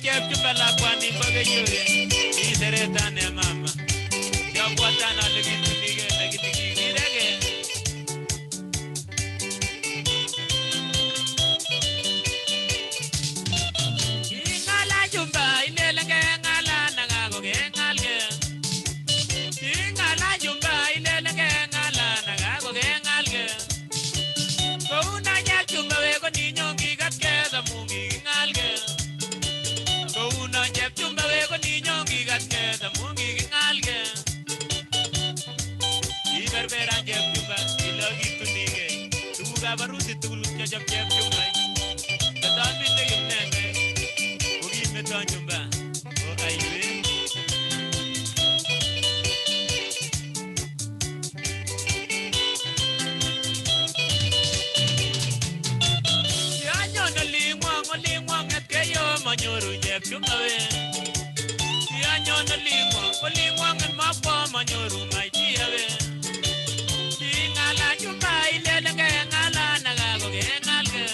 Chumba la kwani pagayoge. Iseretane mama. Yabwatana legitige legitige. Ingala Chumba ilelenge ngala nagago gengalge. Ingala Chumba ilelenge ngala nagago gengalge. Kouna ya Chumba wego niño gigatke da mungi ngalge. Kouna ya Chumba wego niño gigatke da mungi ngalge. Iberbera ya Chumba ilogi tunige. Tuga baruti tulu ya Chumba. Katami de gimnene. Ugi meton Chumba. O aywe. Lingwang at kayo manyoro Jep Chumba we. Sianyo na lingwang at mapa manyoro may tiya we. Ngala Chumba ilelenge ngala nagago gengalge.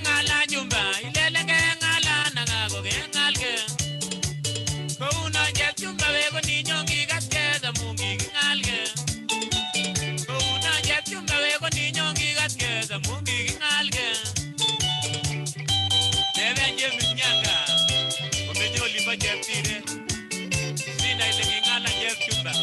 Ngala Chumba ilelenge ngala nagago gengalge. Kouna Jep Chumba we ko niño gigatke da mungi ngalge. Kouna Jep Chumba we ko niño gigatke da mungi ngalge. Debe minyanga, umenyo liba Jep tire. Sina ilegi ngala Jep Chumba.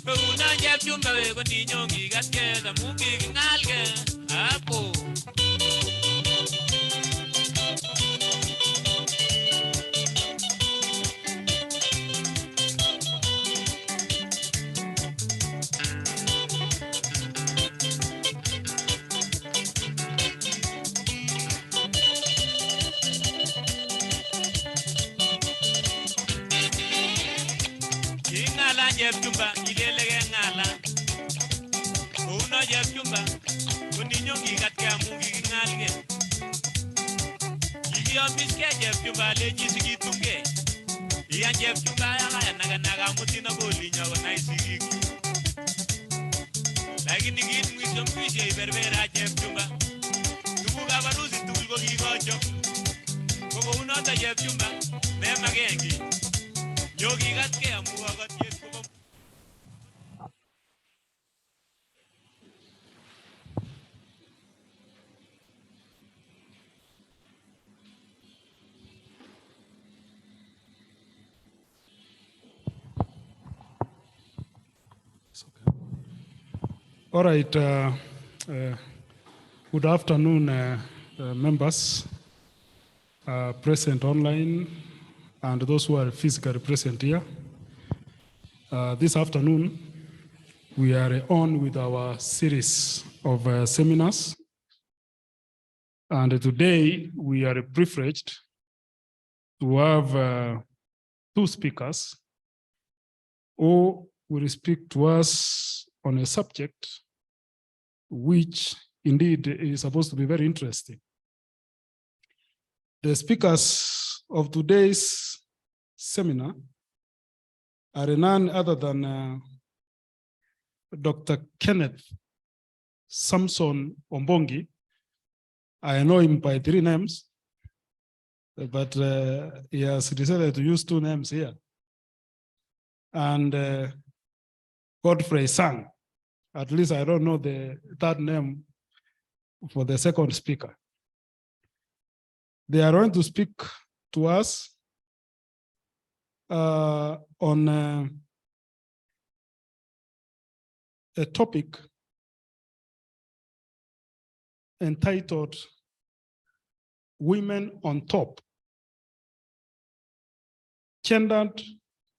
Una jeb chumba we ko ninyo ngigat ke da mungi ngalge apo. Ingala jeb chumba ilele ngala. Una jeb chumba ko ninyo ngigat ke mungi ngalge. Iyo miske jeb chumba le jisigi tunge. Iya jeb chumba ya naga mutina boli nyago na isigi. Lakini git mwisho iberbera jeb chumba. Tubuga baruzi tulgo gigocho. Koko unota jeb chumba mema gengi. Yogi gat ke amuwa gat jeb kubo. All right. Good afternoon, members present online and those who are physically present here. This afternoon, we are on with our series of seminars. And today, we are privileged to have two speakers who will speak to us on a subject which indeed is supposed to be very interesting. The speakers of today's seminar are none other than Dr. Kenneth Samson Ombongi. I know him by 3 names, but he has decided to use 2 names here. And Godfrey Sang. At least I don't know the 3rd name for the second speaker. They are going to speak to us on a topic entitled Women on Top, gendered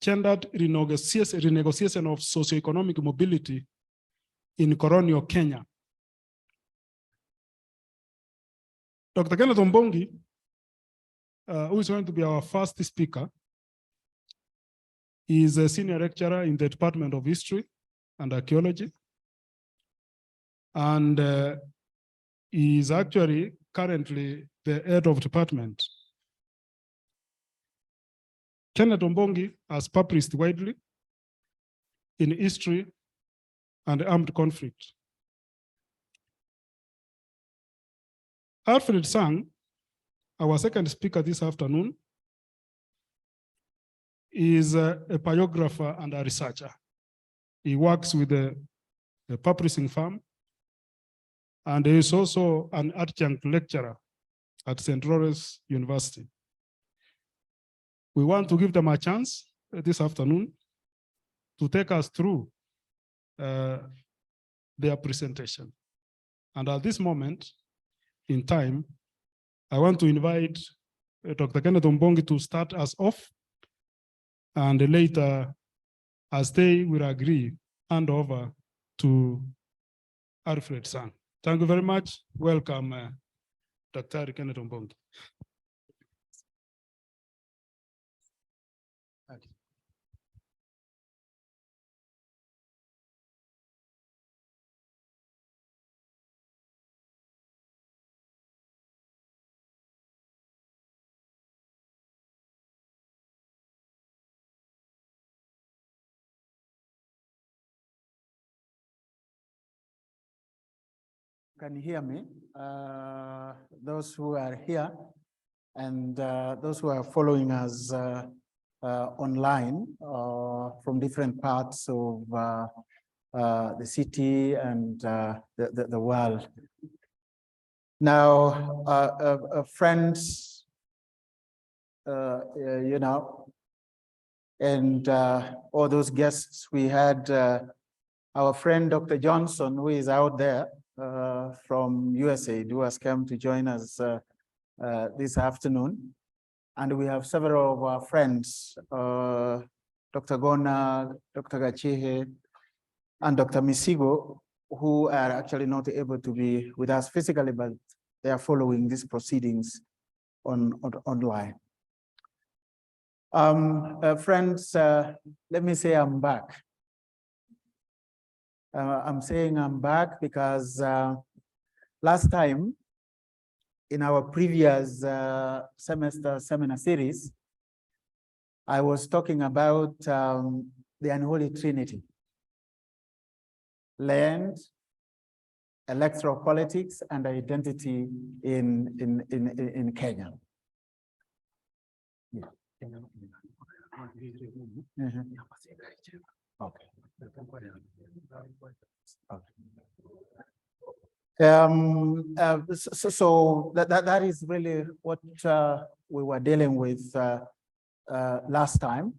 renegotiation of socio-economic mobility in colonial Kenya. Dr. Kenneth Ombongi, who is going to be our first speaker, is a senior lecturer in the Department of History and Archaeology. And he is actually currently the head of department. Kenneth Ombongi has published widely in history and armed conflict. Alfred Sang, our second speaker this afternoon, is a biographer and a researcher. He works with a publishing firm, and he is also an adjunct lecturer at St. Lawrence University. We want to give them a chance this afternoon to take us through their presentation. And at this moment in time, I want to invite Dr. Kenneth Ombongi to start us off, and later, as they will agree, hand over to Alfred Sang. Thank you very much. Welcome, Dr. Kenneth Ombongi. Can you hear me? Those who are here and those who are following us online from different parts of the city and the world. Now, friends, you know, and all those guests. We had our friend, Dr. Johnson, who is out there from USA, who has come to join us this afternoon. And we have several of our friends, Dr. Gona, Dr. Gachihe, and Dr. Misigo, who are actually not able to be with us physically, but they are following these proceedings online. Friends, let me say I'm back. I'm saying I'm back because last time in our previous semester seminar series, I was talking about the unholy trinity: land, electoral politics, and identity in Kenya. Yeah. Okay. So that is really what we were dealing with last time.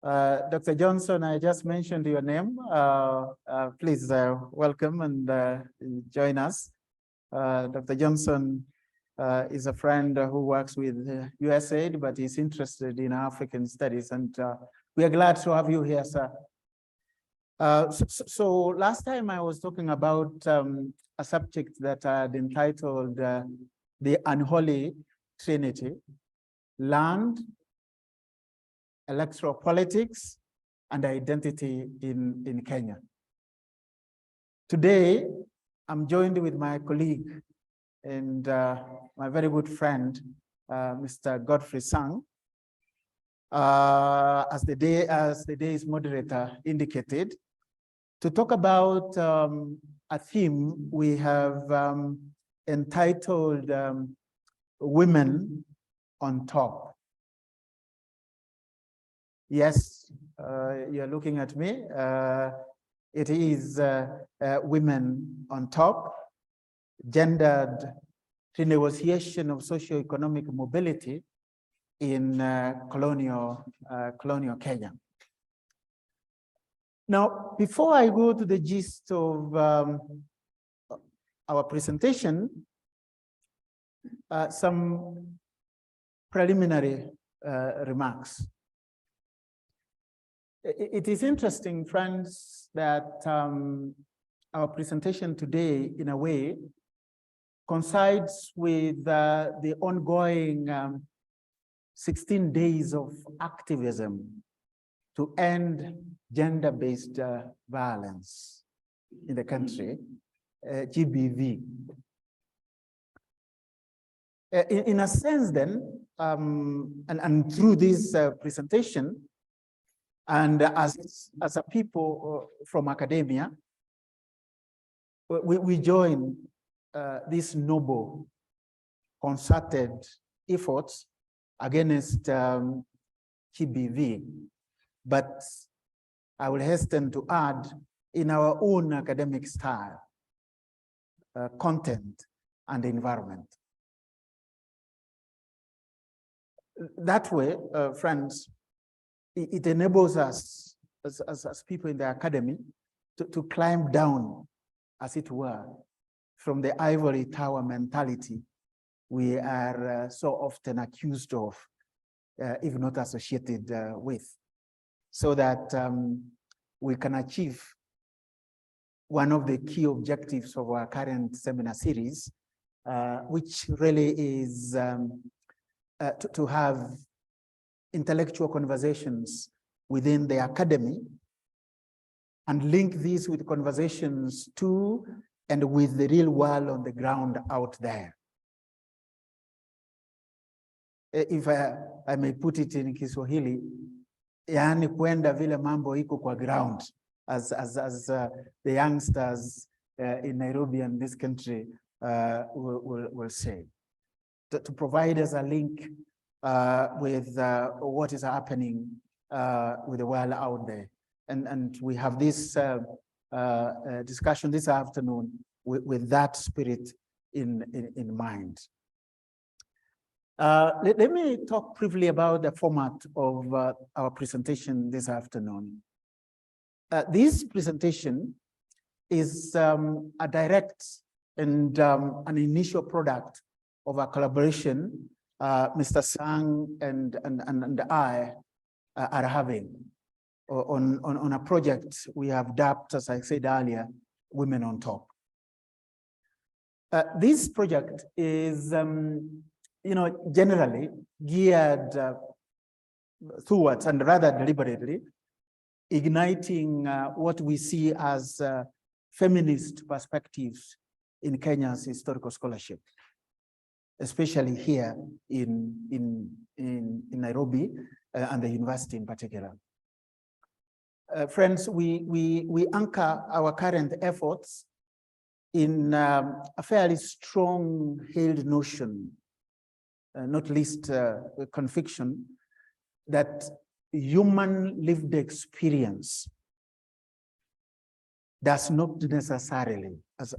Dr. Johnson, I just mentioned your name. Please welcome and join us. Dr. Johnson is a friend who works with USAID, but is interested in African studies, and we are glad to have you here, sir. So last time I was talking about a subject that I had entitled the unholy trinity: land, electoral politics, and identity in Kenya. Today, I'm joined with my colleague and my very good friend, Mr. Godfrey Sang. As the day's moderator indicated, to talk about a theme we have entitled Women on Top. Yes, you're looking at me. It is Women on Top, gendered renegotiation of socio-economic mobility in colonial Kenya. Now, before I go to the gist of our presentation, some preliminary remarks. It is interesting, friends, that our presentation today, in a way, coincides with the ongoing 16 days of activism to end gender-based violence in the country, GBV. In a sense then, and through this presentation, and as a people from academia, we join this noble concerted efforts against GBV. But I will hasten to add, in our own academic style, content, and environment. That way, friends, it enables us as people in the academy to climb down, as it were, from the ivory tower mentality we are so often accused of, if not associated with, so that we can achieve one of the key objectives of our current seminar series, which really is to have intellectual conversations within the academy and link these with conversations to and with the real world on the ground out there. If I may put it in Kiswahili, yaani kwenda vile mambo iko kwa ground, as the youngsters in Nairobi and this country will say, to provide us a link with what is happening with the world out there. And we have this discussion this afternoon with that spirit in mind. Let me talk briefly about the format of our presentation this afternoon. This presentation is a direct and an initial product of a collaboration Mr. Sang and I are having on a project we have dubbed, as I said earlier, Women on Top. This project is, generally geared towards, and rather deliberately, igniting what we see as feminist perspectives in Kenya's historical scholarship, especially here in Nairobi and the university in particular. Friends, we anchor our current efforts in a fairly strong held notion, not least conviction, that human lived experience does not necessarily, as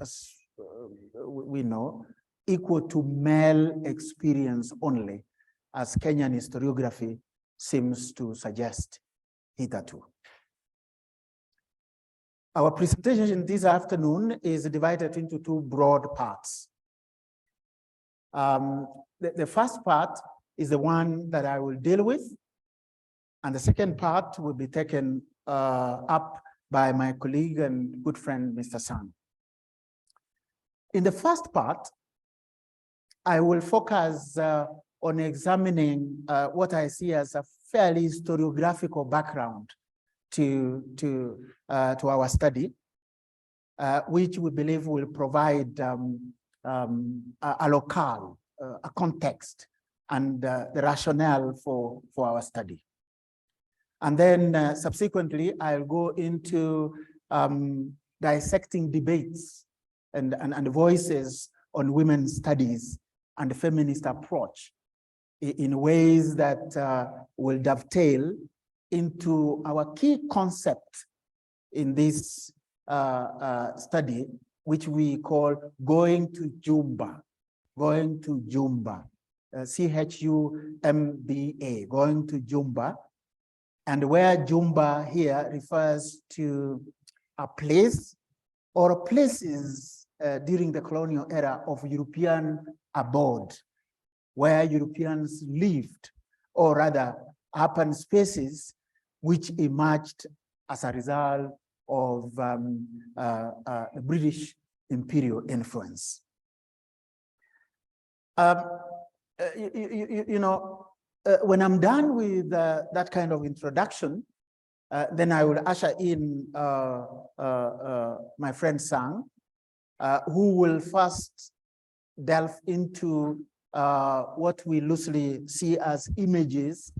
we know, equal to male experience only, as Kenyan historiography seems to suggest hitherto. Our presentation this afternoon is divided into two broad parts. The first part is the one that I will deal with, and the second part will be taken up by my colleague and good friend, Mr. Sang. In the first part, I will focus on examining what I see as a fairly historiographical background to our study, which we believe will provide a locale, a context, and the rationale for our study. And then subsequently, I'll go into dissecting debates and voices on women's studies and the feminist approach in ways that will dovetail into our key concept in this study, which we call going to Chumba, C-H-U-M-B-A, going to Chumba, and where Chumba here refers to a place or places during the colonial era of European abode, where Europeans lived, or rather urban spaces which emerged as a result of British imperial influence. When I'm done with that kind of introduction, then I will usher in my friend Sang, who will first delve into what we loosely see as images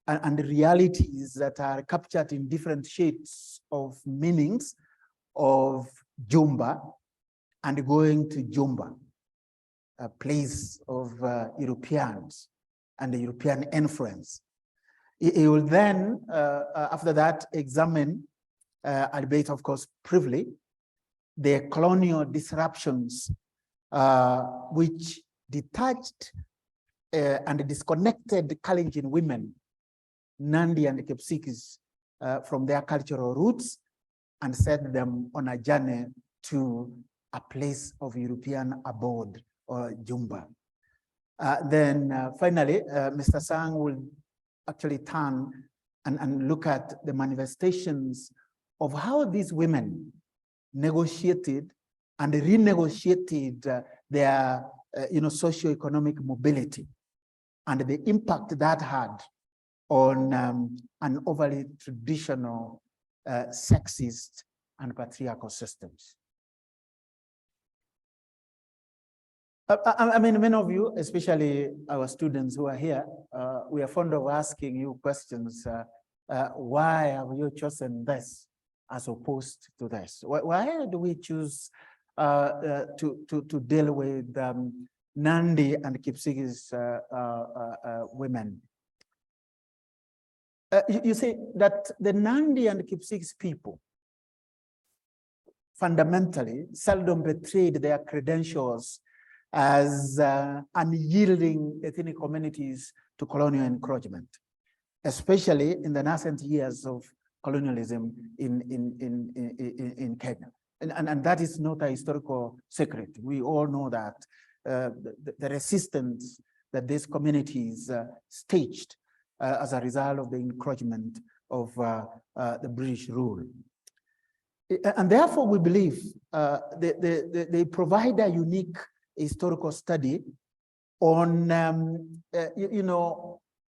and the realities that are captured in different shades of meanings of Chumba and going to Chumba, a place of Europeans and the European influence. He will then, after that, examine, albeit of course briefly, the colonial disruptions which detached and disconnected Kalenjin women, Nandi and Kipsigis, from their cultural roots and set them on a journey to a place of European abode or Chumba. Then finally, Mr. Sang will actually turn and look at the manifestations of how these women negotiated and renegotiated their socio-economic mobility and the impact that had on an overly traditional sexist and patriarchal systems. I mean, many of you, especially our students who are here, we are fond of asking you questions. Why have you chosen this as opposed to this? Why do we choose to deal with Nandi and Kipsigis women? You see that the Nandi and Kipsigis people fundamentally seldom betrayed their credentials as unyielding ethnic communities to colonial encroachment, especially in the nascent years of colonialism in Kenya. And that is not a historical secret. We all know that the resistance that these communities staged as a result of the encroachment of the British rule. And therefore, we believe they provide a unique historical study on,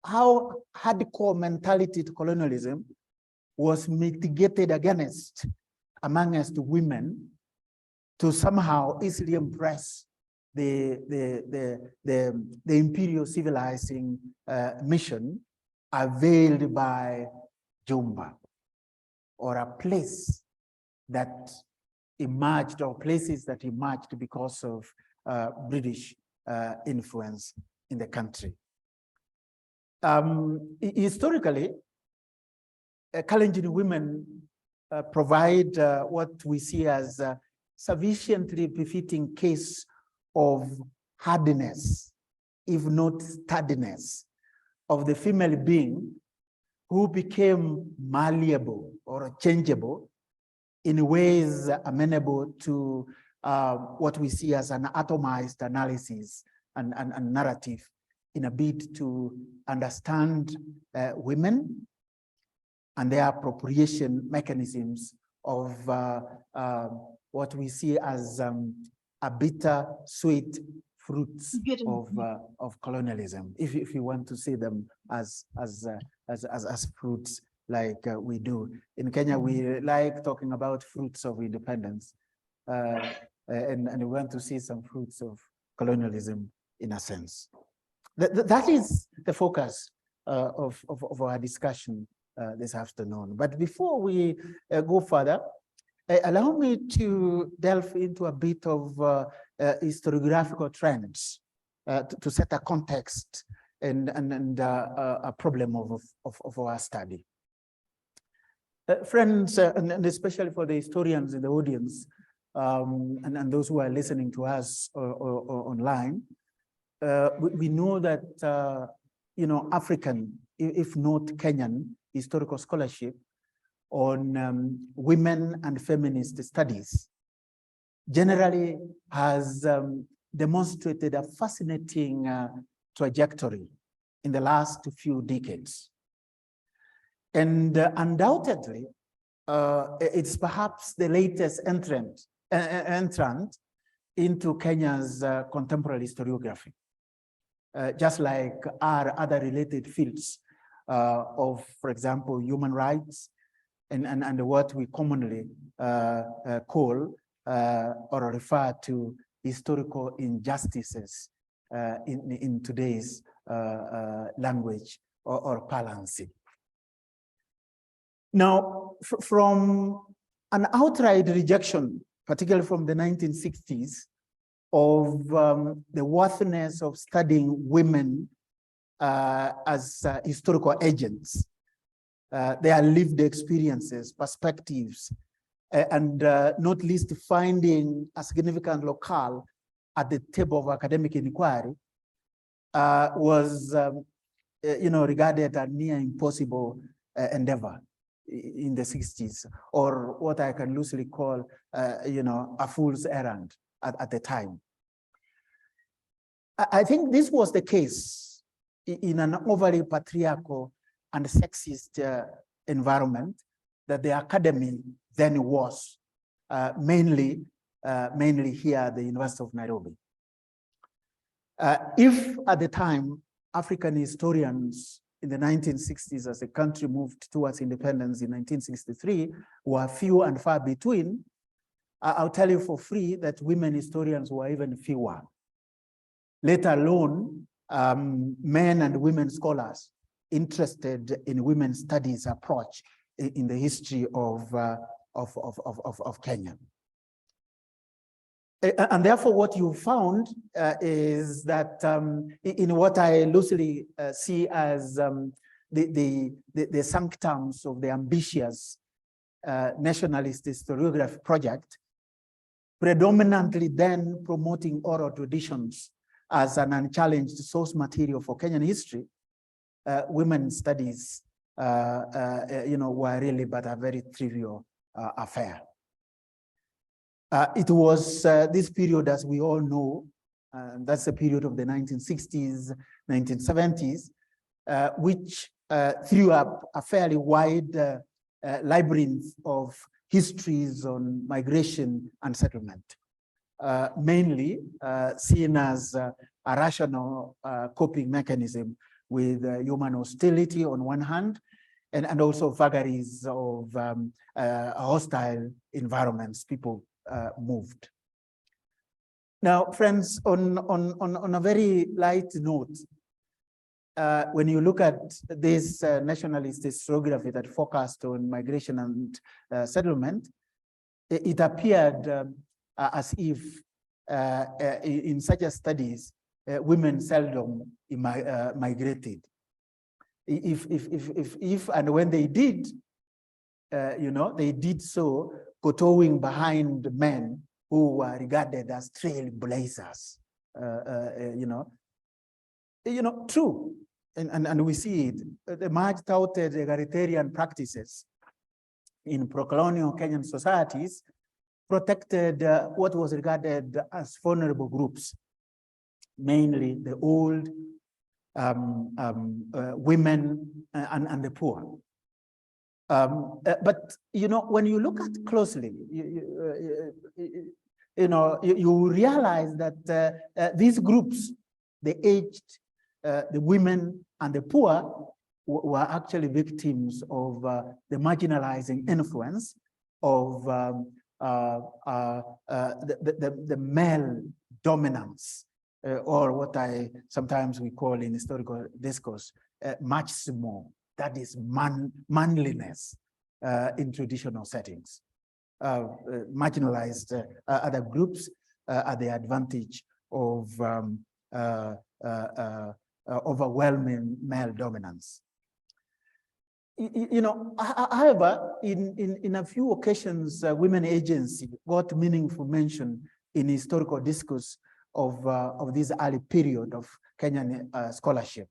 how hardcore mentality to colonialism was mitigated against amongst women to somehow easily impress the imperial civilizing mission availed by Chumba, or a place that emerged, or places that emerged because of British influence in the country. Historically, Kalenjin women provide what we see as a sufficiently befitting case of hardiness, if not sturdiness, of the female being who became malleable or changeable in ways amenable to what we see as an atomized analysis and narrative in a bid to understand women and their appropriation mechanisms of what we see as a bitter, sweet fruits of colonialism, if you want to see them as fruits like we do. In Kenya, we like talking about fruits of independence, and we want to see some fruits of colonialism in a sense. That is the focus of our discussion this afternoon. But before we go further, allow me to delve into a bit of historiographical trends to set a context and a problem of our study. Friends, and especially for the historians in the audience, and those who are listening to us or online, we know that African, if not Kenyan, historical scholarship on women and feminist studies generally has demonstrated a fascinating trajectory in the last few decades. And undoubtedly, it's perhaps the latest entrant into Kenya's contemporary historiography, just like our other related fields of, for example, human rights and what we commonly call or refer to historical injustices in today's language or parlance. Now, from an outright rejection, particularly from the 1960s, of the worthiness of studying women as historical agents, their lived experiences, perspectives, and not least finding a significant locale at the table of academic inquiry was, regarded as a near impossible endeavor in the 60s, or what I can loosely call, a fool's errand at the time. I think this was the case in an overly patriarchal and sexist environment that the academy then was, mainly here at the University of Nairobi. If at the time, African historians in the 1960s, as the country moved towards independence in 1963, were few and far between, I'll tell you for free that women historians were even fewer, let alone men and women scholars interested in women's studies approach in the history of Kenya. And therefore, what you found is that in what I loosely see as the sanctums of the ambitious nationalist historiography project, predominantly then promoting oral traditions as an unchallenged source material for Kenyan history, women's studies, were really but a very trivial affair. It was this period, as we all know, that's the period of the 1960s, 1970s, which threw up a fairly wide labyrinth of histories on migration and settlement, mainly seen as a rational coping mechanism with human hostility on one hand, and also vagaries of hostile environments people moved. Now, friends, on a very light note, when you look at this nationalist historiography that focused on migration and settlement, it appeared as if in such a studies, women seldom migrated. If and when they did, they did so kowtowing behind men who were regarded as trailblazers. True, and we see it. The much touted egalitarian practices in pro-colonial Kenyan societies protected what was regarded as vulnerable groups, mainly the old, women, and the poor. But when you look at closely, you realize that these groups, the aged, the women, and the poor, were actually victims of the marginalizing influence of the male dominance, or what sometimes we call in historical discourse, machismo, that is manliness in traditional settings. Marginalized other groups at the advantage of overwhelming male dominance. However, in a few occasions, women agency got meaningful mention in historical discourse of this early period of Kenyan scholarship.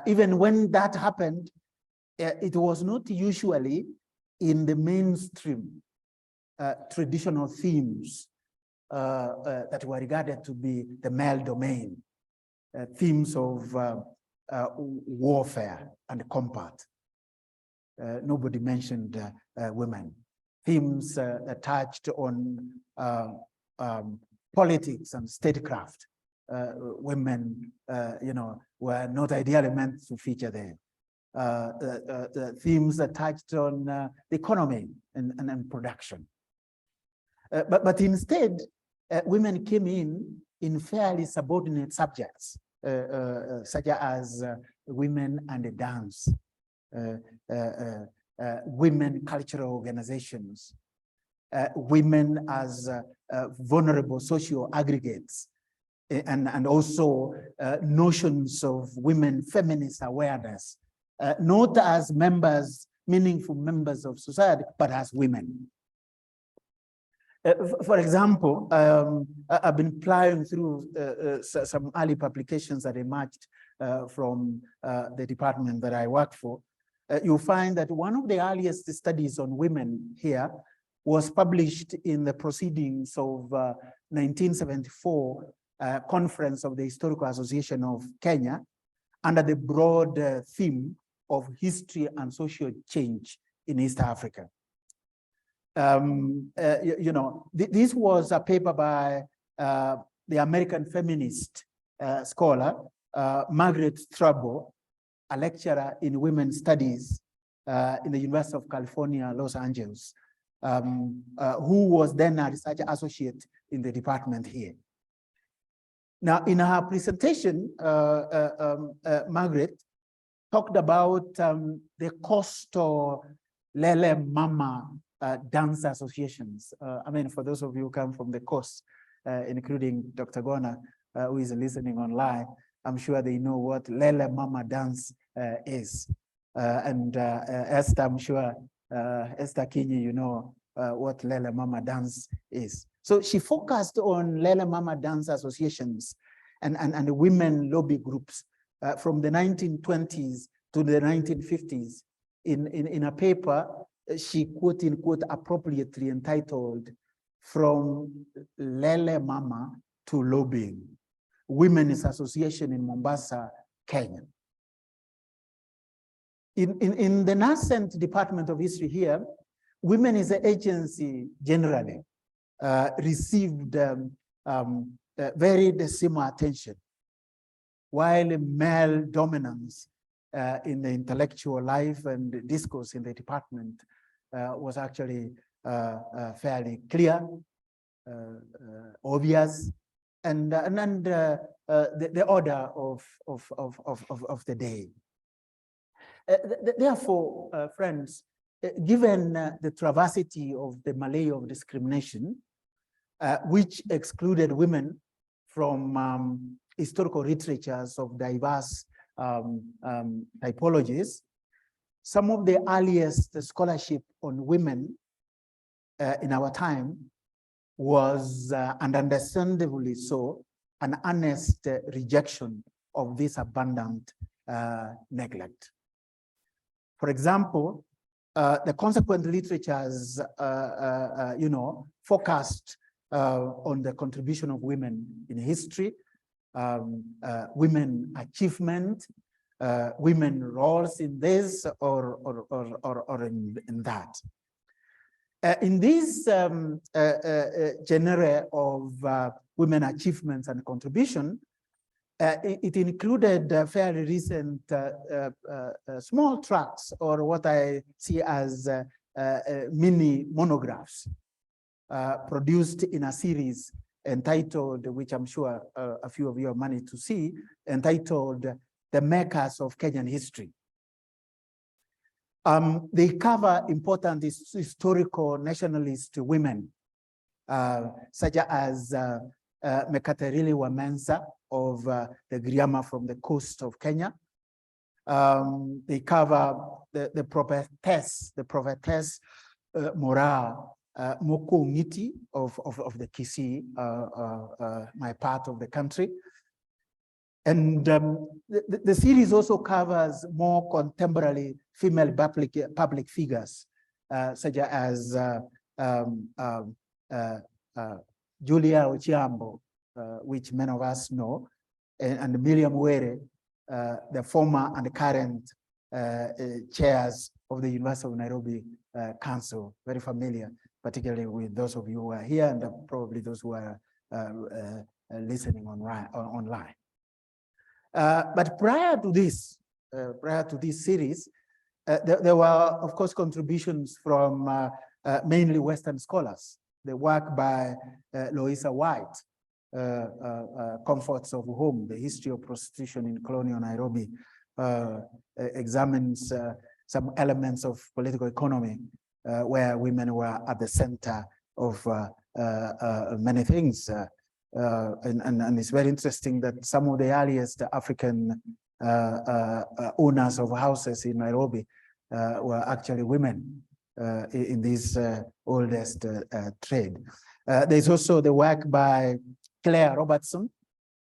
Even when that happened, it was not usually in the mainstream traditional themes that were regarded to be the male domain, themes of warfare and combat. Nobody mentioned women. Themes that touched on politics and statecraft. Women, were not ideally meant to feature there. The themes that touched on the economy and production. But instead, women came in fairly subordinate subjects, such as women and the dance, women cultural organizations, women as vulnerable social aggregates, and also notions of women feminist awareness, not as meaningful members of society, but as women. For example, I've been plowing through some early publications that emerged from the department that I work for. You'll find that one of the earliest studies on women here was published in the proceedings of 1974 conference of the Historical Association of Kenya under the broad theme of history and social change in East Africa. This was a paper by the American feminist scholar, Margaret Strabo, a lecturer in women's studies in the University of California, Los Angeles, who was then a research associate in the department here. Now, in her presentation, Margaret talked about the cost of Lele Mama dance associations. For those of you who come from the coast, including Dr. Gona, who is listening online, I'm sure they know what Lele Mama dance is. Esther, I'm sure, Esther Kinyi, you know what Lele Mama dance is. So she focused on Lele Mama dance associations and women lobby groups from the 1920s to the 1950s. In a paper, she quote unquote appropriately entitled "From Lele Mama to Lobbying, Women's Association in Mombasa, Kenya." In the nascent Department of History here, women is an agency generally received very similar attention, while male dominance in the intellectual life and discourse in the department was actually fairly clear, obvious, and the order of the day. Therefore, friends, given the travesty of the milieu of discrimination, which excluded women from historical literatures of diverse typologies, some of the earliest scholarship on women in our time was, and understandably so, an earnest rejection of this abundant neglect. For example, the consequent literatures, focused on the contribution of women in history, women achievement, women roles in this or in that. In this genre of women achievements and contribution, it included fairly recent small tracts, or what I see as mini monographs, produced in a series entitled, which I'm sure a few of you have managed to see, entitled "The Makers of Kenyan History." They cover important historical nationalist women, such as Mekaterili Wamensa of the Griama from the coast of Kenya. They cover the prophetess Mora Moko Ngiti of the Kisii, my part of the country. And the series also covers more contemporary female public figures, such as Julia Ochiambo, which many of us know, and Miriam Were, the former and current chairs of the University of Nairobi Council, very familiar, particularly with those of you who are here and probably those who are listening online. But prior to this series, there were, of course, contributions from mainly Western scholars. The work by Louisa White, Comforts of Home, the History of Prostitution in Colonial Nairobi, examines some elements of political economy where women were at the center of many things. And it's very interesting that some of the earliest African owners of houses in Nairobi were actually women in this oldest trade. There's also the work by Claire Robertson,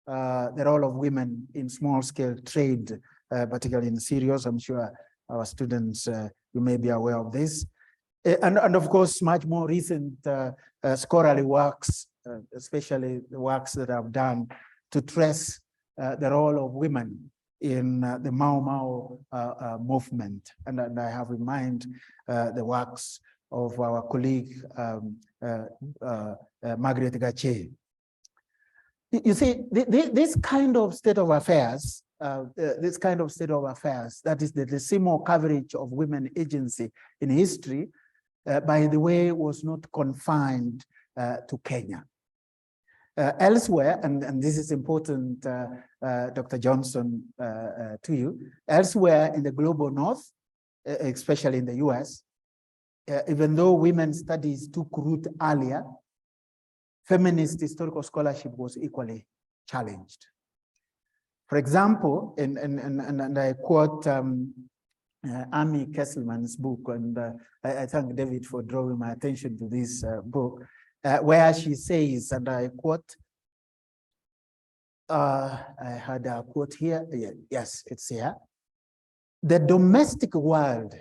the role of women in small-scale trade, particularly in cereals. I'm sure our students, you may be aware of this. And of course, much more recent scholarly works, especially the works that I've done to trace the role of women in the Mau Mau movement. And I have in mind the works of our colleague, Margaret Gache. You see, this kind of state of affairs, that is the similar coverage of women agency in history, by the way, was not confined to Kenya. Elsewhere, and this is important, Dr. Johnson, to you, elsewhere in the global north, especially in the US, even though women's studies took root earlier, feminist historical scholarship was equally challenged. For example, and I quote Amy Kesselman's book, and I thank David for drawing my attention to this book. where she says, and I quote, I had a quote here. Yes, it's here. The domestic world,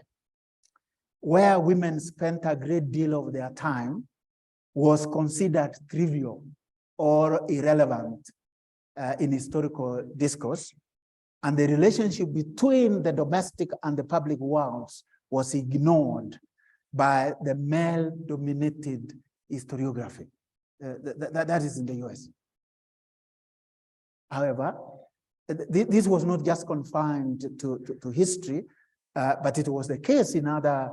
where women spent a great deal of their time, was considered trivial or irrelevant in historical discourse, and the relationship between the domestic and the public worlds was ignored by the male-dominated historiography. That is in the US. However, this was not just confined to history, but it was the case in other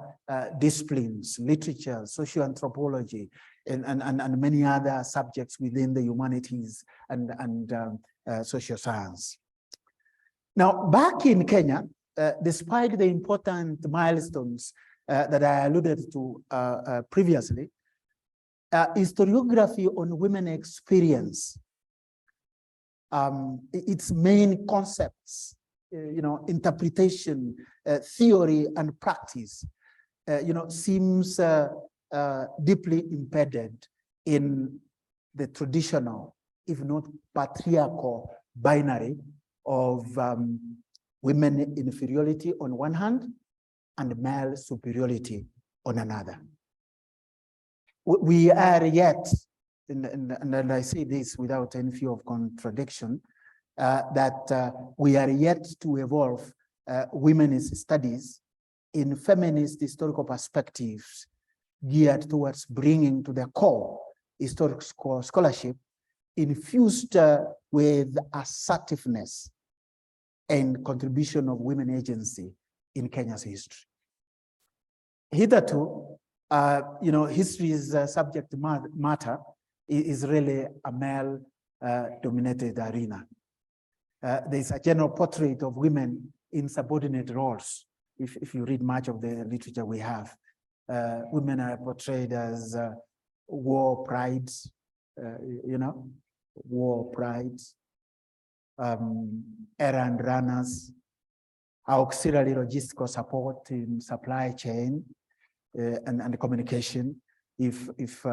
disciplines, literature, socio-anthropology, and many other subjects within the humanities and social science. Now, back in Kenya, despite the important milestones that I alluded to previously, historiography on women experience, its main concepts, interpretation, theory, and practice, seems deeply embedded in the traditional, if not patriarchal, binary of women inferiority on one hand and male superiority on another. We are yet, and I say this without any fear of contradiction, that we are yet to evolve women's studies in feminist historical perspectives geared towards bringing to the core historical scholarship infused with assertiveness and contribution of women agency in Kenya's history. Hitherto, history's subject matter is really a male-dominated arena. There's a general portrait of women in subordinate roles. If you read much of the literature we have, women are portrayed as war prides, war prides, errand runners, auxiliary logistical support in supply chain and communication. If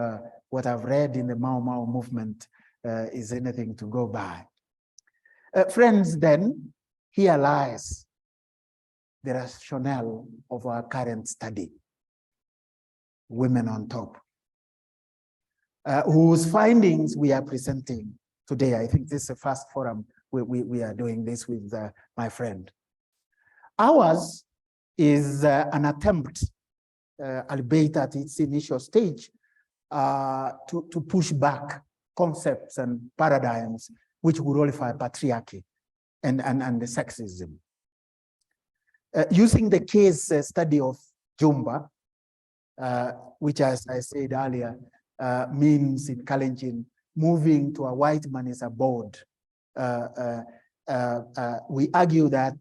what I've read in the Mau Mau movement is anything to go by. Friends, then, here lies the rationale of our current study, Women on Top, whose findings we are presenting today. I think this is the first forum we are doing this with my friend. Ours is an attempt, albeit at its initial stage, to push back concepts and paradigms which glorify patriarchy and the sexism. Using the case study of Chumba, which, as I said earlier, means in Kalenjin, moving to a white man is abode. We argue that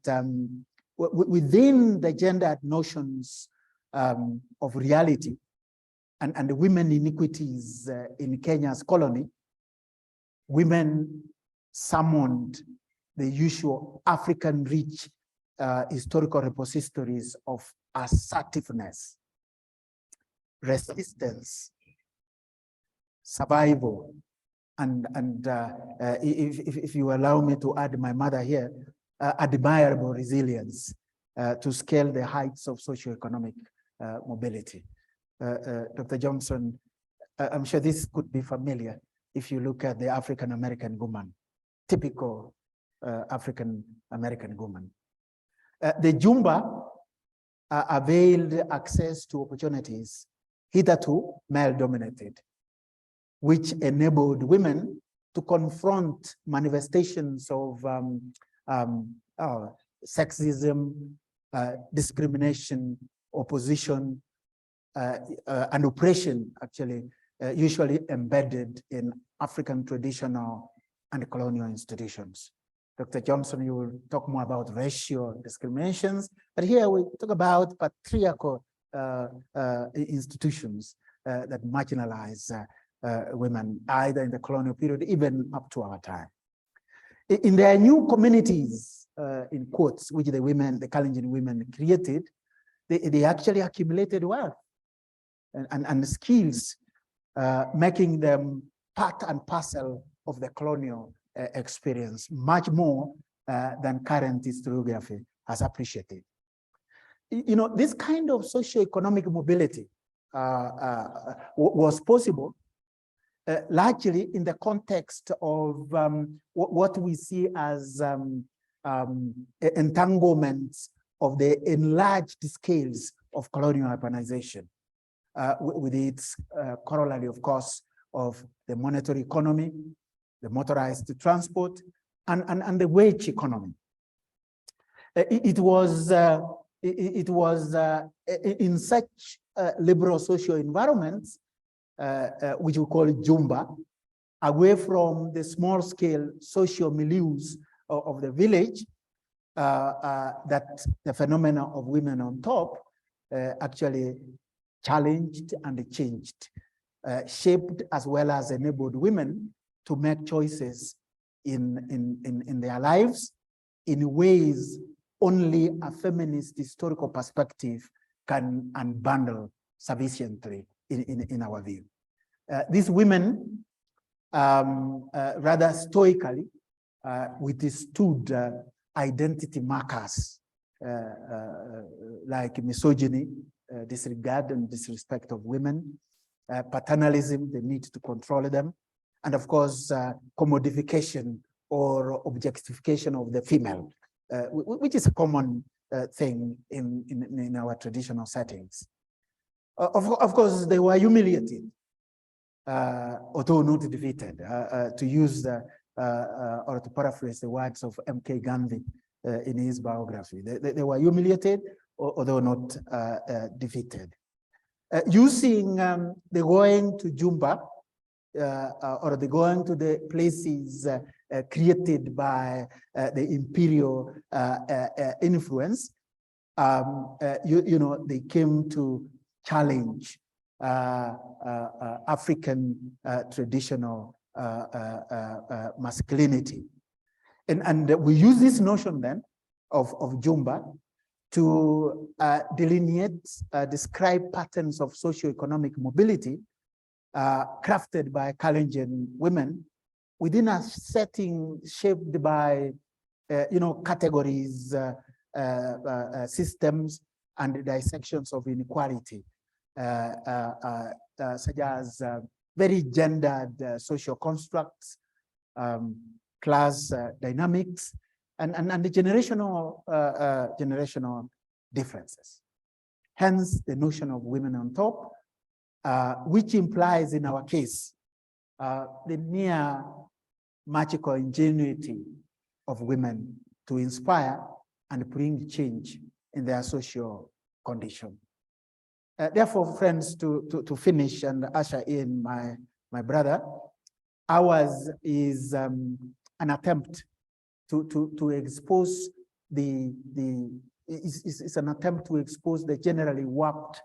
within the gendered notions of reality and the women inequities in Kenya's colony, women summoned the usual African rich historical repositories of assertiveness, resistance, survival, and if you allow me to add my mother here, admirable resilience to scale the heights of socio-economic mobility. Dr. Johnson, I'm sure this could be familiar if you look at the African-American woman, typical African-American woman. The Chumba availed access to opportunities hitherto male-dominated, which enabled women to confront manifestations of sexism, discrimination, opposition, and oppression, actually, usually embedded in African traditional and colonial institutions. Dr. Johnson, you will talk more about racial discriminations, but here we talk about patriarchal institutions that marginalize women, either in the colonial period, even up to our time. In their new communities, in quotes, which the Kalenjin women created, they actually accumulated wealth and skills making them part and parcel of the colonial experience, much more than current historiography has appreciated. You know, this kind of socio-economic mobility was possible largely in the context of what we see as entanglements of the enlarged scales of colonial urbanization, with its corollary, of course, of the monetary economy, the motorized transport, and the wage economy. It was in such liberal social environments, which we call Chumba, away from the small-scale social milieus of the village, that the phenomena of women on top actually challenged and changed, shaped as well as enabled women to make choices in their lives in ways only a feminist historical perspective can unbundle sufficiently in our view. These women rather stoically withstood identity markers like misogyny, disregard and disrespect of women, paternalism, the need to control them, and of course, commodification or objectification of the female, which is a common thing in our traditional settings. Of course, they were humiliated, although not defeated, to use or to paraphrase the words of M.K. Gandhi in his biography. They were humiliated, although not defeated. Using the going to Chumba, or the going to the places created by the imperial influence, you know, they came to challenge African traditional masculinity. And we use this notion then of Chumba to delineate, describe patterns of socio-economic mobility crafted by Kalenjin women within a setting shaped by, you know, categories, systems, and dissections of inequality, such as very gendered social constructs, class dynamics, and the generational differences. Hence, the notion of women on top, which implies in our case, the near magical ingenuity of women to inspire and bring change in their social condition. Therefore, friends, to finish and usher in my brother, ours is an attempt to expose it's an attempt to expose the generally warped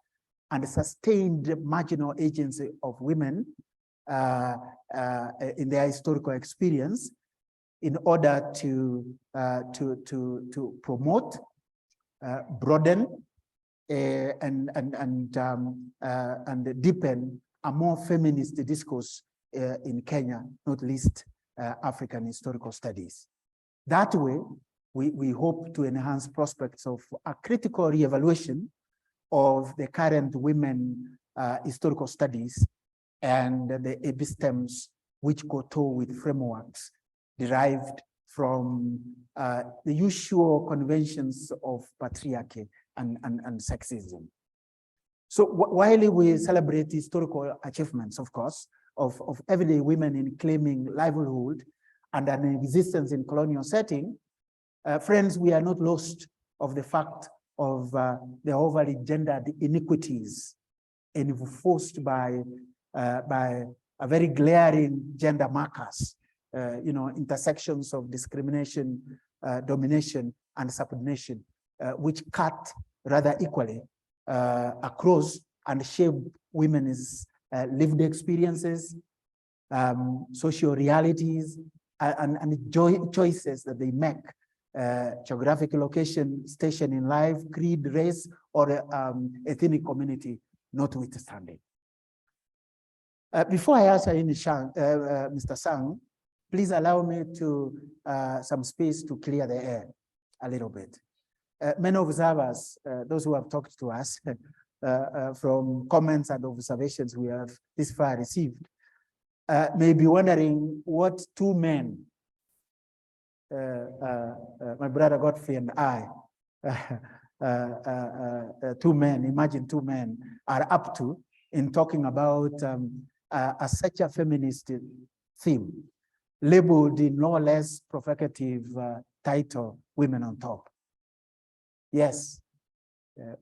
and sustained marginal agency of women in their historical experience, in order to promote, broaden, and deepen a more feminist discourse in Kenya, not least African historical studies. That way, we hope to enhance prospects of a critical reevaluation of the current women historical studies and the epistemes which go to with frameworks derived from the usual conventions of patriarchy and sexism. So while we celebrate historical achievements, of course, of everyday women in claiming livelihood and an existence in colonial setting, friends, we are not lost of the fact of the overly gendered inequities enforced by a very glaring gender markers, you know, intersections of discrimination, domination, and subordination, which cut rather equally across and shape women's lived experiences, social realities, and choices that they make, geographic location, station in life, creed, race, or ethnic community notwithstanding. Before I answer Mr. Sang, please allow me to some space to clear the air a little bit. Many observers, those who have talked to us from comments and observations we have this far received, may be wondering what two men, my brother Godfrey and I, two men, imagine two men, are up to in talking about such a feminist theme, labeled in no less provocative title, Women on Top. Yes,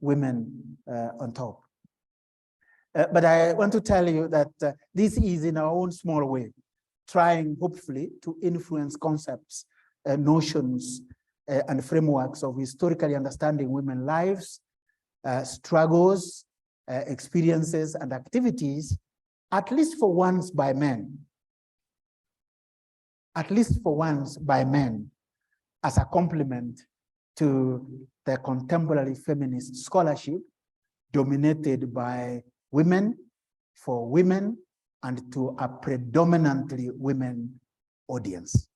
women on top. But I want to tell you that this is in our own small way, trying hopefully to influence concepts, notions, and frameworks of historically understanding women's lives, struggles, experiences, and activities, at least for once by men. At least for once by men, as a complement to the contemporary feminist scholarship dominated by women, for women, and to a predominantly women audience.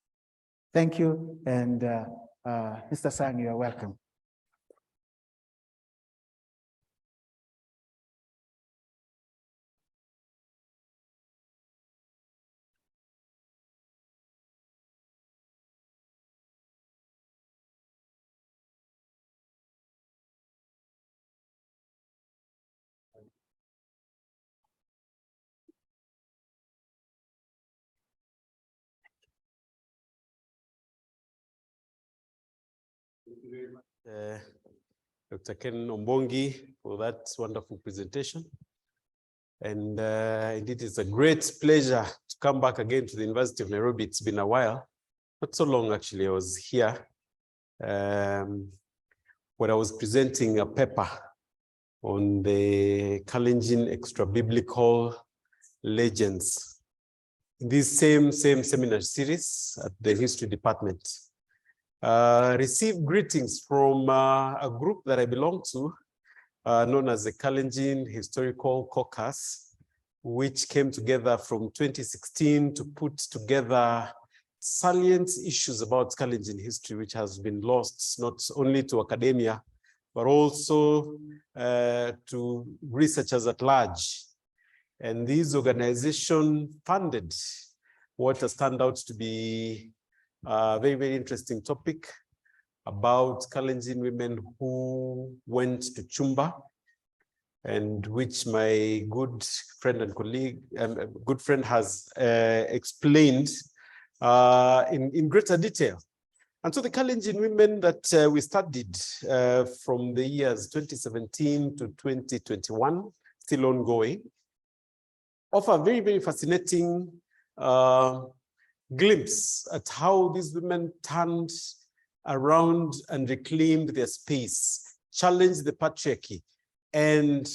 Thank you, and Mr. Sang, you are welcome. Dr. Kenneth Ombongi for that wonderful presentation. And indeed, it's a great pleasure to come back again to the University of Nairobi. It's been a while, not so long actually. I was here when I was presenting a paper on the Kalenjin extra-biblical legends in this same seminar series at the History Department. Received greetings from a group that I belong to, known as the Kalenjin Historical Caucus, which came together from 2016 to put together salient issues about Kalenjin history, which has been lost not only to academia, but also to researchers at large. And this organization funded what has turned out to be a very, very interesting topic about Kalenjin women who went to Chumba, and which my good friend and colleague, good friend has explained in greater detail. And so the Kalenjin women that we studied from the years 2017 to 2021, still ongoing, offer a very, very fascinating glimpse at how these women turned around and reclaimed their space, challenged the patriarchy, and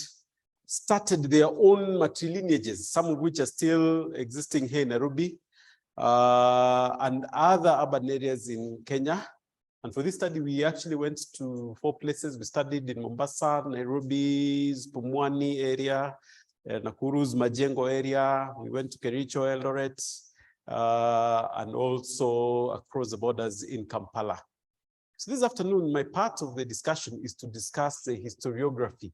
started their own matrilineages, some of which are still existing here in Nairobi and other urban areas in Kenya. And for this study, we actually went to 4 places. We studied in Mombasa, Nairobi's Pumwani area, Nakuru's Majengo area. We went to Kericho, Eldoret, and also across the borders in Kampala. So this afternoon, my part of the discussion is to discuss the historiography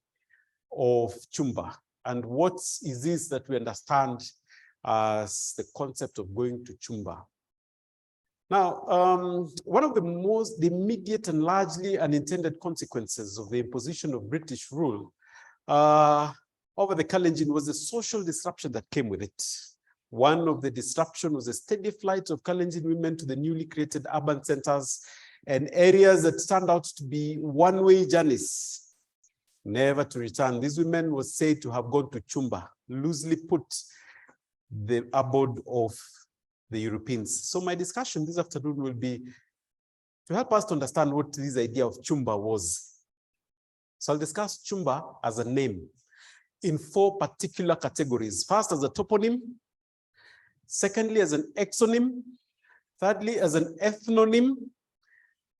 of Chumba and what is this that we understand as the concept of going to Chumba. Now, one of the immediate and largely unintended consequences of the imposition of British rule over the Kalenjin was the social disruption that came with it. One of the disruption was a steady flight of Kalenjin women to the newly created urban centers and areas that turned out to be one-way journeys, never to return. These women were said to have gone to Chumba, loosely put the abode of the Europeans. So my discussion this afternoon will be to help us to understand what this idea of Chumba was. So I'll discuss Chumba as a name in 4 particular categories. First, as a toponym. Secondly, as an exonym. Thirdly, as an ethnonym.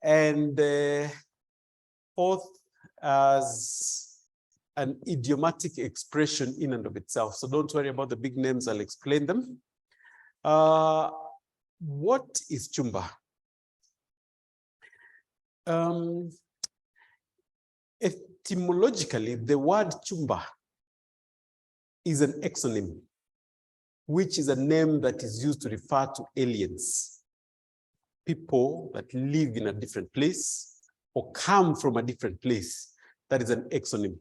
And fourth, as an idiomatic expression in and of itself. So don't worry about the big names, I'll explain them. What is Chumba? Etymologically, the word Chumba is an exonym, which is a name that is used to refer to aliens, people that live in a different place or come from a different place. That is an exonym.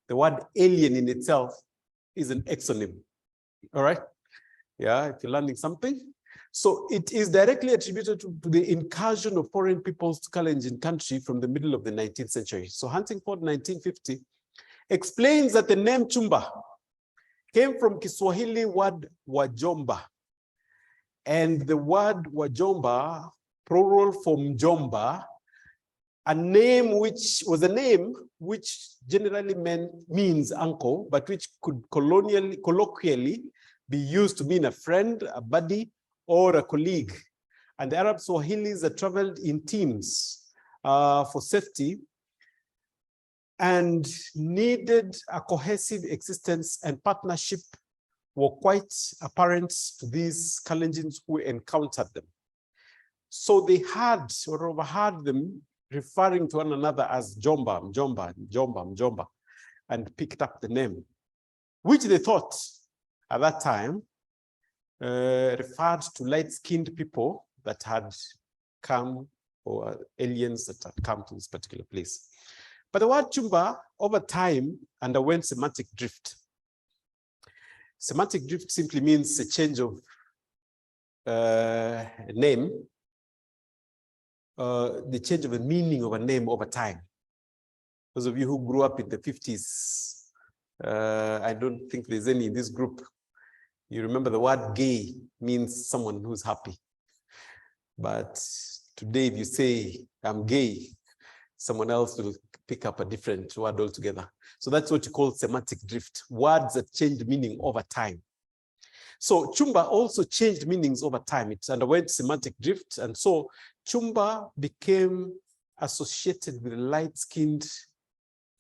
The word alien in itself is an exonym. All right? Yeah, if you're learning something. So it is directly attributed to the incursion of foreign peoples to Kalenjin country from the middle of the 19th century. So Huntingford, 1950, explains that the name Chumba came from Kiswahili word Wajomba. And the word Wajomba, plural from Jomba, a name which generally means uncle, but which could colloquially be used to mean a friend, a buddy, or a colleague. And the Arab Swahilis that traveled in teams for safety and needed a cohesive existence and partnership were quite apparent to these Kalenjins who encountered them. So they had or overheard them referring to one another as Jomba, Mjomba, Mjomba, Mjomba, and picked up the name, which they thought at that time referred to light-skinned people that had come, or aliens that had come to this particular place. But the word Chumba over time underwent semantic drift. Semantic drift simply means a change of name, the change of the meaning of a name over time. Those of you who grew up in the 50s, I don't think there's any in this group. You remember the word gay means someone who's happy. But today, if you say, I'm gay, someone else will pick up a different word altogether. So that's what you call semantic drift, words that change meaning over time. So Chumba also changed meanings over time. It underwent semantic drift. And so Chumba became associated with light-skinned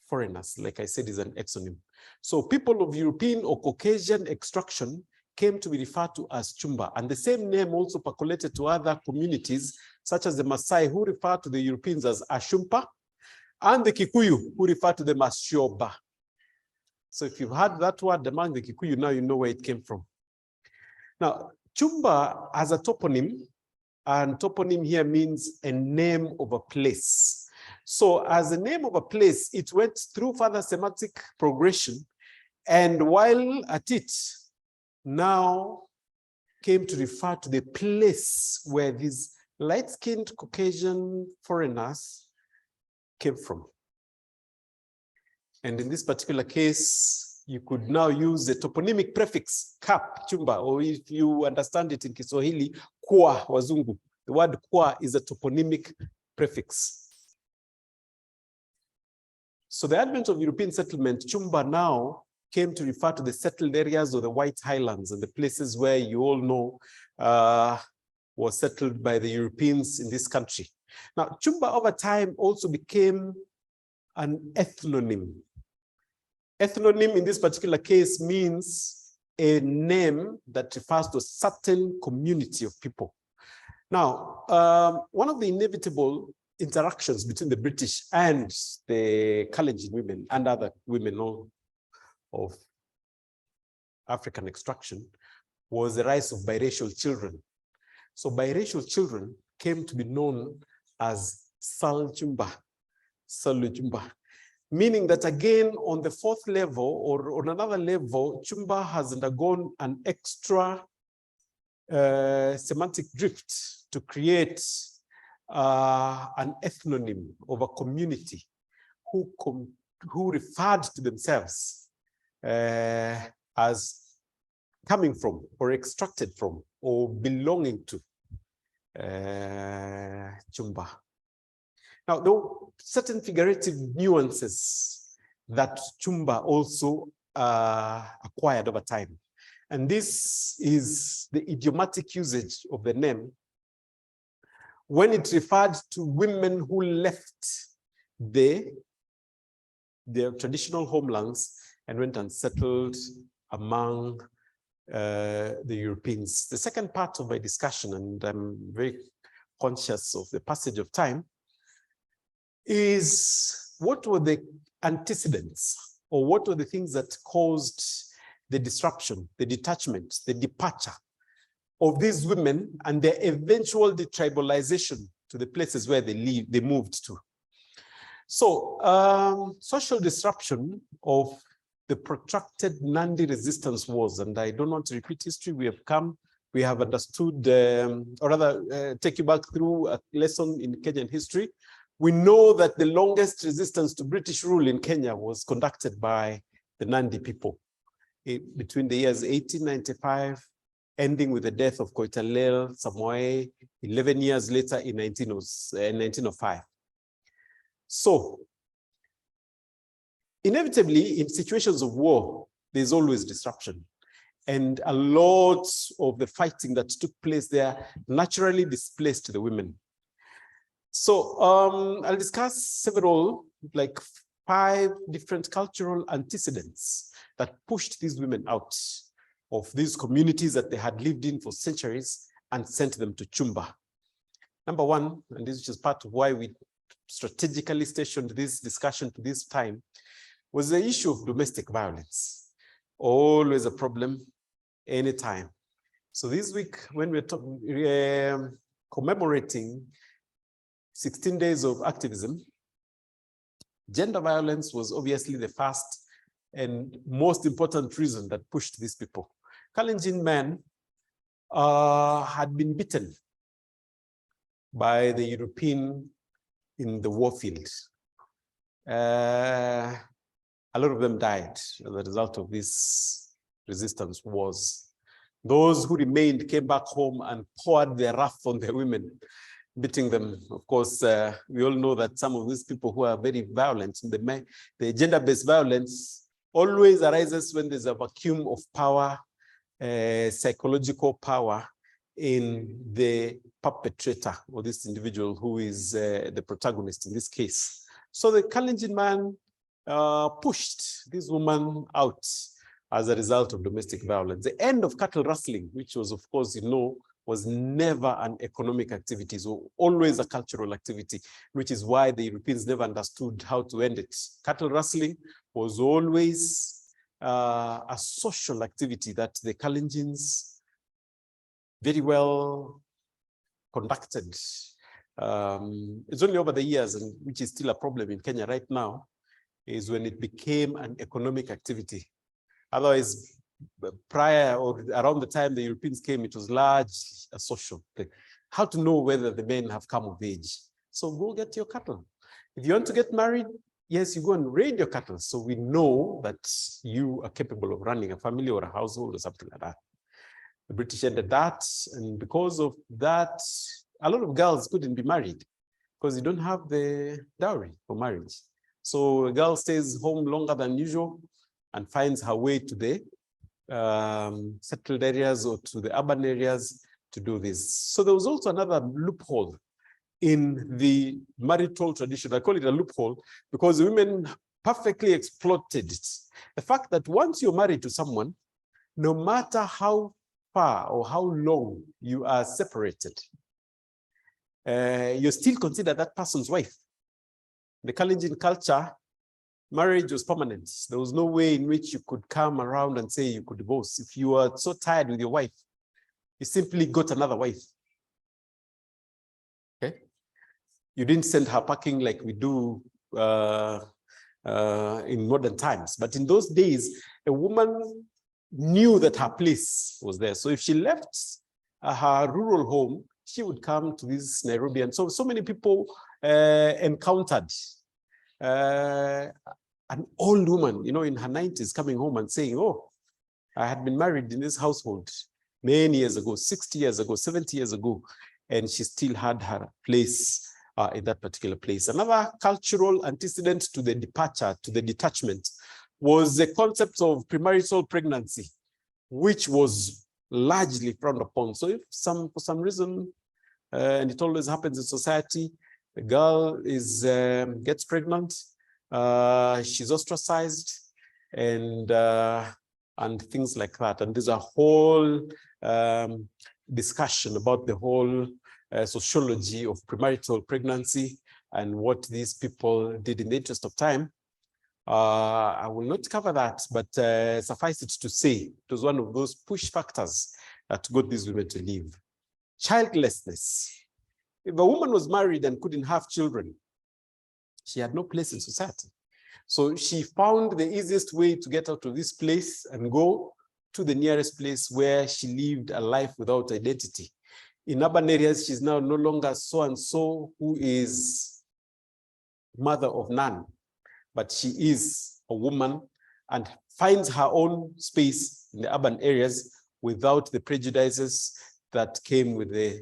foreigners, like I said, is an exonym. So people of European or Caucasian extraction came to be referred to as Chumba. And the same name also percolated to other communities, such as the Maasai, who refer to the Europeans as Ashumpa, and the Kikuyu, who refer to them as Shoba. So if you've heard that word among the Kikuyu, now you know where it came from. Now, Chumba as a toponym, and toponym here means a name of a place. So as a name of a place, it went through further semantic progression, and while at it, now came to refer to the place where these light-skinned Caucasian foreigners came from. And in this particular case, you could now use the toponymic prefix kap, Chumba, or if you understand it in Kiswahili, kwa, wazungu. The word kwa is a toponymic prefix. So the advent of European settlement, Chumba now came to refer to the settled areas of the White Highlands and the places where you all know were settled by the Europeans in this country. Now, Chumba over time also became an ethnonym. Ethnonym in this particular case means a name that refers to a certain community of people. Now, one of the inevitable interactions between the British and the Kalenjin women and other women of African extraction was the rise of biracial children. So biracial children came to be known as Salchumba, Salujumba, meaning that again on the fourth level or on another level, Chumba has undergone an extra semantic drift to create an ethnonym of a community who referred to themselves as coming from or extracted from or belonging to Chumba. Now, there were certain figurative nuances that Chumba also acquired over time. And this is the idiomatic usage of the name when it referred to women who left the their traditional homelands and went and settled among the Europeans. The second part of my discussion, and I'm very conscious of the passage of time, is what were the antecedents, or what were the things that caused the disruption, the detachment, the departure of these women and their eventual detribalization to the places where they moved to. So social disruption of the protracted Nandi resistance wars, and I don't want to repeat history, we have understood, or rather take you back through a lesson in Kenyan history. We know that the longest resistance to British rule in Kenya was conducted by the Nandi people between the years 1895, ending with the death of Koitalel Samoei 11 years later in 1905. So, inevitably, in situations of war, there's always disruption. And a lot of the fighting that took place there naturally displaced the women. So I'll discuss several, like 5 different cultural antecedents that pushed these women out of these communities that they had lived in for centuries and sent them to Chumba. Number 1, and this is part of why we strategically stationed this discussion to this time, was the issue of domestic violence. Always a problem, anytime. So this week, when we're commemorating 16 days of activism, gender violence was obviously the first and most important reason that pushed these people. Kalenjin men had been beaten by the European in the war field. A lot of them died as a result of this resistance wars. Those who remained came back home and poured their wrath on their women, beating them. Of course, we all know that some of these people who are very violent, the gender-based violence always arises when there's a vacuum of power, psychological power in the perpetrator, or this individual who is the protagonist in this case. So the Kalenjin man pushed this woman out as a result of domestic violence. The end of cattle rustling, which was, of course, was never an economic activity, so always a cultural activity, which is why the Europeans never understood how to end it. Cattle rustling was always a social activity that the Kalenjins very well conducted. It's only over the years, and which is still a problem in Kenya right now, is when it became an economic activity. Otherwise, prior or around the time the Europeans came, it was largely a social thing. How to know whether the men have come of age? So go get your cattle. If you want to get married, yes, you go and raid your cattle. So we know that you are capable of running a family or a household or something like that. The British ended that, and because of that, a lot of girls couldn't be married because you don't have the dowry for marriage. So a girl stays home longer than usual and finds her way to the settled areas or to the urban areas to do this. So there was also another loophole in the marital tradition. I call it a loophole because women perfectly exploited it. The fact that once you're married to someone, no matter how far or how long you are separated, you still consider that person's wife. The Kalenjin culture, marriage was permanent. There was no way in which you could come around and say you could divorce. If you were so tired with your wife, you simply got another wife. Okay? You didn't send her packing like we do in modern times. But in those days, a woman knew that her place was there. So if she left her rural home, she would come to this Nairobi. And so many people encountered an old woman, in her 90s coming home and saying, oh, I had been married in this household many years ago, 60 years ago, 70 years ago, and she still had her place in that particular place. Another cultural antecedent to the departure, to the detachment, was the concept of premarital pregnancy, which was largely frowned upon. So if for some reason, and it always happens in society, the girl gets pregnant, she's ostracized, and things like that. And there's a whole discussion about the whole sociology of premarital pregnancy and what these people did. In the interest of time, I will not cover that, but suffice it to say, it was one of those push factors that got these women to leave. Childlessness. If a woman was married and couldn't have children, she had no place in society. So she found the easiest way to get out of this place and go to the nearest place where she lived a life without identity. In urban areas, she's now no longer so-and-so who is mother of none, but she is a woman and finds her own space in the urban areas without the prejudices that came with the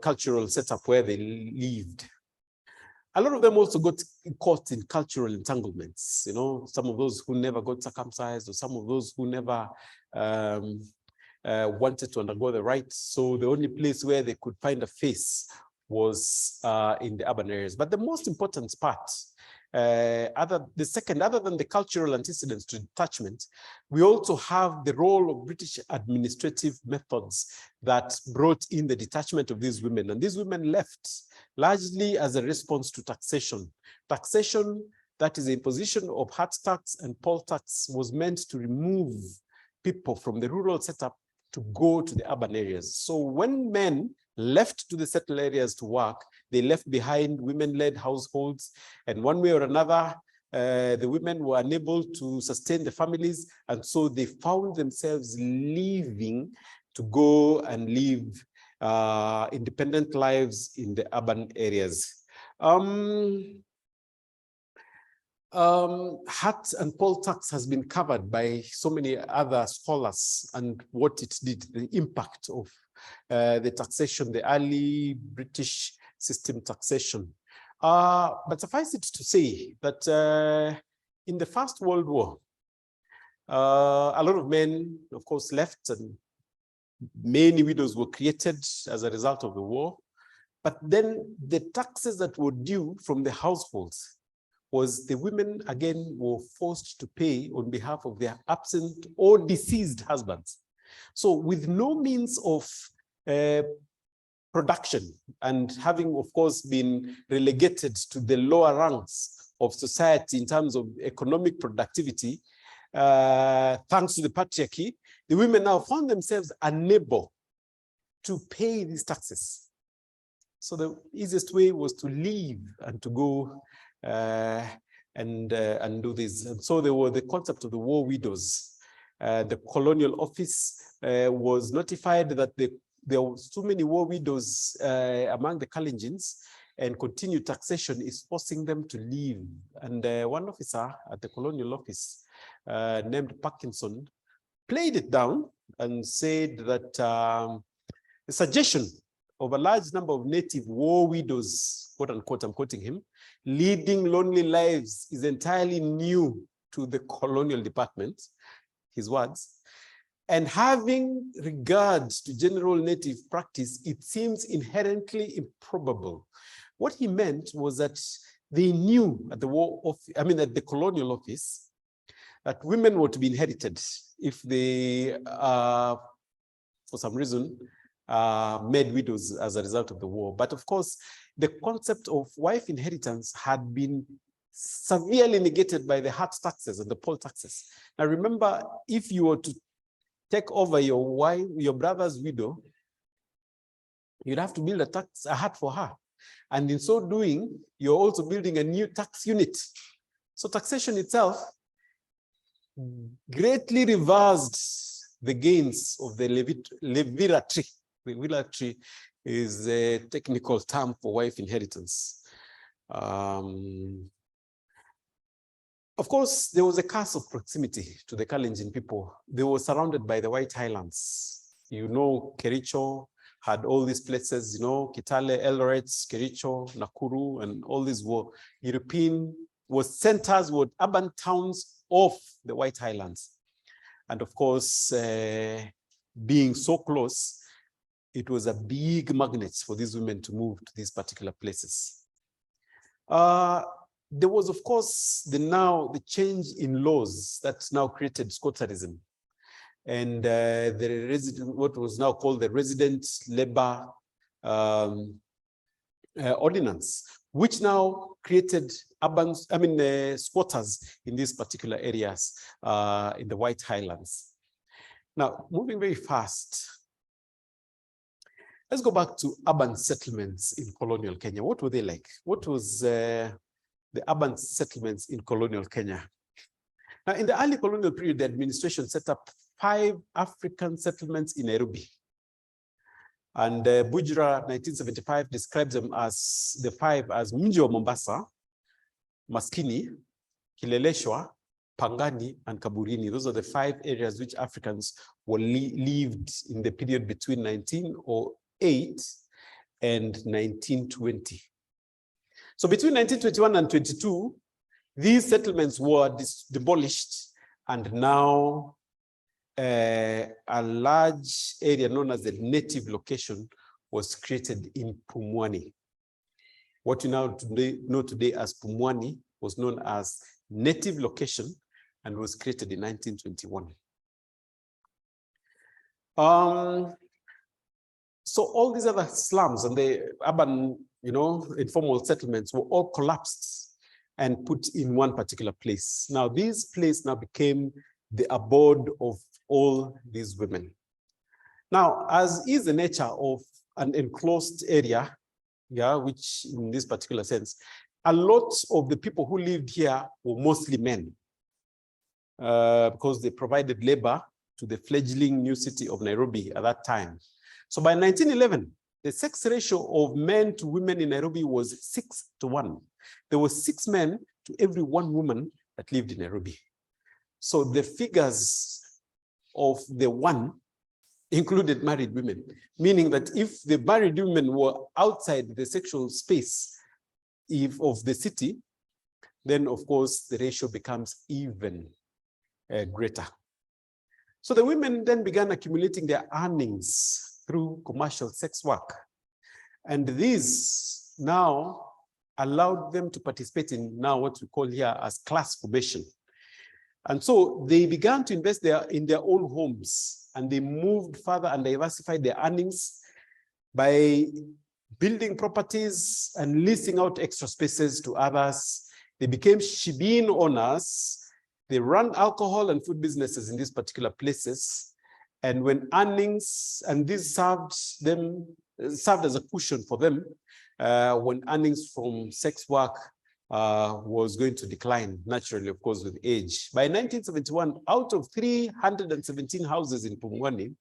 cultural setup where they lived. A lot of them also got caught in cultural entanglements, you know, some of those who never got circumcised, or some of those who never wanted to undergo the rites. So the only place where they could find a face was in the urban areas. But the most important part, other than the cultural antecedents to detachment, we also have the role of British administrative methods that brought in the detachment of these women. And these women left largely as a response to taxation. Taxation, that is the imposition of hard tax and poll tax, was meant to remove people from the rural setup to go to the urban areas. So when men left to the settled areas to work, they left behind women-led households, and one way or another, the women were unable to sustain the families, and so they found themselves leaving to go and live independent lives in the urban areas. Hat and poll tax has been covered by so many other scholars, and what it did, the impact of the taxation, the early British system taxation. But suffice it to say that in the First World War, a lot of men, of course, left, and many widows were created as a result of the war. But then the taxes that were due from the households was the women again were forced to pay on behalf of their absent or deceased husbands. So with no means of production, and having, of course, been relegated to the lower ranks of society in terms of economic productivity, thanks to the patriarchy, the women now found themselves unable to pay these taxes. So the easiest way was to leave and to go and do this. And so there were the concept of the war widows. The colonial office was notified that there were too many war widows among the Kalenjins, and continued taxation is forcing them to leave. And one officer at the colonial office named Parkinson played it down and said that the suggestion of a large number of native war widows, quote unquote, I'm quoting him, leading lonely lives is entirely new to the colonial department, his words. And having regard to general native practice, it seems inherently improbable. What he meant was that they knew at at the colonial office, that women were to be inherited if they, for some reason, made widows as a result of the war. But of course, the concept of wife inheritance had been severely negated by the hard taxes and the poll taxes. Now remember, if you were to take over your brother's widow, you'd have to build a hut for her. And in so doing, you're also building a new tax unit. So taxation itself greatly reversed the gains of the leviratry. The leviratry is a technical term for wife inheritance. Of course, there was a curse of proximity to the Kalenjin people. They were surrounded by the White Highlands. You know, Kericho had all these places, you know, Kitale, Eldoret, Kericho, Nakuru, and all these were centers, were urban towns of the White Highlands. And of course, being so close, it was a big magnet for these women to move to these particular places. there was, of course, the change in laws that now created squatterism, and what was now called the resident labor ordinance, which now created squatters in these particular areas in the White Highlands. Now, moving very fast, let's go back to urban settlements in colonial Kenya. What were they like? What was the urban settlements in colonial Kenya? Now, in the early colonial period, the administration set up 5 African settlements in Nairobi. And Bujra 1975 describes them as the 5 as Mji wa Mombasa, Maskini, Kileleshwa, Pangani, and Kaburini. Those are the 5 areas which Africans were lived in the period between 1908 and 1920. So between 1921 and 22, these settlements were demolished, and now a large area known as the native location was created in Pumwani. What you now know today as Pumwani was known as native location and was created in 1921. So all these other slums and the urban, informal settlements were all collapsed and put in one particular place. Now, this place now became the abode of all these women. Now, as is the nature of an enclosed area, which in this particular sense, a lot of the people who lived here were mostly men because they provided labor to the fledgling new city of Nairobi at that time. So by 1911, the sex ratio of men to women in Nairobi was 6:1. There were 6 men to every 1 woman that lived in Nairobi. So the figures of the 1 included married women, meaning that if the married women were outside the sexual space of the city, then of course the ratio becomes even greater. So the women then began accumulating their earnings through commercial sex work. And this now allowed them to participate in now what we call here as class formation. And so they began to invest in their own homes, and they moved further and diversified their earnings by building properties and leasing out extra spaces to others. They became shebeen owners. They ran alcohol and food businesses in these particular places. And when earnings, and this served as a cushion for them when earnings from sex work was going to decline naturally, of course, with age. By 1971, out of 317 houses in Pumwani,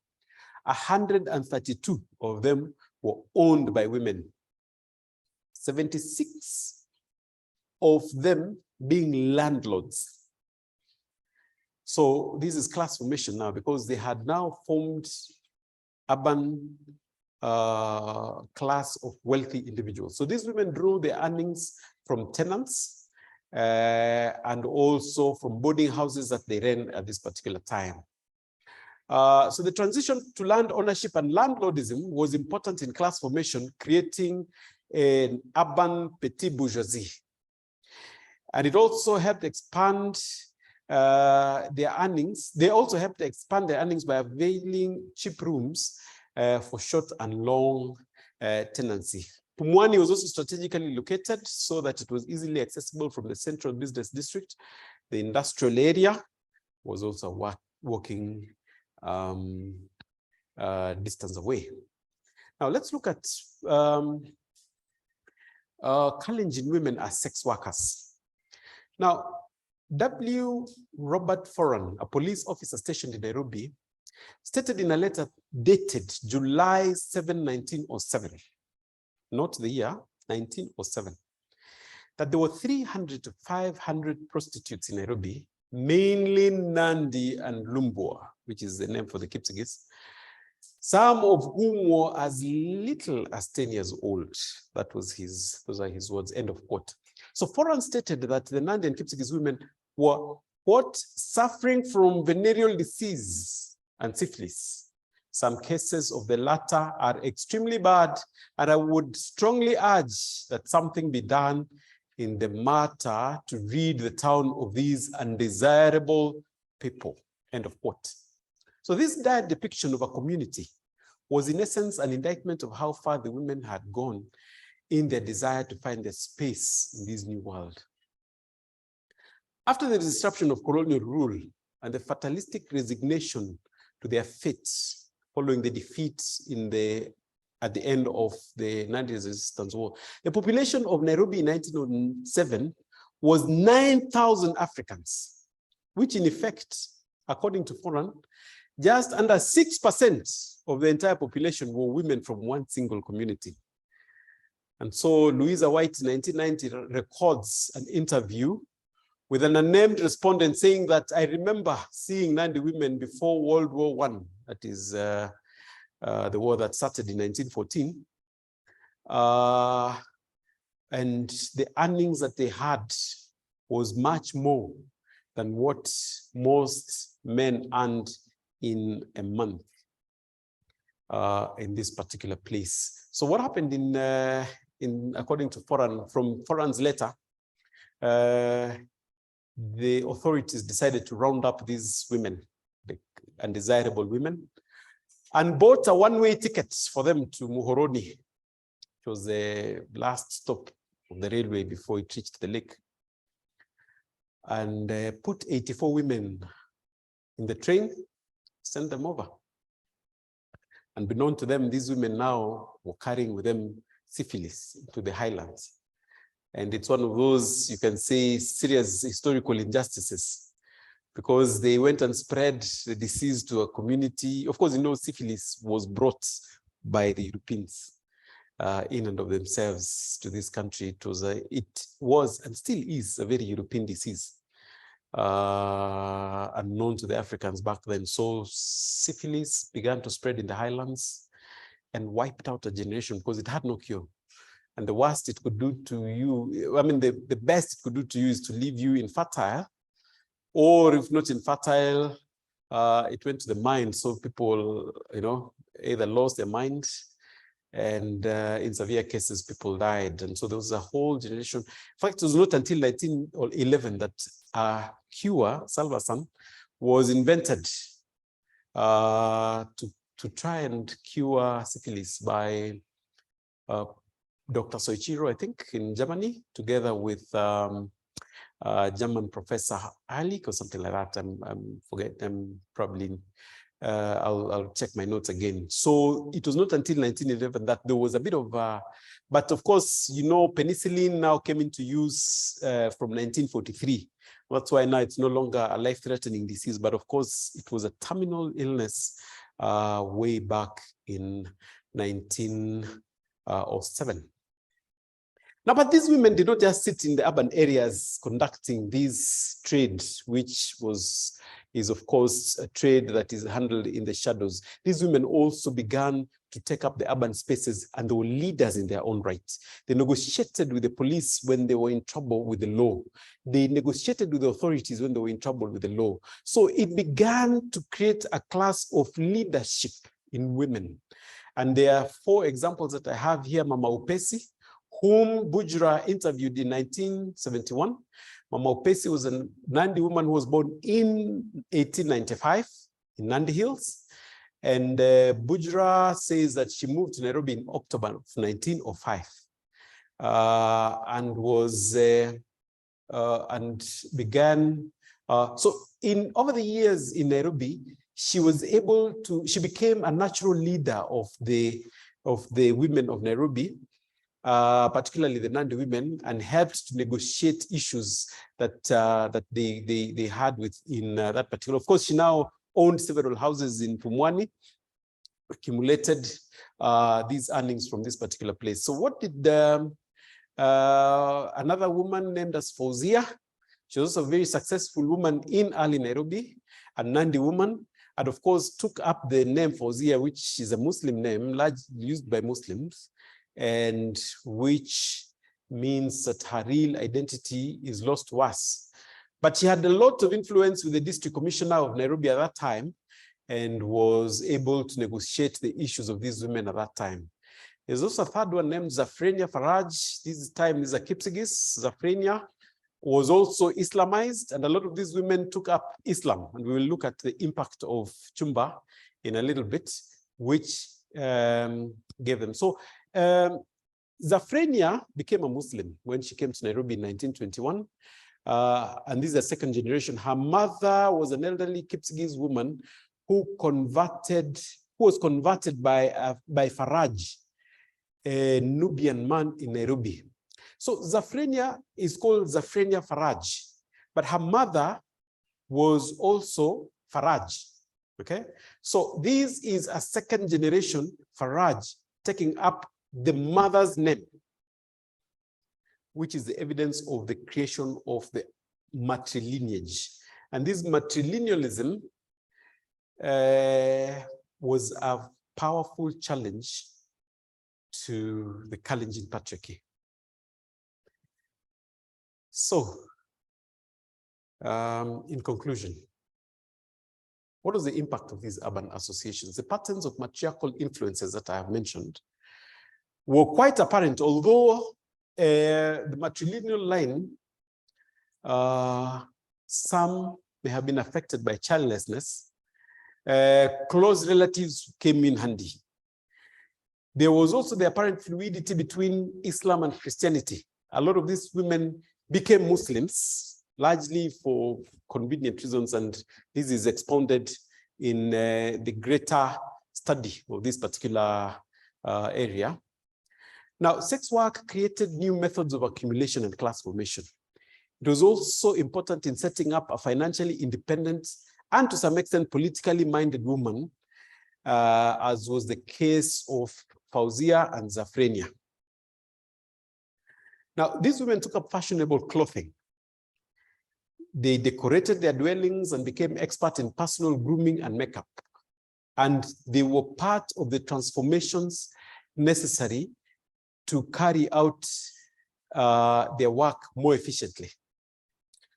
132 of them were owned by women. 76 of them being landlords. So this is class formation now, because they had now formed urban class of wealthy individuals. So these women drew their earnings from tenants and also from boarding houses that they ran at this particular time. So the transition to land ownership and landlordism was important in class formation, creating an urban petit bourgeoisie. And it also helped expand their earnings. They also helped to expand their earnings by availing cheap rooms for short and long tenancy. Pumwani was also strategically located so that it was easily accessible from the central business district. The industrial area was also walking distance away. Now let's look at Kalenjin women as sex workers. Now, W. Robert Foran, a police officer stationed in Nairobi, stated in a letter dated July 7, 1907, not the year, 1907, that there were 300 to 500 prostitutes in Nairobi, mainly Nandi and Lumbwa, which is the name for the Kipsigis, some of whom were as little as 10 years old. That was those are his words, end of quote. So Foran stated that the Nandi and Kipsigis women were, quote, suffering from venereal disease and syphilis. Some cases of the latter are extremely bad, and I would strongly urge that something be done in the matter to rid the town of these undesirable people, end of quote. So this dire depiction of a community was in essence an indictment of how far the women had gone in their desire to find their space in this new world. After the disruption of colonial rule and the fatalistic resignation to their fate following the defeat at the end of the 90s resistance war, the population of Nairobi in 1907 was 9,000 Africans, which in effect, according to Foran, just under 6% of the entire population were women from one single community. And so Louisa White in 1990 records an interview with an unnamed respondent saying that, I remember seeing 90 women before World War I, that is the war that started in 1914. And the earnings that they had was much more than what most men earned in a month in this particular place. So what happened according to Foran, from Foran's letter, the authorities decided to round up these women, the undesirable women, and bought a one-way ticket for them to Muhoroni, which was the last stop of the railway before it reached the lake, and put 84 women in the train, sent them over. And beknown to them, these women now were carrying with them syphilis to the highlands. And it's one of those, you can say, serious historical injustices, because they went and spread the disease to a community. Of course, you know, syphilis was brought by the Europeans in and of themselves to this country. It was and still is a very European disease, unknown to the Africans back then. So syphilis began to spread in the highlands and wiped out a generation because it had no cure. And the worst it could do to you, I mean, the best it could do to you is to leave you infertile, or if not infertile, it went to the mind. So people, you know, either lost their mind, and in severe cases, people died. And so there was a whole generation. In fact, it was not until 1911 that a cure, salvarsan, was invented to try and cure syphilis by Dr. Soichiro, I think, in Germany, together with German professor Ehrlich or something like that. I'm probably, I'll check my notes again. So it was not until 1911 that there was a bit of, but of course, you know, penicillin now came into use from 1943. That's why now it's no longer a life-threatening disease, but of course, it was a terminal illness way back in 1907. Now, but these women did not just sit in the urban areas conducting this trade, which is of course a trade that is handled in the shadows. These women also began to take up the urban spaces, and they were leaders in their own right. They negotiated with the police when they were in trouble with the law. They negotiated with the authorities when they were in trouble with the law. So it began to create a class of leadership in women. And there are 4 examples that I have here. Mama Upesi, whom Bujra interviewed in 1971. Mama Upesi was a Nandi woman who was born in 1895 in Nandi Hills. And Bujra says that she moved to Nairobi in October of 1905 and was and began. So over the years in Nairobi, she became a natural leader of the women of Nairobi, particularly the Nandi women, and helped to negotiate issues that they had within that particular. Of course, she now owned several houses in Pumwani, accumulated these earnings from this particular place. So what did another woman named as Fauzia? She was also a very successful woman in early Nairobi, a Nandi woman, and of course took up the name Fauzia, which is a Muslim name, largely used by Muslims, and which means that her real identity is lost to us. But she had a lot of influence with the district commissioner of Nairobi at that time, and was able to negotiate the issues of these women at that time. There's also a third one named Zafrenia Faraj. This time is a Kipsigis. Zafrenia was also Islamized, and a lot of these women took up Islam. And we will look at the impact of Chumba in a little bit, which gave them. So Zafrenia became a Muslim when she came to Nairobi in 1921. And this is a second generation. Her mother was an elderly Kipsigis woman who was converted by Faraj, a Nubian man in Nairobi. So Zafrenia is called Zafrenia Faraj, but her mother was also Faraj. Okay, so this is a second generation Faraj taking up the mother's name, which is the evidence of the creation of the matrilineage. And this matrilinealism was a powerful challenge to the Kalenjin patriarchy. So, in conclusion, what was the impact of these urban associations? The patterns of matriarchal influences that I have mentioned were quite apparent, although the matrilineal line, some may have been affected by childlessness. Close relatives came in handy. There was also the apparent fluidity between Islam and Christianity. A lot of these women became Muslims, largely for convenient reasons, and this is expounded in the greater study of this particular area. Now, sex work created new methods of accumulation and class formation. It was also important in setting up a financially independent and to some extent politically minded woman, as was the case of Fauzia and Zafrenia. Now, these women took up fashionable clothing. They decorated their dwellings and became expert in personal grooming and makeup. And they were part of the transformations necessary to carry out their work more efficiently.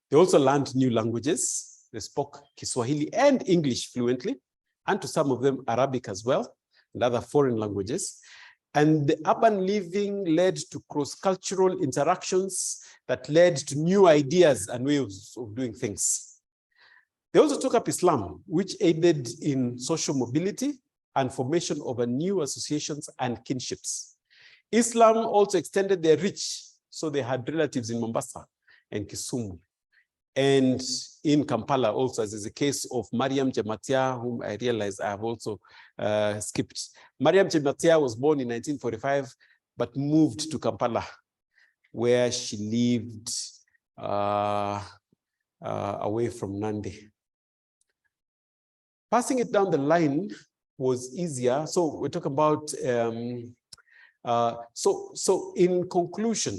They also learned new languages. They spoke Kiswahili and English fluently, and to some of them Arabic as well, and other foreign languages. And the urban living led to cross-cultural interactions that led to new ideas and ways of doing things. They also took up Islam, which aided in social mobility and formation of new associations and kinships. Islam also extended their reach, so they had relatives in Mombasa and Kisumu, and in Kampala also, as is the case of Mariam Jematia, whom I realize I have also skipped. Mariam Jematia was born in 1945, but moved to Kampala, where she lived away from Nandi. Passing it down the line was easier. So we're talking about, so in conclusion,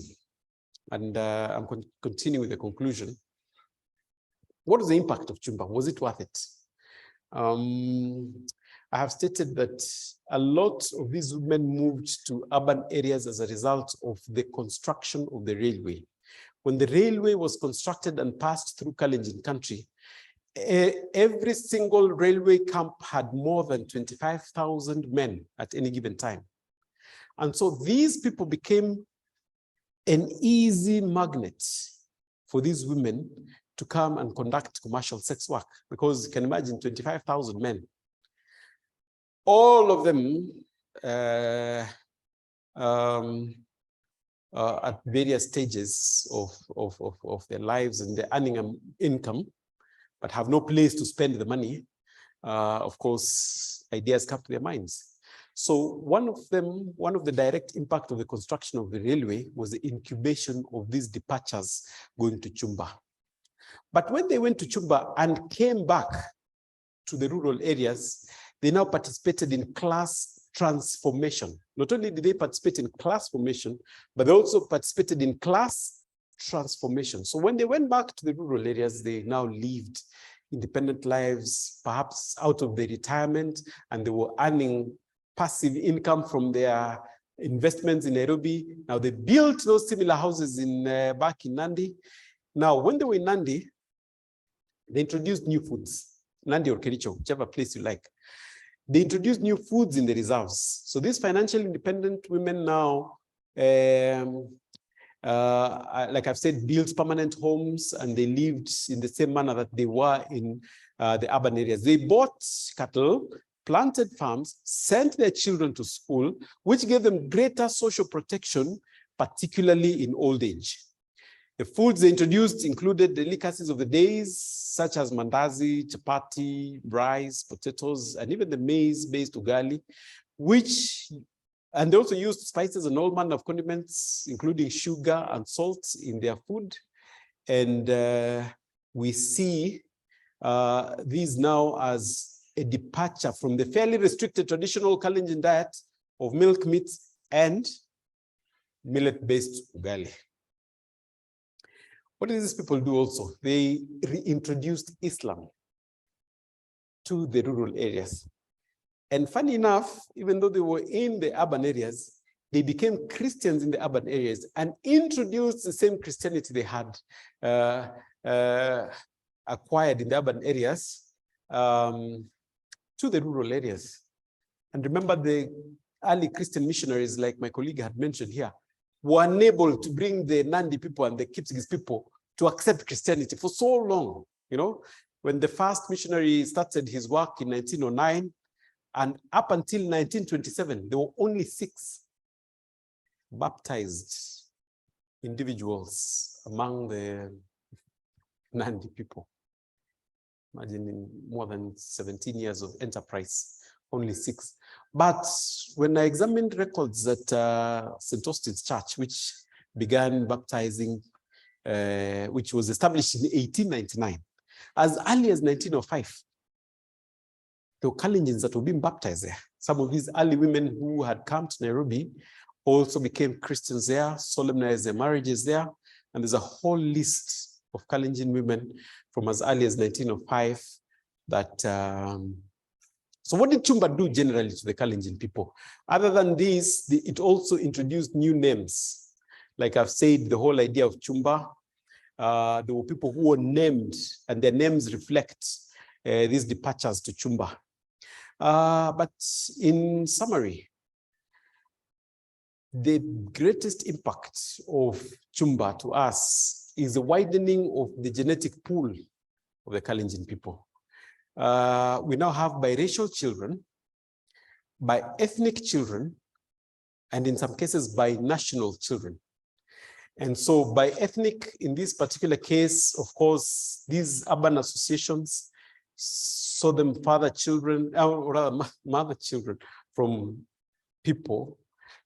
and I'm continuing with the conclusion, what is the impact of Chumba? Was it worth it? I have stated that a lot of these women moved to urban areas as a result of the construction of the railway. When the railway was constructed and passed through Kalenjin country, every single railway camp had more than 25,000 men at any given time. And so these people became an easy magnet for these women to come and conduct commercial sex work, because you can imagine 25,000 men. All of them at various stages of their lives, and they're earning an income, but have no place to spend the money. Of course, ideas come to their minds. So one of the direct impact of the construction of the railway was the incubation of these departures going to Chumba. But when they went to Chumba and came back to the rural areas, they now participated in class transformation. Not only did they participate in class formation, but they also participated in class transformation. So when they went back to the rural areas, they now lived independent lives, perhaps out of their retirement, and they were earning passive income from their investments in Nairobi. Now they built those similar houses in back in Nandi. Now, when they were in Nandi, they introduced new foods, Nandi or Kericho, whichever place you like. They introduced new foods in the reserves. So these financially independent women now, like I've said, built permanent homes, and they lived in the same manner that they were in the urban areas. They bought cattle, planted farms, sent their children to school, which gave them greater social protection, particularly in old age. The foods they introduced included delicacies of the days, such as mandazi, chapati, rice, potatoes, and even the maize-based ugali, and they also used spices and all manner of condiments, including sugar and salt in their food. And we see these now as a departure from the fairly restricted traditional Kalenjin diet of milk, meat, and millet-based ugali. What did these people do also? They reintroduced Islam to the rural areas. And funny enough, even though they were in the urban areas, they became Christians in the urban areas and introduced the same Christianity they had acquired in the urban areas to the rural areas. And remember, the early Christian missionaries, like my colleague had mentioned here, were unable to bring the Nandi people and the Kipsigis people to accept Christianity for so long. You know, when the first missionary started his work in 1909, and up until 1927, there were only 6 baptized individuals among the Nandi people. Imagine, in more than 17 years of enterprise, only 6. But when I examined records at St. Austin's Church, which began baptizing, which was established in 1899, as early as 1905, the Kalenjins that were being baptized there. Some of these early women who had come to Nairobi also became Christians there, solemnized their marriages there. And there's a whole list of Kalenjin women from as early as 1905 that, so what did Chumba do generally to the Kalenjin people? Other than this, it also introduced new names. Like I've said, the whole idea of Chumba, there were people who were named, and their names reflect these departures to Chumba. But in summary, the greatest impact of Chumba to us is the widening of the genetic pool of the Kalenjin people. We now have biracial children, bi-ethnic children, and in some cases, bi-national children. And so bi-ethnic, in this particular case, of course, these urban associations saw them father children, or rather mother children from people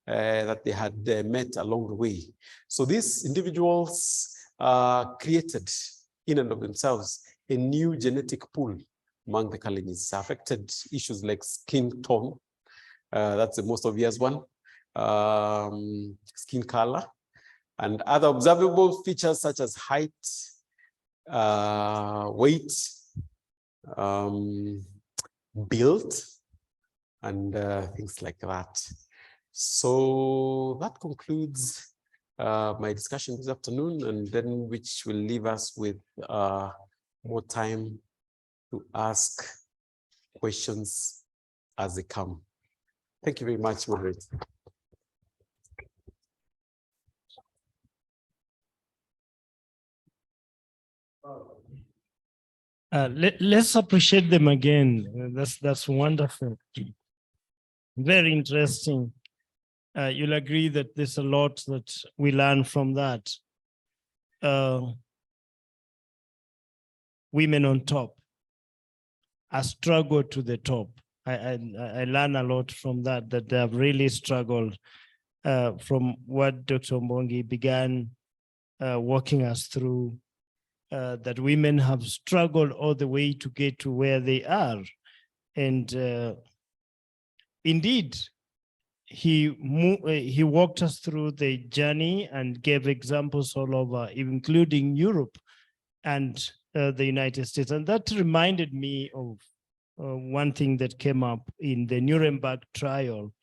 that they had met along the way. So these individuals created in and of themselves a new genetic pool among the Kalenjins. Affected issues like skin tone, that's the most obvious one, skin color, and other observable features such as height, weight, build, and things like that. So that concludes my discussion this afternoon, and then which will leave us with more time to ask questions as they come. Thank you very much, Margaret. Let's appreciate them again. That's wonderful. Very interesting. You'll agree that there's a lot that we learn from that. Women on top, a struggle to the top. I learn a lot from that they have really struggled from what Dr. Ombongi began walking us through, that women have struggled all the way to get to where they are. And indeed, he walked us through the journey and gave examples all over, including Europe and the United States. And that reminded me of one thing that came up in the Nuremberg trial,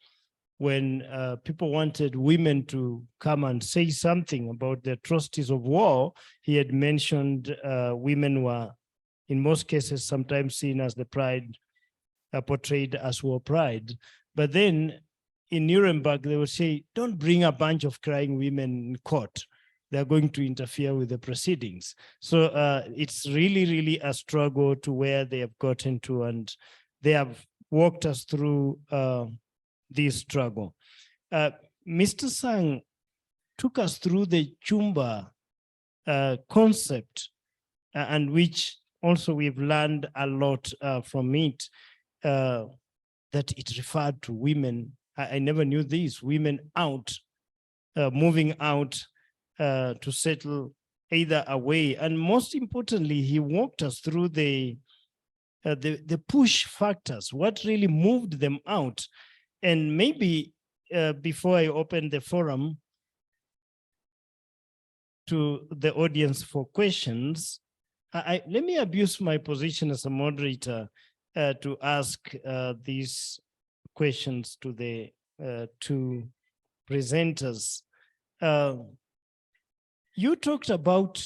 when people wanted women to come and say something about the atrocities of war. He had mentioned women were, in most cases, sometimes seen as the pride portrayed as war pride. But then in Nuremberg, they would say, don't bring a bunch of crying women in court. They're going to interfere with the proceedings. So it's really, really a struggle to where they have gotten to, and they have walked us through this struggle. Mr. Sang took us through the Chumba concept, and which also we've learned a lot from it, that it referred to women. I never knew this, women out, moving out to settle either away. And most importantly, he walked us through the push factors, what really moved them out. And maybe before I open the forum to the audience for questions, let me abuse my position as a moderator to ask these questions to the two presenters. You talked about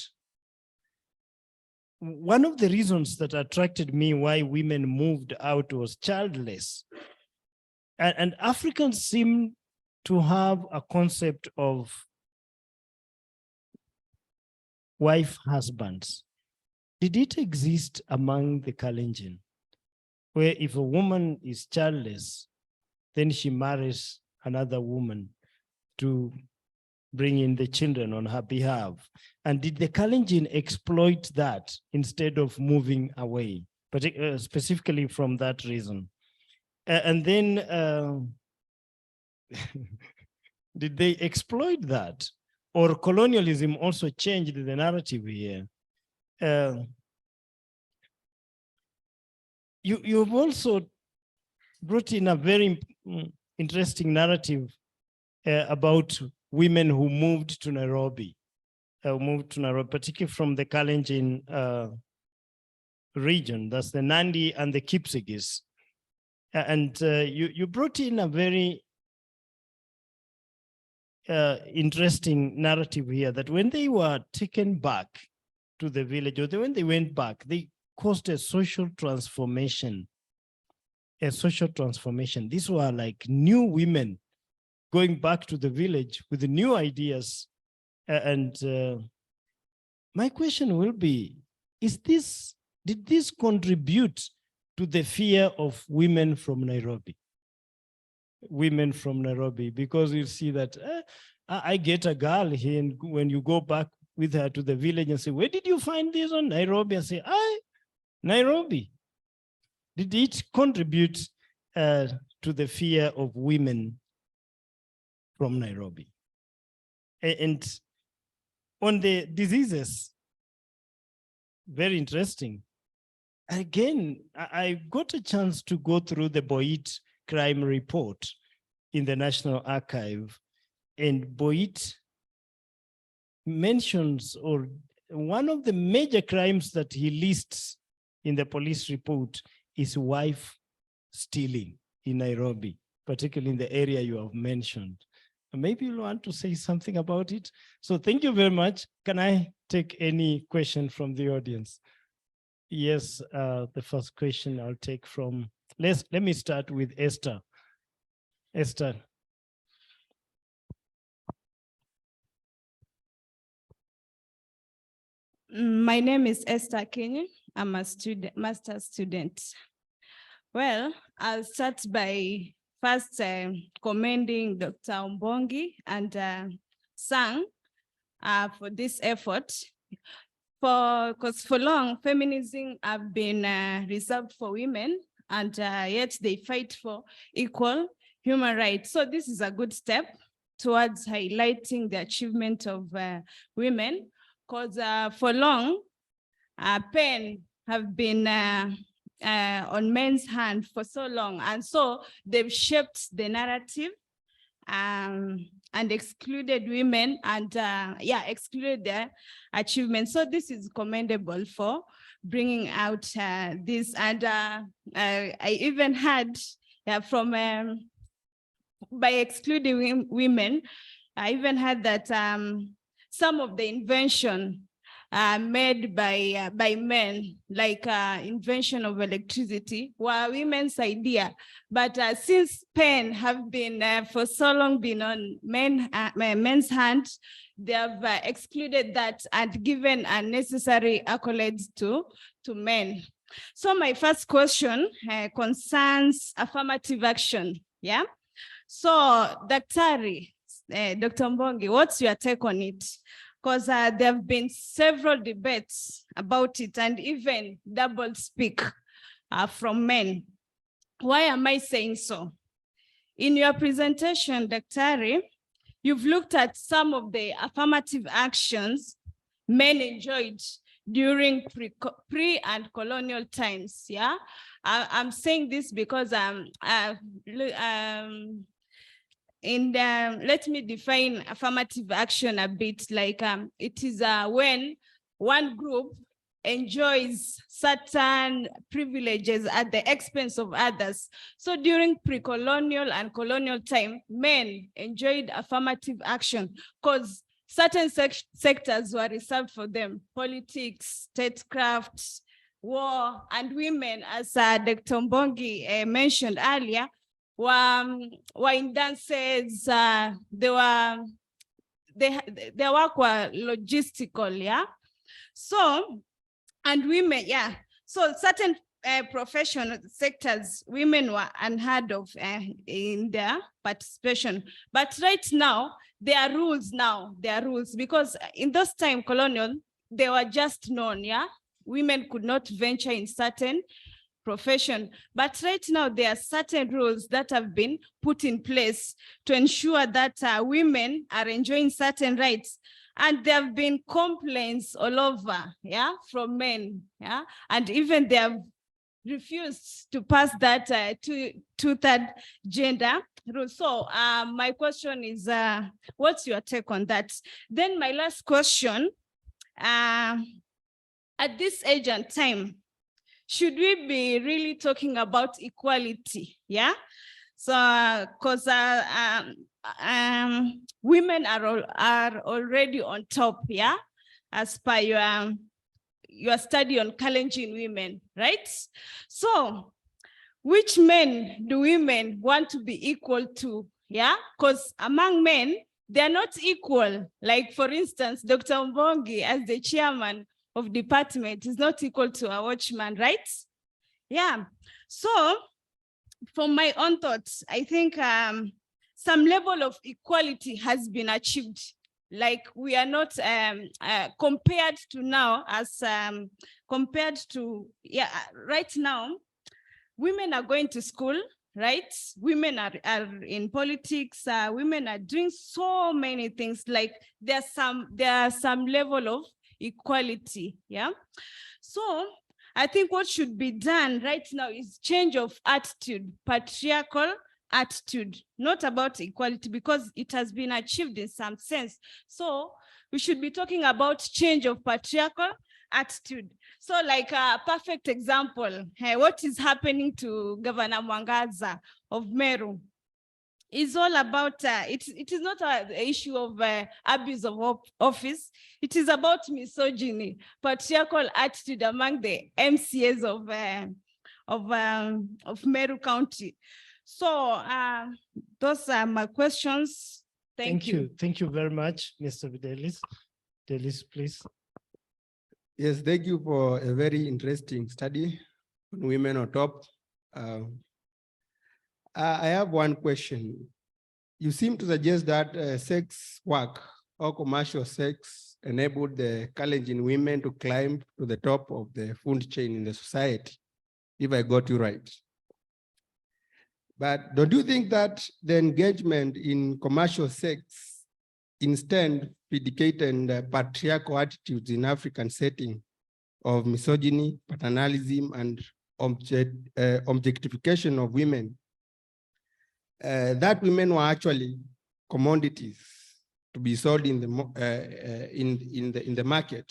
one of the reasons that attracted me why women moved out was childless. And Africans seem to have a concept of wife husbands. Did it exist among the Kalenjin, where if a woman is childless, then she marries another woman to bring in the children on her behalf? And did the Kalenjin exploit that instead of moving away, specifically from that reason? And then did they exploit that? Or colonialism also changed the narrative here? You've also brought in a very interesting narrative about women who moved to Nairobi, particularly from the Kalenjin region. That's the Nandi and the Kipsigis. And you brought in a very interesting narrative here, that when they were taken back to the village, or when they went back, they caused a social transformation. These were like new women going back to the village with the new ideas. And my question will be, did this contribute to the fear of women from Nairobi? Women from Nairobi, because you see that I get a girl here, and when you go back with her to the village and say, where did you find this on Nairobi? I say, Nairobi. Did it contribute to the fear of women from Nairobi? And on the diseases, very interesting. Again, I got a chance to go through the Boit crime report in the National Archive, and Boit mentions, or one of the major crimes that he lists in the police report is wife stealing in Nairobi, particularly in the area you have mentioned. Maybe you want to say something about it. So thank you very much. Can I take any question from the audience? Yes, the first question I'll take from, let me start with Esther. Esther. My name is Esther Kenya. I'm a master's student. Well, I'll start by first commending Dr. Ombongi and Sang for this effort. Because for long, feminism have been reserved for women, and yet they fight for equal human rights. So this is a good step towards highlighting the achievement of women, because for long, pen have been on men's hand for so long. And so they've shaped the narrative and excluded women and excluded their achievements. So this is commendable for bringing out this. And I even had from, by excluding women, I even had that some of the invention made by men, like invention of electricity, were women's idea. But since pen have been for so long been on men's hands, they have excluded that and given unnecessary accolades to men. So my first question concerns affirmative action. Yeah. So Dr. Ombongi, what's your take on it? Because there have been several debates about it and even double speak from men. Why am I saying so? In your presentation, Dr. You've looked at some of the affirmative actions men enjoyed during pre and colonial times. Yeah, I'm saying this because let me define affirmative action a bit. Like it is when one group enjoys certain privileges at the expense of others. So during pre-colonial and colonial time, men enjoyed affirmative action because certain sectors were reserved for them: politics, statecraft, war, and women, as Dr. Ombongi mentioned earlier, were in dances. Their work were logistical, yeah. So, and women, yeah. So certain professional sectors, women were unheard of in their participation. But right now, there are rules because in those time colonial, they were just known, yeah. Women could not venture in certain profession. But right now, there are certain rules that have been put in place to ensure that women are enjoying certain rights. And there have been complaints all over, yeah, from men, yeah, and even they have refused to pass that two-third gender rule. So my question is, what's your take on that? Then my last question, at this age and time, should we be really talking about equality? Yeah. So, because women are already on top, yeah, as per your study on Kalenjin women, right? So, which men do women want to be equal to? Yeah, because among men, they're not equal. Like, for instance, Dr. Ombongi, as the chairman of department, is not equal to a watchman, right? Yeah. So, from my own thoughts, I think some level of equality has been achieved. Like, we are not compared to now as compared to, yeah, right now, women are going to school, right? Women are in politics, women are doing so many things. Like, there's some level of equality, yeah? So I think what should be done right now is change of attitude, patriarchal attitude, not about equality, because it has been achieved in some sense. So we should be talking about change of patriarchal attitude. So, like a perfect example, what is happening to Governor Mwangaza of Meru is all about, it is not an issue of abuse of office. It is about misogyny, patriarchal attitude among the MCAs of Meru County. So those are my questions. Thank you. Thank you very much, Mr. Videlis. Delis, please. Yes, thank you for a very interesting study on women on top. I have one question. You seem to suggest that sex work or commercial sex enabled the Kalenjin women to climb to the top of the food chain in the society, if I got you right. But don't you think that the engagement in commercial sex instead indicated patriarchal attitudes in African setting of misogyny, paternalism, and objectification of women? That women were actually commodities to be sold in the market.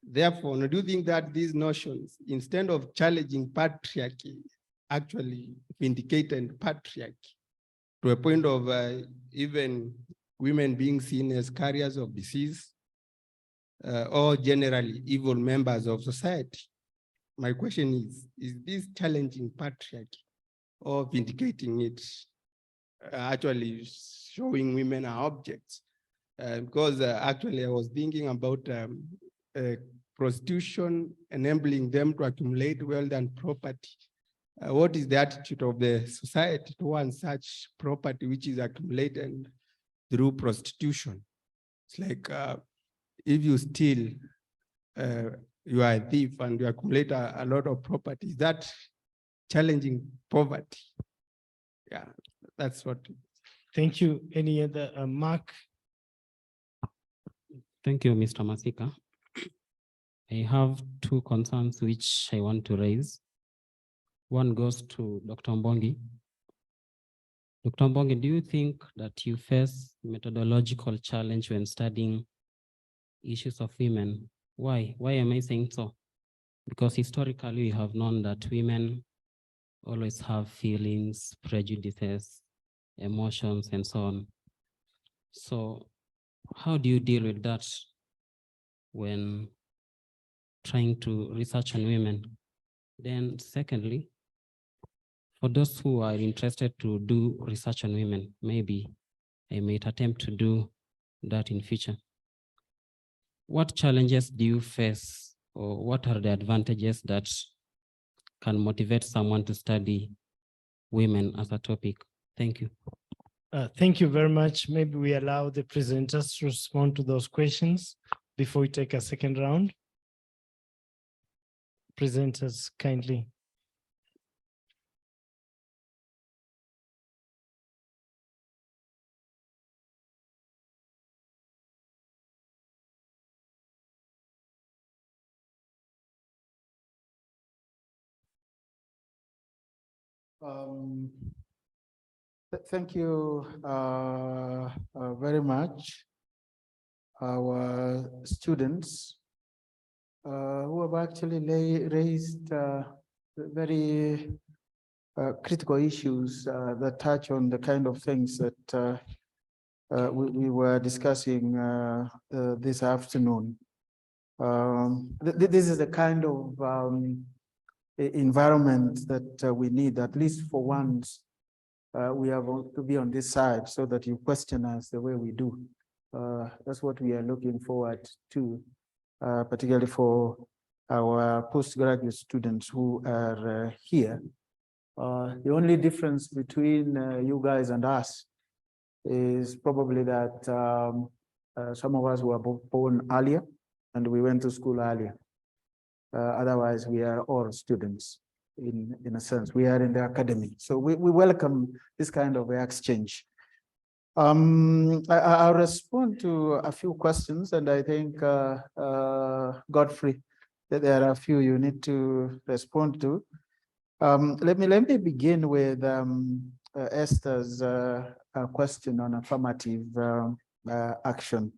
Therefore, do you think that these notions, instead of challenging patriarchy, actually vindicated patriarchy to a point of even women being seen as carriers of disease or generally evil members of society. My question is this challenging patriarchy or vindicating it, actually showing women are objects? Because actually I was thinking about prostitution, enabling them to accumulate wealth and property. What is the attitude of the society towards such property which is accumulated through prostitution? It's like if you steal, you are a thief and you accumulate a lot of property. Is that challenging poverty? Yeah, that's what. Thank you. Any other, Mark? Thank you, Mr. Masika. I have two concerns which I want to raise. One goes to Dr. Ombongi. Dr. Ombongi, do you think that you face methodological challenge when studying issues of women? Why? Why am I saying so? Because historically we have known that women always have feelings, prejudices, emotions, and so on. So how do you deal with that when trying to research on women? Then secondly, for those who are interested to do research on women, maybe I might attempt to do that in future. What challenges do you face, or what are the advantages that can motivate someone to study women as a topic? Thank you. Thank you very much. Maybe we allow the presenters to respond to those questions before we take a second round. Presenters, kindly. Thank you very much. Our students who have actually raised very critical issues that touch on the kind of things that we were discussing this afternoon. This is the kind of environment that we need, at least for once. We have to be on this side so that you question us the way we do. That's what we are looking forward to, particularly for our postgraduate students who are here. The only difference between you guys and us is probably that some of us were born earlier and we went to school earlier. Otherwise, we are all students in a sense. We are in the academy. So we welcome this kind of exchange. I'll respond to a few questions, and I think, Godfrey, that there are a few you need to respond to. Let me begin with Esther's question on affirmative action,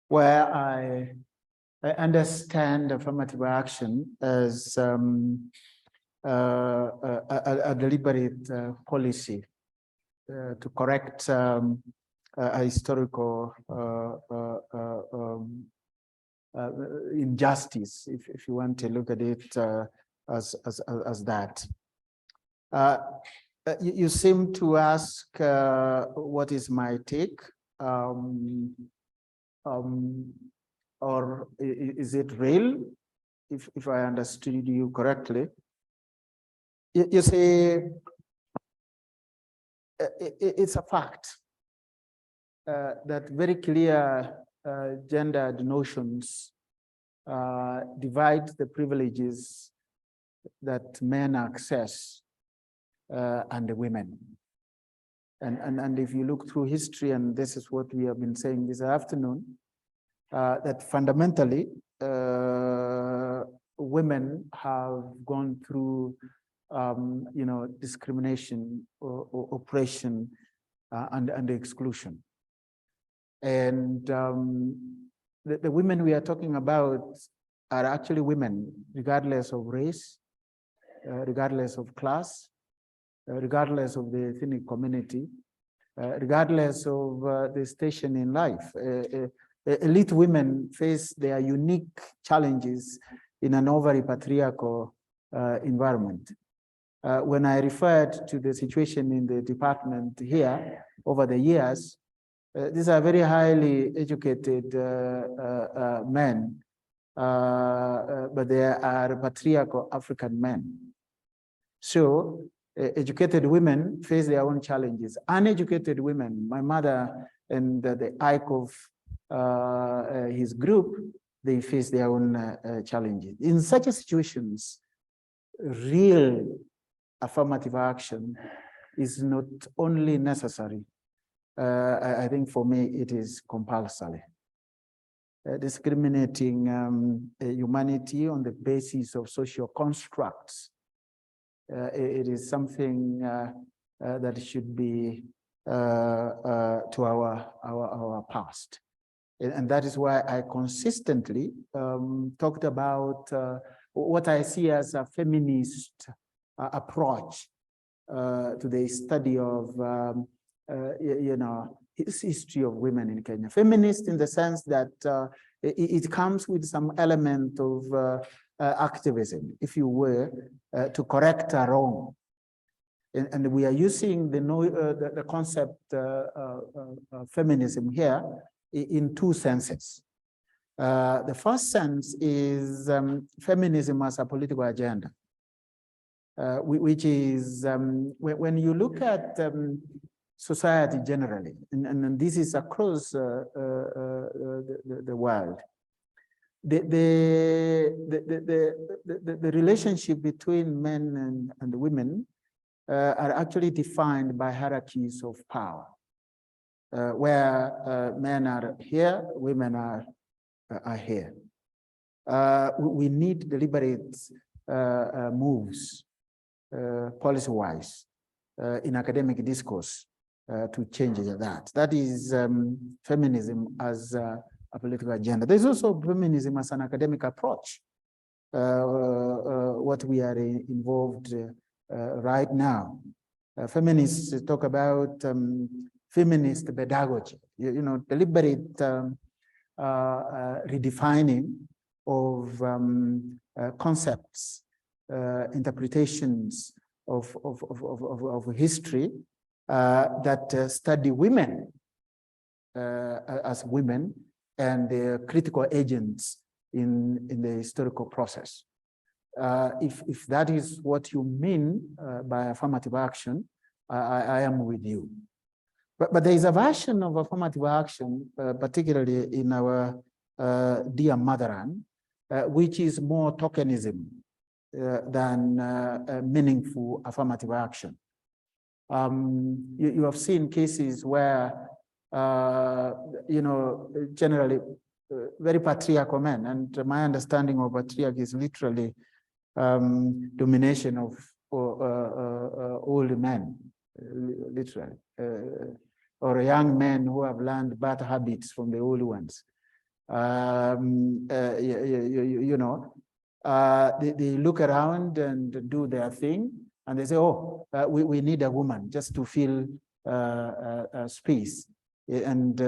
where I understand affirmative action as a deliberate policy to correct a historical injustice, if you want to look at it as that. You seem to ask what is my take, or is it real, if I understood you correctly? You say it's a fact that very clear gendered notions divide the privileges that men access and the women. And if you look through history, and this is what we have been saying this afternoon, that fundamentally women have gone through discrimination or oppression and exclusion. And the women we are talking about are actually women, regardless of race, regardless of class, regardless of the ethnic community, regardless of the station in life. elite women face their unique challenges in an overly patriarchal environment. When I referred to the situation in the department here over the years, these are very highly educated men, but they are patriarchal African men. So educated women face their own challenges. Uneducated women, my mother and the IC of his group, they face their own challenges. In such situations, real affirmative action is not only necessary, I think for me it is compulsory. Discriminating humanity on the basis of social constructs, it is something that should be to our past. And that is why I consistently talked about what I see as a feminist approach to the study of, history of women in Kenya. Feminist in the sense that it comes with some element of activism, if you were, to correct a wrong. And we are using the concept feminism here in two senses. The first sense is feminism as a political agenda, which is when you look at society generally, and this is across the world, the relationship between men and women are actually defined by hierarchies of power, where men are here, women are here. We need deliberate moves, policy-wise, in academic discourse to change that. That is feminism as a political agenda. There's also feminism as an academic approach. What we are involved right now. Feminists talk about feminist pedagogy, deliberate redefining of concepts, interpretations of history that study women as women and their critical agents in the historical process. If that is what you mean by affirmative action, I am with you. But there is a version of affirmative action, particularly in our dear motherland, which is more tokenism than meaningful affirmative action. You have seen cases where, generally very patriarchal men, and my understanding of patriarchy is literally domination of old men, literally, or young men who have learned bad habits from the old ones. They look around and do their thing, and they say, "Oh, we need a woman just to fill space and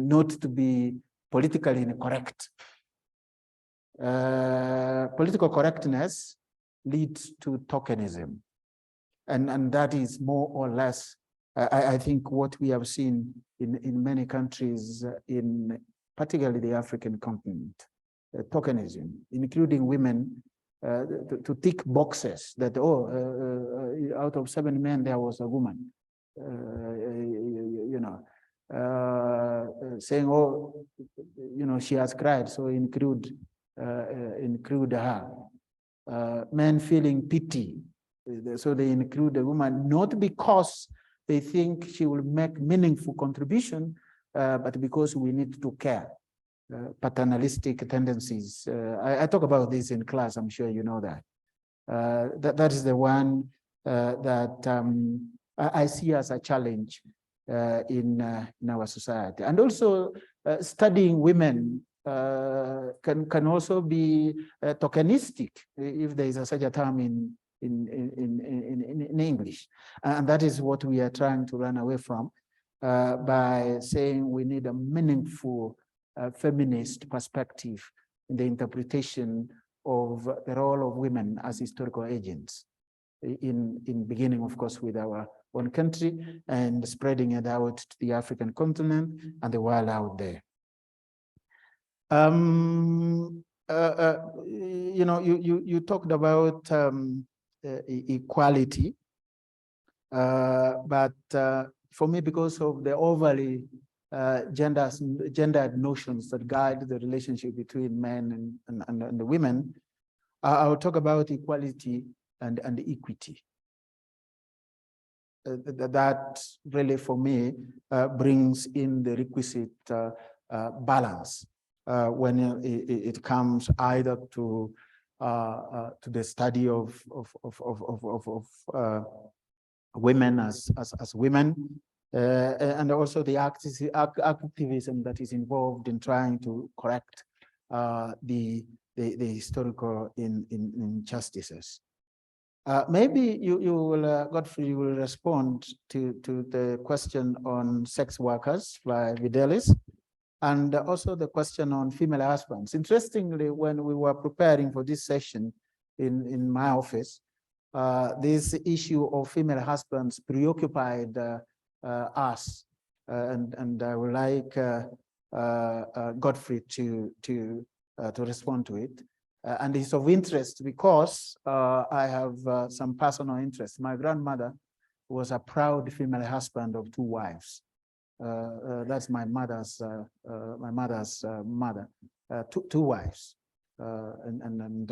not to be politically incorrect." Political correctness leads to tokenism, and that is more or less, I think, what we have seen in many countries, in particularly the African continent. Tokenism, including women, to tick boxes that, out of 7 men there was a woman, saying, "Oh, she has cried, so include her." Men feeling pity, so they include the woman, not because they think she will make meaningful contribution, but because we need to care. Paternalistic tendencies. I talk about this in class, I'm sure you know that. That is the one that I see as a challenge in our society. And also studying women can also be tokenistic, if there is such a term in English. And that is what we are trying to run away from by saying we need a meaningful feminist perspective in the interpretation of the role of women as historical agents, in beginning, of course, with our own country and spreading it out to the African continent and the world out there. You know, you talked about equality, but for me, because of the overly gendered notions that guide the relationship between men and the women, I'll talk about equality and equity. That really, for me, brings in the requisite balance when it comes either to the study of women as women, and also the activism that is involved in trying to correct the historical injustices. Maybe you will, Godfrey, you will respond to the question on sex workers by Videlis, and also the question on female husbands. Interestingly, when we were preparing for this session in my office, this issue of female husbands preoccupied us, and I would like Godfrey to respond to it. And it's of interest because I have some personal interest. My grandmother was a proud female husband of 2 wives. That's my mother's mother, 2 wives, and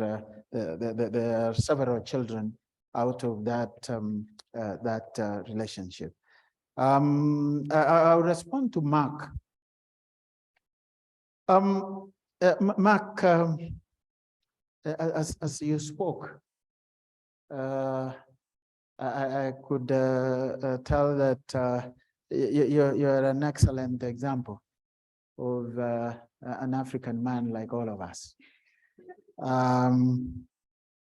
there are several children out of that relationship. I'll respond to Mark. Mark, as you spoke, I could tell that you're an excellent example of an African man like all of us,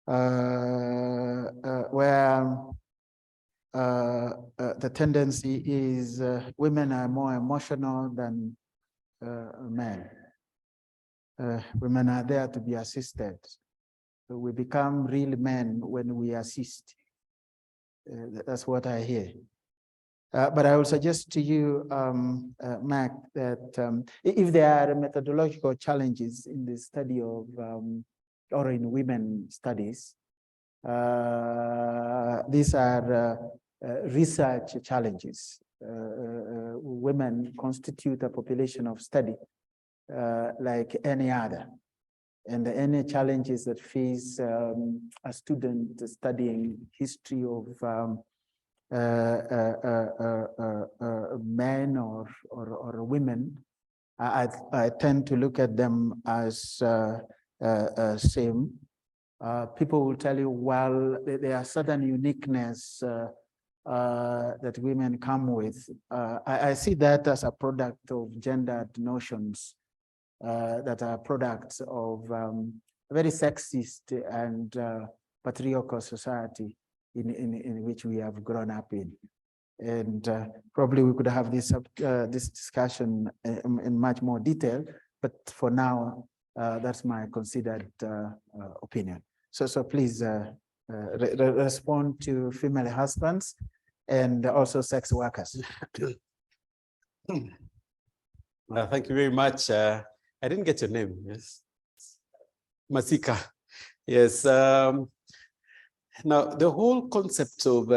where the tendency is women are more emotional than men. Women are there to be assisted. So we become real men when we assist. That's what I hear. But I will suggest to you, Mac, that if there are methodological challenges in the study of, or in women studies, these are research challenges. Women constitute a population of study like any other. And any challenges that face a student studying history of men or women, I tend to look at them as same. People will tell you, well, there are certain uniqueness that women come with. I see that as a product of gendered notions that are products of a very sexist and patriarchal society in which we have grown up in. And probably we could have this discussion in much more detail, but for now, that's my considered opinion. So please respond to female husbands and also sex workers. Thank you very much. I didn't get your name. Yes, Masika. Yes. Now the whole concept of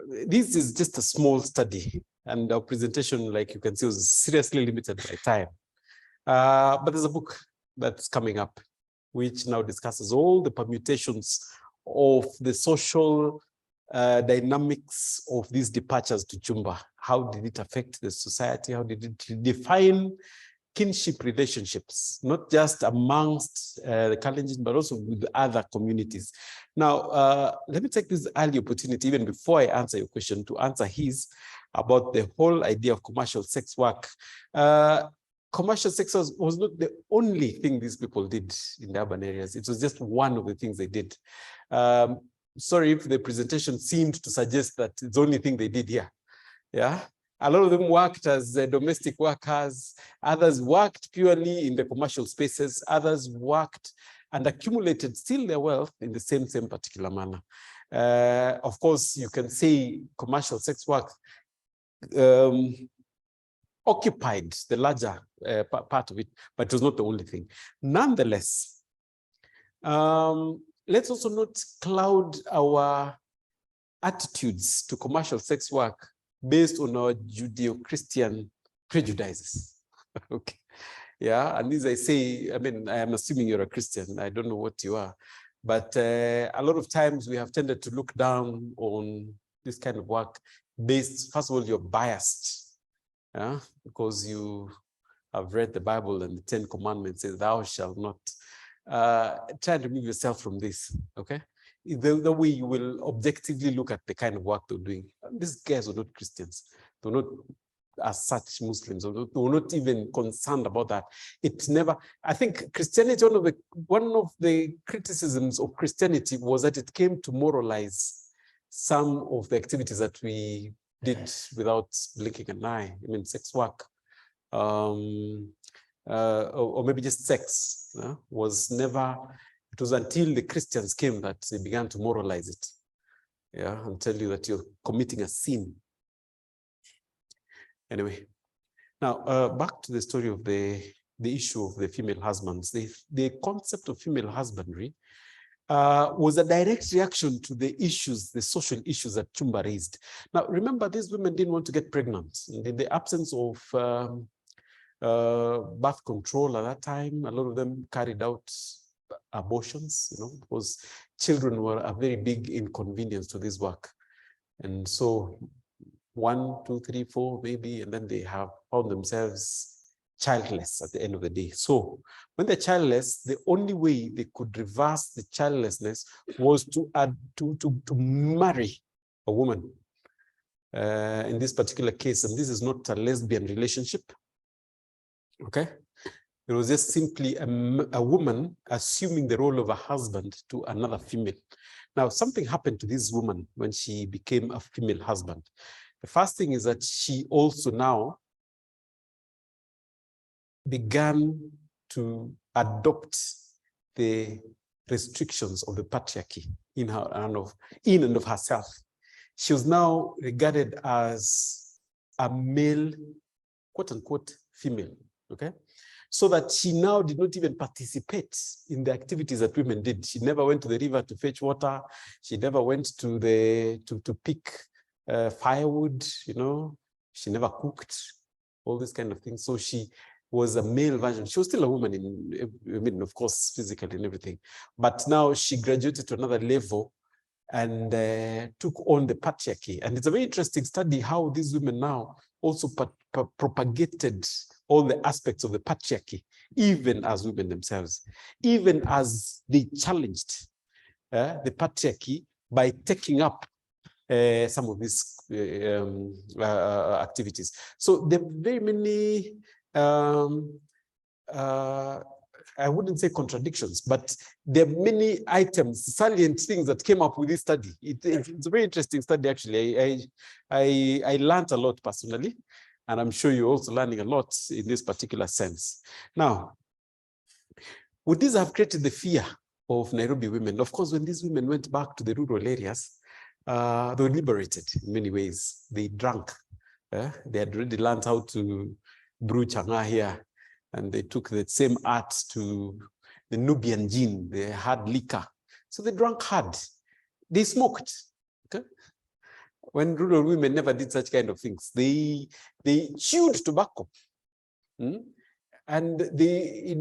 this is just a small study, and our presentation, like you can see, was seriously limited by time. But there's a book that's coming up, which now discusses all the permutations of the social dynamics of these departures to Chumba. How did it affect the society? How did it define kinship relationships, not just amongst the Kalenjin, but also with other communities? Now, let me take this early opportunity, even before I answer your question, to answer his about the whole idea of commercial sex work. Commercial sex was not the only thing these people did in the urban areas. It was just one of the things they did. Sorry if the presentation seemed to suggest that it's the only thing they did here. Yeah. A lot of them worked as domestic workers. Others worked purely in the commercial spaces. Others worked and accumulated still their wealth in the same particular manner. Of course, you can say commercial sex work occupied the larger part of it, but it was not the only thing. Nonetheless, let's also not cloud our attitudes to commercial sex work based on our Judeo-Christian prejudices. Okay. Yeah, and as I say, I mean, I am assuming you're a Christian. I don't know what you are. But a lot of times we have tended to look down on this kind of work based, first of all, you're biased, yeah, because you have read the Bible and the 10 Commandments says, thou shalt not. Try and remove yourself from this, okay? The way you will objectively look at the kind of work they're doing. These guys are not Christians. They're not as such Muslims, or they were not even concerned about that. It never, I think Christianity, one of the criticisms of Christianity was that it came to moralize some of the activities that we did without blinking an eye. I mean, sex work, or maybe just sex, was never, it was until the Christians came that they began to moralize it, yeah, and tell you that you're committing a sin. Anyway, now back to the story of the issue of the female husbands. The concept of female husbandry was a direct reaction to the issues, the social issues that Chumba raised. Now, remember, these women didn't want to get pregnant. In the absence of birth control at that time, a lot of them carried out abortions, because children were a very big inconvenience to this work. And so 1, 2, 3, 4, maybe, and then they have found themselves childless at the end of the day. So when they're childless, the only way they could reverse the childlessness was to marry a woman. In this particular case, and this is not a lesbian relationship, okay? It was just simply a woman assuming the role of a husband to another female. Now, something happened to this woman when she became a female husband. The first thing is that she also now began to adopt the restrictions of the patriarchy in and of herself. She was now regarded as a male, quote unquote, female, okay? So that she now did not even participate in the activities that women did. She never went to the river to fetch water. She never went to to pick firewood, she never cooked, all these kind of things. So she was a male version. She was still a woman, of course, physically and everything. But now she graduated to another level and took on the patriarchy. And it's a very interesting study how these women now also propagated all the aspects of the patriarchy, even as women themselves, even as they challenged the patriarchy by taking up some of these activities. So there are very many, I wouldn't say contradictions, but there are many items, salient things that came up with this study. It's a very interesting study, actually. I learned a lot personally, and I'm sure you're also learning a lot in this particular sense. Now, would this have created the fear of Nairobi women? Of course, when these women went back to the rural areas, they were liberated in many ways. They drank. They had already learned how to brew changa here, and they took the same art to the Nubian gin. They had liquor. So they drank hard. They smoked. Okay? When rural women never did such kind of things. They chewed tobacco. And they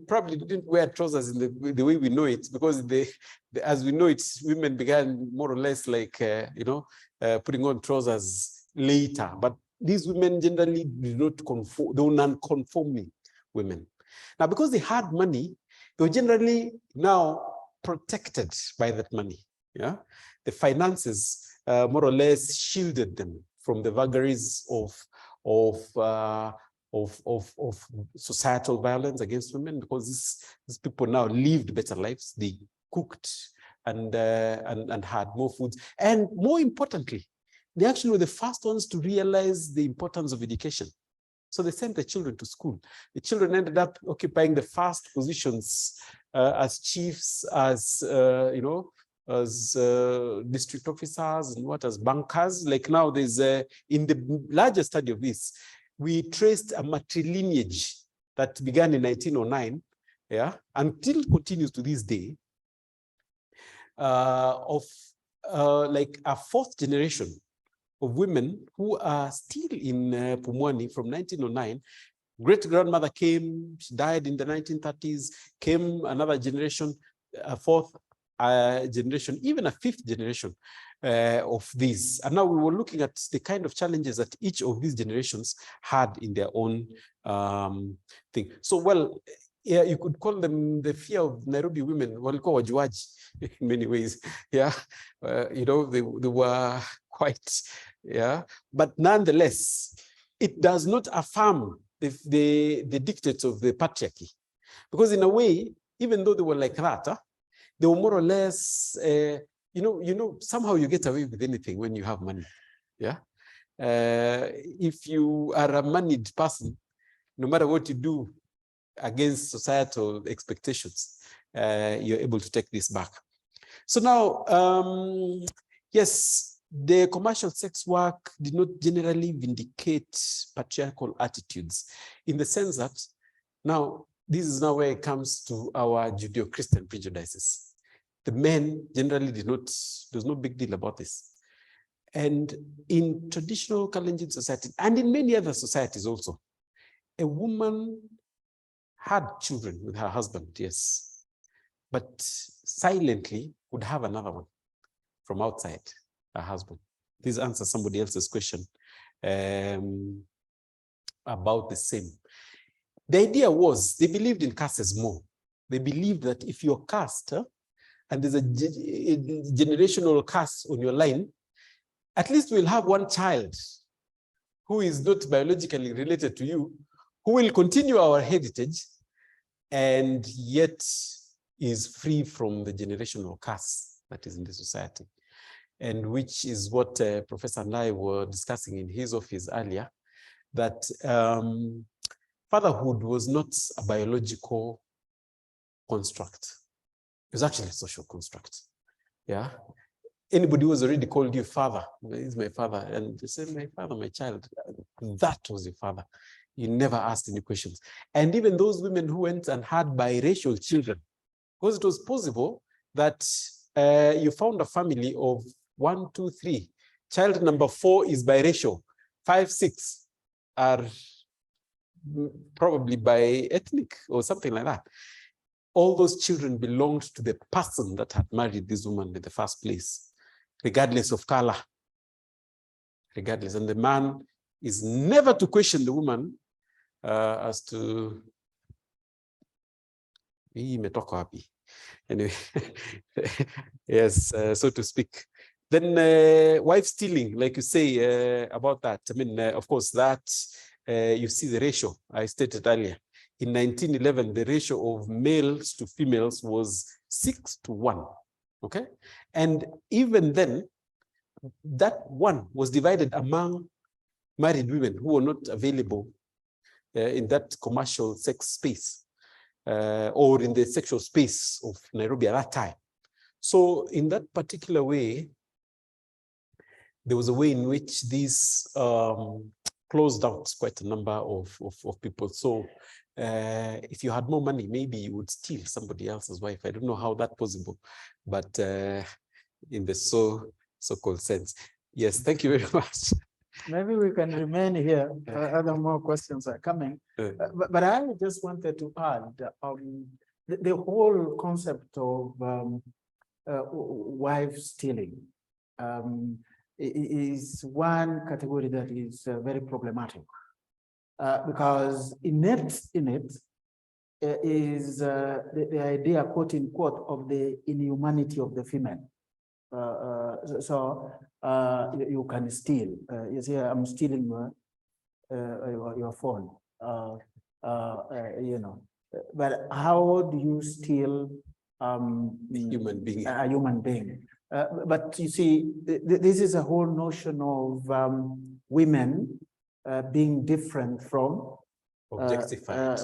probably didn't wear trousers in the way we know it, because as we know it, women began more or less like, putting on trousers later. But these women generally did not conform, they were non-conforming women. Now, because they had money, they were generally now protected by that money. Yeah, the finances more or less shielded them from the vagaries of societal violence against women, because these people now lived better lives. They cooked and had more foods, and more importantly, they actually were the first ones to realize the importance of education. So they sent the children to school. The children ended up occupying the first positions as chiefs, as as district officers, and as bankers. Like now, there's in the larger study of this, we traced a matrilineage that began in 1909, until continues to this day, of like a fourth generation of women who are still in Pumwani from 1909. Great-grandmother came, she died in the 1930s, came another generation, a fourth generation, even a fifth generation of these. And now we were looking at the kind of challenges that each of these generations had in their own thing. So, well, yeah, you could call them the fear of Nairobi women, walikuwa wajuaji in many ways. Yeah, they were quite, but nonetheless, it does not affirm the dictates of the patriarchy, because in a way, even though they were like that, they were more or less, somehow you get away with anything when you have money. Yeah, if you are a moneyed person, no matter what you do against societal expectations, you're able to take this back. So now, yes, the commercial sex work did not generally vindicate patriarchal attitudes, in the sense that now, this is now where it comes to our Judeo-Christian prejudices. The men generally there's no big deal about this. And in traditional Kalenjin society, and in many other societies also, a woman had children with her husband, yes, but silently would have another one from outside her husband. This answers somebody else's question about the same. The idea was they believed in castes more. They believed that if you're caste and there's a generational caste on your line, at least we'll have one child who is not biologically related to you, who will continue our heritage and yet is free from the generational curse that is in the society. And which is what Professor and I were discussing in his office earlier, that fatherhood was not a biological construct. It was actually a social construct. Yeah. Anybody who was already called you father, he's my father, and you said, my father, my child, that was your father. You never asked any questions. And even those women who went and had biracial children, because it was possible that you found a family of 1, 2, 3. Child number 4 is biracial. 5, 6 are probably bi-ethnic or something like that. All those children belonged to the person that had married this woman in the first place, regardless of color. Regardless. And the man is never to question the woman as to anyway. Yes, so to speak. Then wife stealing, like you say about that. I mean, of course, that you see the ratio I stated earlier. In 1911, the ratio of males to females was 6 to 1. Okay, and even then, that one was divided among married women who were not available in that commercial sex space or in the sexual space of Nairobi at that time. So in that particular way, there was a way in which these closed out quite a number of people. So if you had more money, maybe you would steal somebody else's wife. I don't know how that's possible, but in the so-called sense. Yes, thank you very much. Maybe we can remain here. Other more questions are coming. But I just wanted to add the whole concept of wife stealing is one category that is very problematic because innate in it is the idea, quote unquote, of the inhumanity of the female. You can steal. You say, I'm stealing your phone. But how do you steal human being? A human being? But you see, this is a whole notion of women being different from Objectified.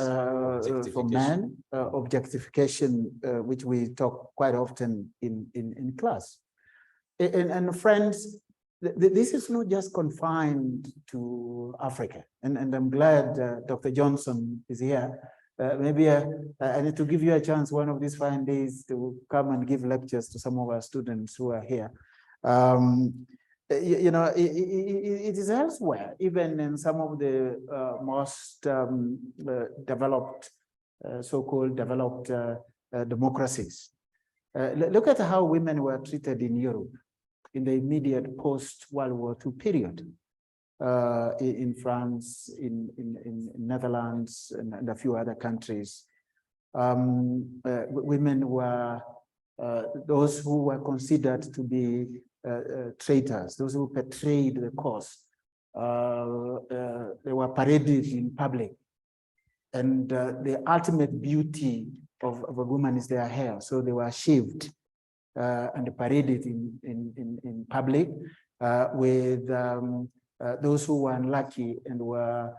from man, objectification, which we talk quite often in class. And friends, this is not just confined to Africa. And I'm glad Dr. Johnson is here. Maybe I need to give you a chance one of these fine days to come and give lectures to some of our students who are here. You know, it is elsewhere, even in some of the most developed, so-called developed democracies. Look at how women were treated in Europe in the immediate post-World War II period. In France, in Netherlands, and a few other countries. Women were those who were considered to be traitors, those who betrayed the cause. They were paraded in public. And the ultimate beauty of a woman is their hair. So they were shaved and paraded in public with those who were unlucky and were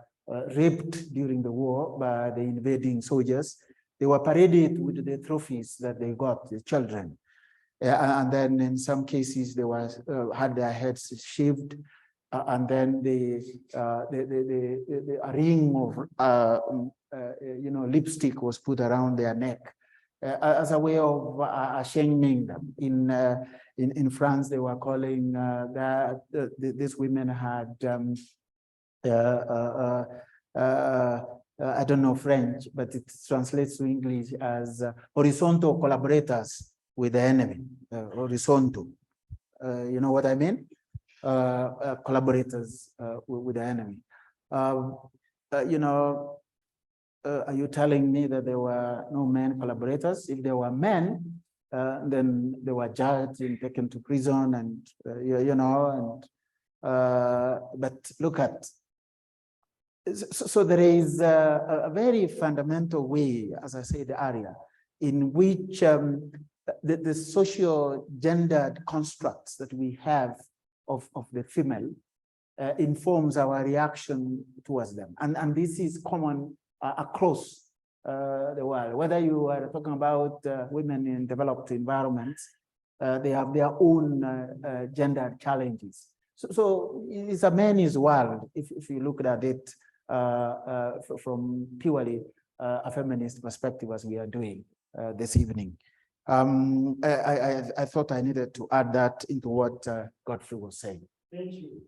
raped during the war by the invading soldiers. They were paraded with the trophies that they got, the children. And then in some cases, they were had their heads shaved, and then a ring of you know, lipstick was put around their neck as a way of shaming them. In France, they were calling that these women had I don't know French, but it translates to English as horizontal collaborators with the enemy. Horizontal, you know what I mean? Collaborators with the enemy. You know, are you telling me that there were no men collaborators? If there were men, then they were judged and taken to prison, and you know, and but look at. So there is a very fundamental way, as I said earlier, in which the socio-gendered constructs that we have of the female informs our reaction towards them. And this is common across the world. Whether you are talking about women in developed environments, they have their own gendered challenges. So it's a man's world, if you look at it from purely a feminist perspective, as we are doing this evening. I thought I needed to add that into what Godfrey was saying. Thank you.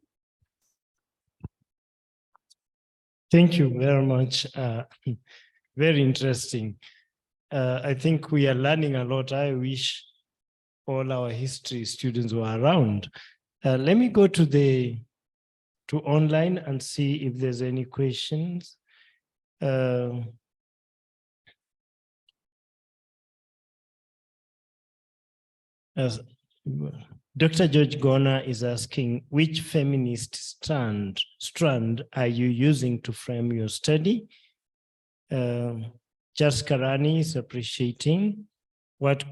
Thank you very much. Very interesting. I think we are learning a lot. I wish all our history students were around. Let me go to online and see if there's any questions. As Dr. George Gona is asking, which feminist strand are you using to frame your study? Charles Karani is appreciating what,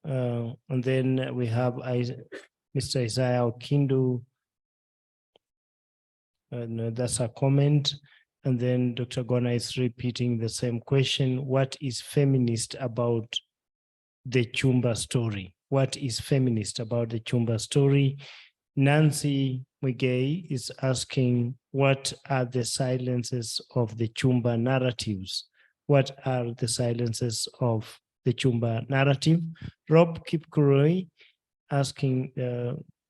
and then we have Mr. Isaiah Okindu. No, that's a comment. And then Dr. Gona is repeating the same question. What is feminist about the Chumba story? What is feminist about the Chumba story? Nancy Mugay is asking, what are the silences of the Chumba narratives? What are the silences of the Chumba narrative? Rob Kipkuroi asking,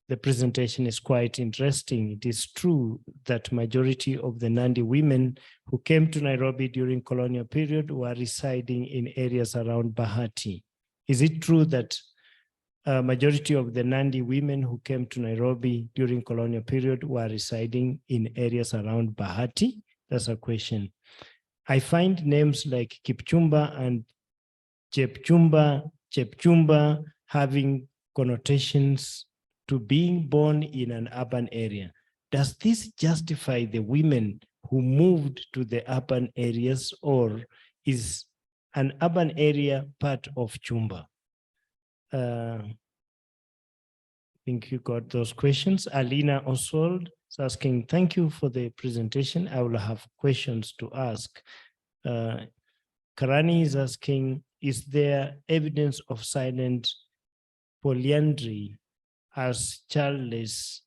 the presentation is quite interesting. It is true that majority of the Nandi women who came to Nairobi during colonial period were residing in areas around Bahati. Is it true that majority of the Nandi women who came to Nairobi during colonial period were residing in areas around Bahati? That's a question. I find names like Kipchumba and Chepchumba having connotations to being born in an urban area. Does this justify the women who moved to the urban areas, or is an urban area part of Chumba? think you got those questions. Alina Oswald is asking, thank you for the presentation. I will have questions to ask. Karani is asking, is there evidence of silent polyandry as childless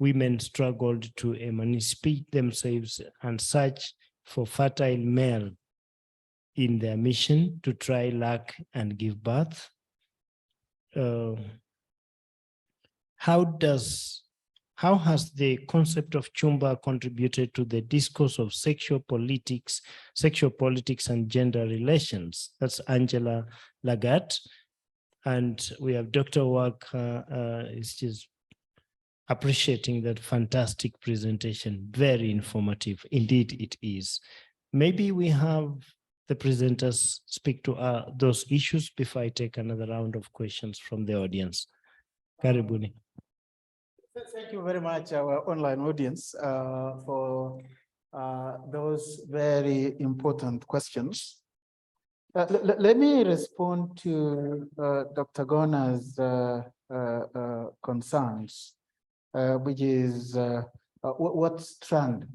women struggled to emancipate themselves and search for fertile male in their mission to try luck and give birth? How has the concept of Chumba contributed to the discourse of sexual politics and gender relations? That's Angela Lagat. And we have Dr. Work is just appreciating that fantastic presentation. Very informative. Indeed, it is. Maybe we have the presenters speak to those issues before I take another round of questions from the audience. Karibuni. Thank you very much, our online audience, for those very important questions. Let me respond to Dr. Gona's concerns, which is what strand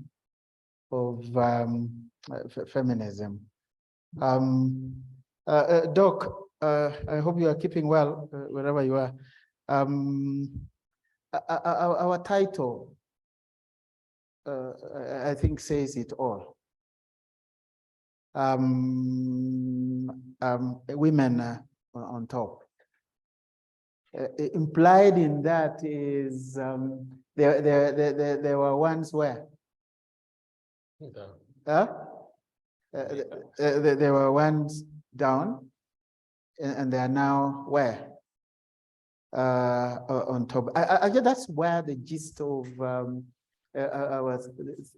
of feminism. Doc, I hope you are keeping well wherever you are. Our title, I think, says it all. Women on top. Implied in that is there were once where? They were once down, and they are now where? On top. I guess that's where the gist of our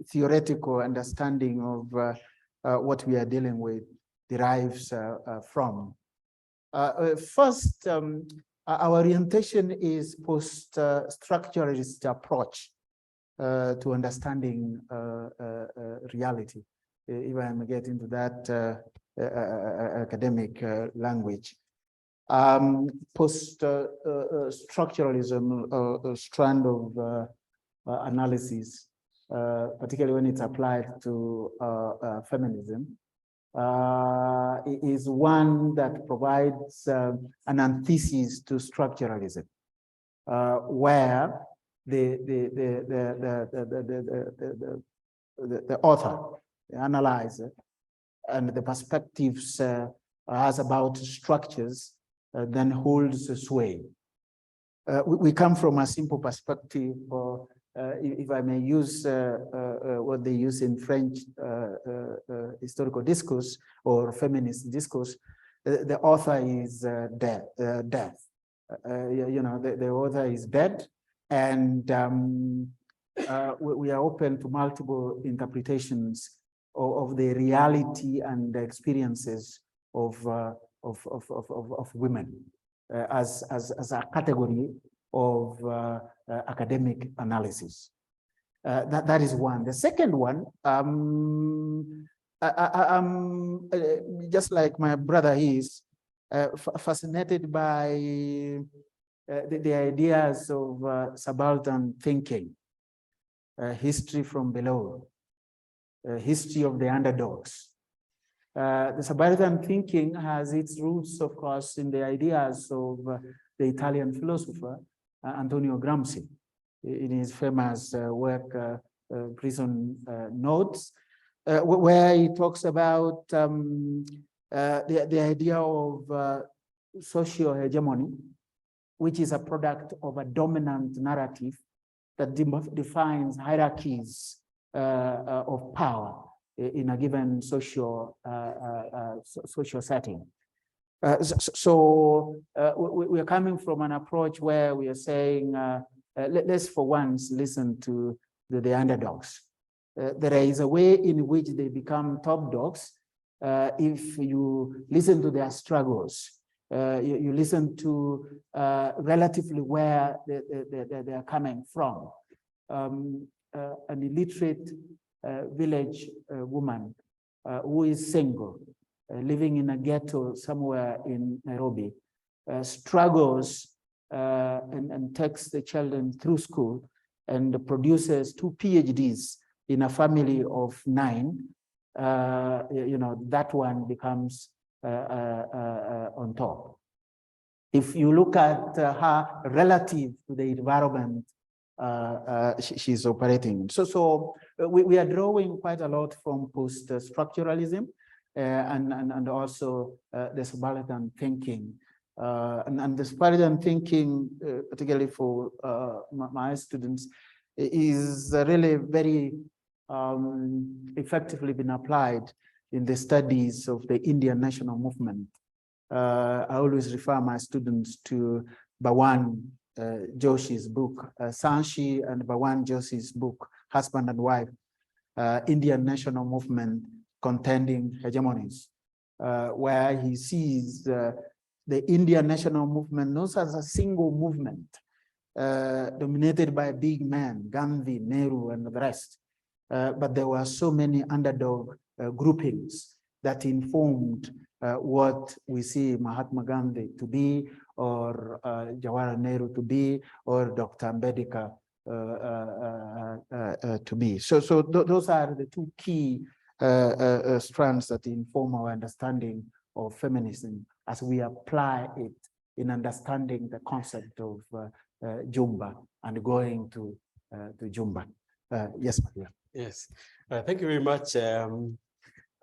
theoretical understanding of what we are dealing with derives from. First, our orientation is post-structuralist approach to understanding reality, if I may get into that academic language. Post-structuralism strand of analysis, particularly when it's applied to feminism, is one that provides an antithesis to structuralism, where the author, the analyzer, and the perspectives as about structures then holds sway. We come from a simple perspective, if I may use what they use in French historical discourse or feminist discourse, the author is death. The author is dead, and we are open to multiple interpretations of the reality and the experiences of women as a category of academic analysis. That is one. The second one, I'm just like my brother is fascinated by the ideas of subaltern thinking, history from below, history of the underdogs. The subaltern thinking has its roots, of course, in the ideas of the Italian philosopher Antonio Gramsci in his famous work, Prison Notes, where he talks about the idea of socio-hegemony, which is a product of a dominant narrative that defines hierarchies of power in a given social setting. So we are coming from an approach where we are saying, let's for once listen to the underdogs. There is a way in which they become top dogs if you listen to their struggles. You listen to relatively where they are coming from. An illiterate village woman who is single, living in a ghetto somewhere in Nairobi, struggles and takes the children through school and produces 2 PhDs in a family of 9, that one becomes on top. If you look at her relative to the environment she's operating. So we are drawing quite a lot from post-structuralism and also the subaltern thinking. And the subaltern thinking, particularly for my students, is really very effectively been applied in the studies of the Indian national movement. I always refer my students to Bhawan Joshi's book, Sanshi, and Bhawan Joshi's book, Husband and Wife, Indian National Movement Contending Hegemonies, where he sees the Indian national movement not as a single movement dominated by big men, Gandhi, Nehru, and the rest, but there were so many underdog groupings that informed what we see Mahatma Gandhi to be, or Jawaharlal Nehru to be, or Dr. Ambedkar to be. So those are the 2 key strands that inform our understanding of feminism as we apply it in understanding the concept of Jumba and going to Jumba. Yes, Maria. Yes, thank you very much.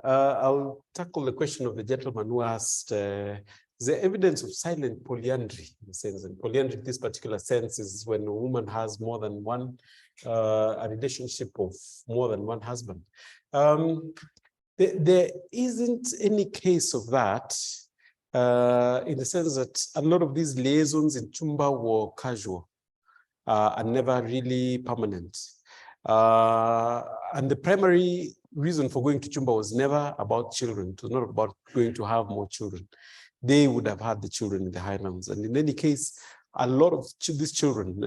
I'll tackle the question of the gentleman who asked the evidence of silent polyandry, in a sense. And polyandry in this particular sense is when a woman has more than one, a relationship of more than one husband. There isn't any case of that in the sense that a lot of these liaisons in Chumba were casual and never really permanent. And the primary reason for going to Chumba was never about children. It was not about going to have more children. They would have had the children in the highlands. And in any case, a lot of these children,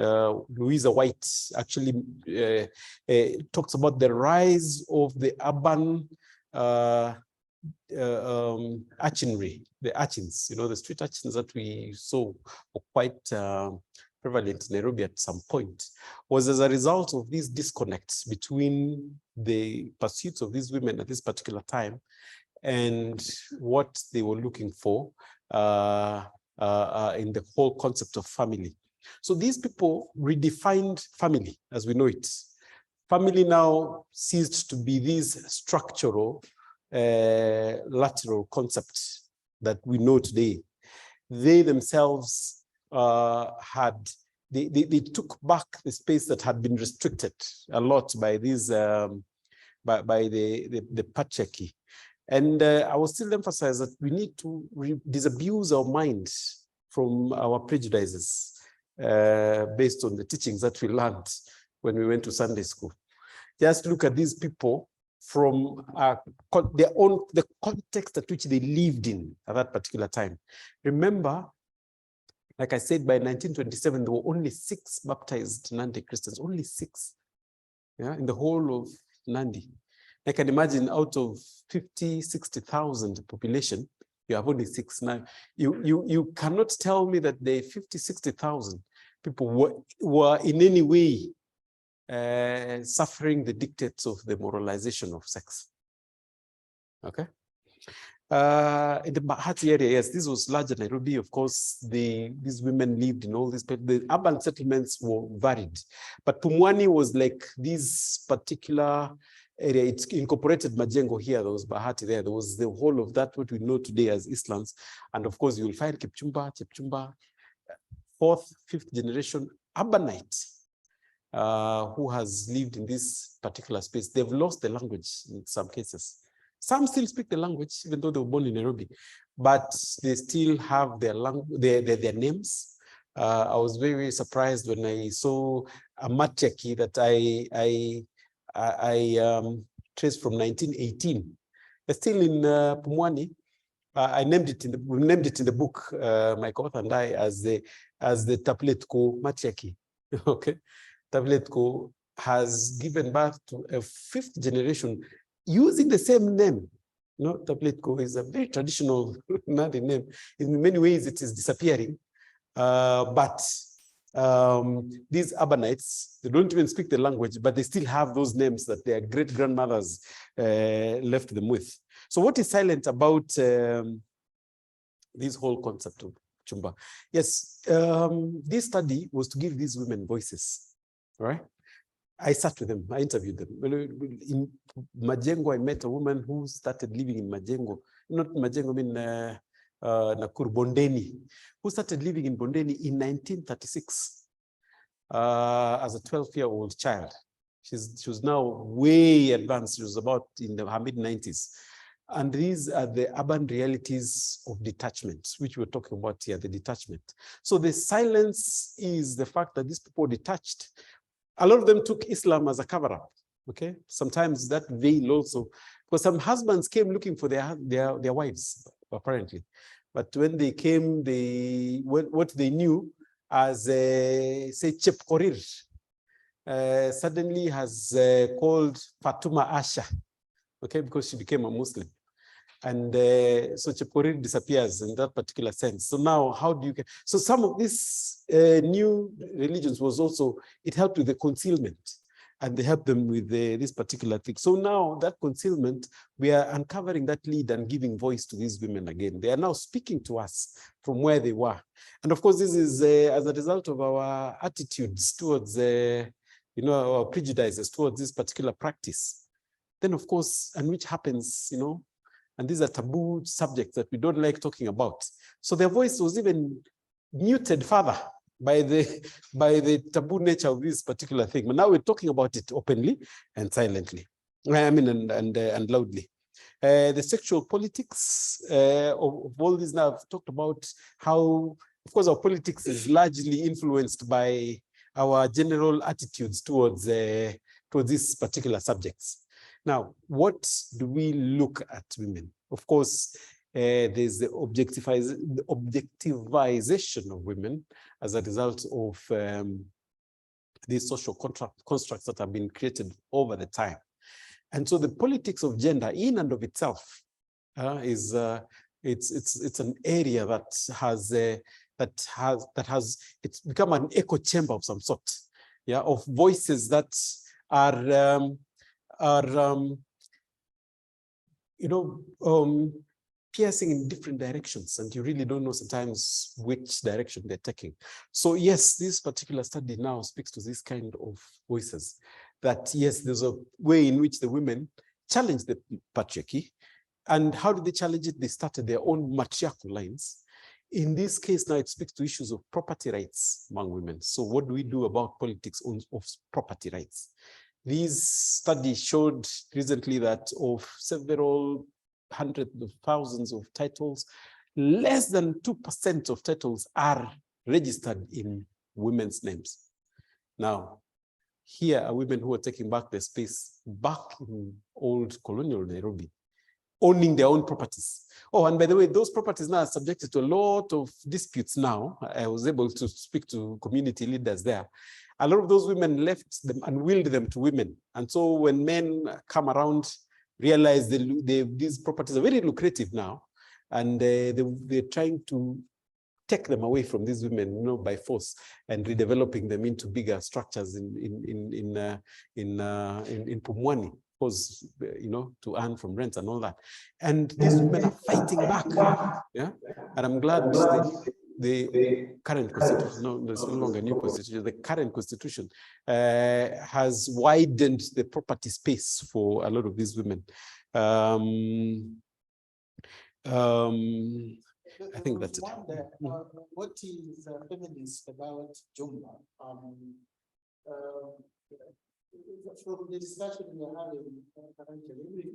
Louisa White actually talks about the rise of the urban urchinry, the urchins, the street urchins that we saw were quite prevalent in Nairobi at some point, was as a result of these disconnects between the pursuits of these women at this particular time and what they were looking for in the whole concept of family. So these people redefined family as we know it. Family now ceased to be this structural, lateral concept that we know today. They themselves they took back the space that had been restricted a lot by these by the patriarchy. And I will still emphasize that we need to disabuse our minds from our prejudices based on the teachings that we learned when we went to Sunday school. Just look at these people from the context at which they lived in at that particular time. Remember, like I said, by 1927, there were only 6 baptized Nandi Christians, only 6, in the whole of Nandi. I can imagine out of 50, 60,000 population, you have only 6 now. You cannot tell me that the 50, 60,000 people were in any way suffering the dictates of the moralization of sex. Okay. In the Bahati area, yes, this was larger Nairobi. Of course, these women lived in all these, but the urban settlements were varied. But Pumwani was like this particular area. It incorporated Majengo here. There was Bahati there. There was the whole of that, what we know today as Eastlands. And of course, you will find Chepchumba, 4th, 5th generation urbanite who has lived in this particular space. They've lost the language in some cases. Some still speak the language, even though they were born in Nairobi, but they still have their language, their names. I was very, very surprised when I saw a matriarchy that I traced from 1918. It's still in Pumwani. We named it in the book, my co-author and I, as the Tapletko matriarchy. Okay, Tapletko has given birth to a 5th generation using the same name. Tapletko is a very traditional Nandi name. In many ways, it is disappearing. But these urbanites, they don't even speak the language, but they still have those names that their great grandmothers left them with. So what is silent about this whole concept of Chumba? Yes, this study was to give these women voices, right? I sat with them, I interviewed them. In Majengo, I met a woman who started living in Majengo, not Majengo, I mean Nakuru, Bondeni, who started living in Bondeni in 1936 as a 12-year-old child. She was now way advanced. She was about in her mid-90s. And these are the urban realities of detachment, which we're talking about here, the detachment. So the silence is the fact that these people detached. A lot of them took Islam as a cover-up, okay? Sometimes that veil also, because some husbands came looking for their wives, apparently. But when they came, what they knew as, say, Chep Korir, suddenly has called Fatuma Asha, okay, because she became a Muslim. And so Chepkorir disappears in that particular sense. So now how do you get, so some of these new religions was also, it helped with the concealment, and they helped them with this particular thing. So now that concealment, we are uncovering that lead and giving voice to these women again. They are now speaking to us from where they were. And of course, this is as a result of our attitudes towards, our prejudices towards this particular practice. Then of course, and which happens, and these are taboo subjects that we don't like talking about. So their voice was even muted further by the taboo nature of this particular thing. But now we're talking about it openly and silently. I mean, and loudly. The sexual politics of all these now, I've talked about how, of course, our politics is largely influenced by our general attitudes towards these particular subjects. Now, what do we look at women? Of course, there's the objectivization of women as a result of these social constructs that have been created over the time. And so the politics of gender in and of itself is it's an area that has it's become an echo chamber of some sort, yeah, of voices that are piercing in different directions, and you really don't know sometimes which direction they're taking. So yes, this particular study now speaks to this kind of voices, that yes, there's a way in which the women challenge the patriarchy. And how did they challenge it? They started their own matriarchal lines. In this case now, it speaks to issues of property rights among women. So what do we do about politics of property rights? These studies showed recently that of several hundreds of thousands of titles, less than 2% of titles are registered in women's names. Now, here are women who are taking back their space back in old colonial Nairobi, owning their own properties. Oh, and by the way, those properties now are subjected to a lot of disputes now. I was able to speak to community leaders there. A lot of those women left them and willed them to women. And so when men come around, realize these properties are very lucrative now, and they're trying to take them away from these women, by force, and redeveloping them into bigger structures in Pumwani, because to earn from rent and all that. And these women are fighting back. Yeah, and I'm glad the current constitution, no, there's no longer a new constitution, the current constitution has widened the property space for a lot of these women. I think that's it. What is feminist about Chumba? From the discussion we are having currently,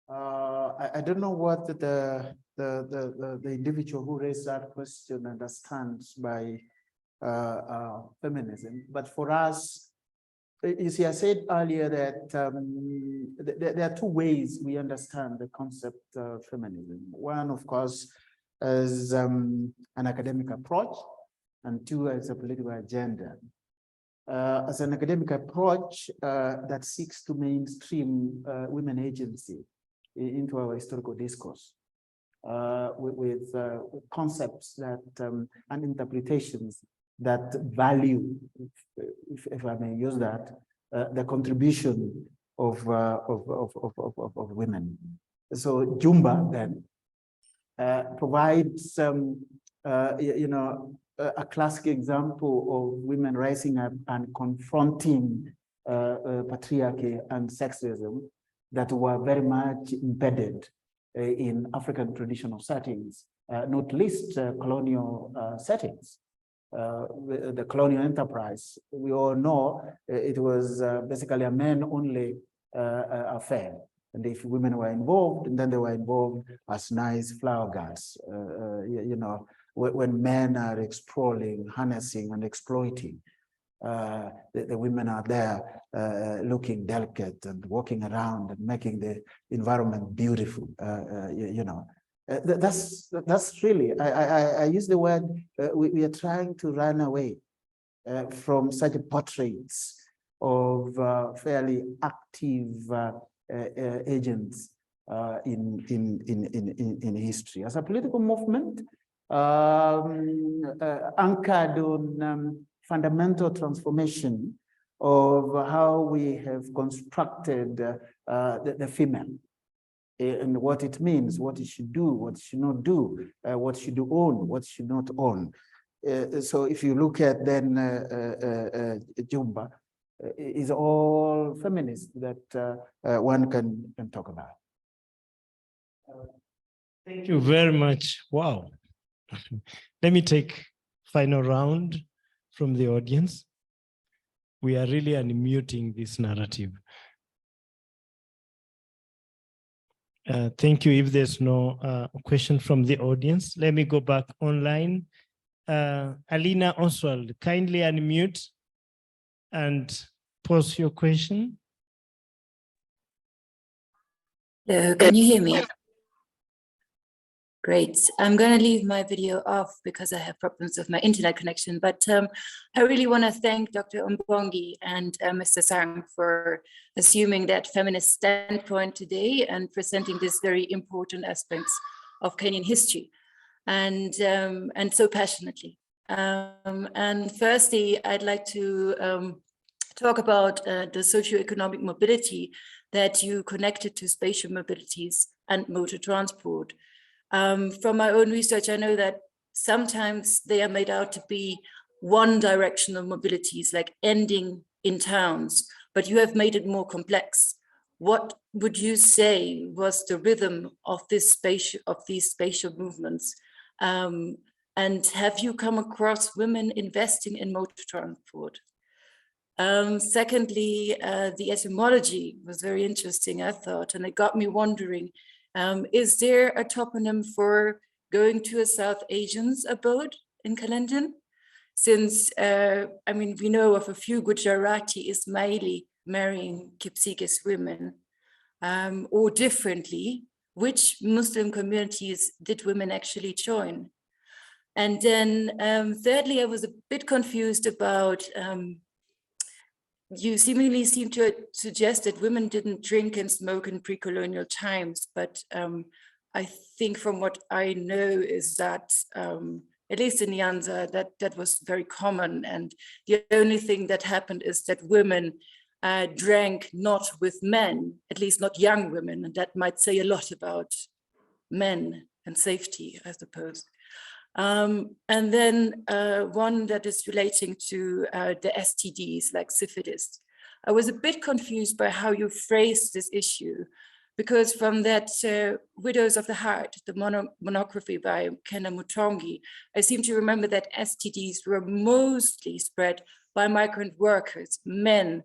I don't know what the individual who raised that question understands by feminism, but for us, you see, I said earlier that there are two ways we understand the concept of feminism. One, of course, is an academic approach, and two, as a political agenda. As an academic approach that seeks to mainstream women agency into our historical discourse. with concepts that and interpretations that value, if I may use that, the contribution of women. So Chumba then provides a classic example of women rising up and confronting patriarchy and sexism that were very much embedded in African traditional settings, not least colonial settings. The colonial enterprise, we all know it was basically a men-only affair. And if women were involved, and then they were involved as nice flower girls, when men are exploring, harnessing, and exploiting, the women are there looking delicate and walking around and making the environment beautiful. That's really, I use the word, we are trying to run away from such portraits of fairly active agents in history. As a political movement, anchored on fundamental transformation of how we have constructed the female and what it means, what it should do, what it should not do, what should you own, what should not own. So if you look at then Chumba, is all feminist that one can talk about. Thank you very much. Wow. Let me take final round from the audience. We are really unmuting this narrative. Thank you. If there's no question from the audience, let me go back online. Alina Oswald, kindly unmute and pose your question. Hello, can you hear me? Great. I'm going to leave my video off because I have problems with my internet connection, but I really want to thank Dr. Ombongi and Mr. Sang for assuming that feminist standpoint today and presenting these very important aspects of Kenyan history and so passionately. And firstly, I'd like to talk about the socio-economic mobility that you connected to spatial mobilities and motor transport. From my own research, I know that sometimes they are made out to be one directional mobilities, like ending in towns, but you have made it more complex. What would you say was the rhythm of these spatial movements? And have you come across women investing in motor transport? Secondly, the etymology was very interesting, I thought, and it got me wondering, is there a toponym for going to a South Asian's abode in Kalenjin? Since, we know of a few Gujarati Ismaili marrying Kipsigis women, or differently, which Muslim communities did women actually join? And then thirdly, I was a bit confused about, you seemingly seem to suggest that women didn't drink and smoke in pre-colonial times, but I think from what I know is that, at least in Nyanza, that was very common. And the only thing that happened is that women drank not with men, at least not young women, and that might say a lot about men and safety, I suppose. And then one that is relating to the STDs, like syphilis. I was a bit confused by how you phrased this issue, because from that Widows of the Heart, the monography by Kenneth Ombongi, I seem to remember that STDs were mostly spread by migrant workers, men,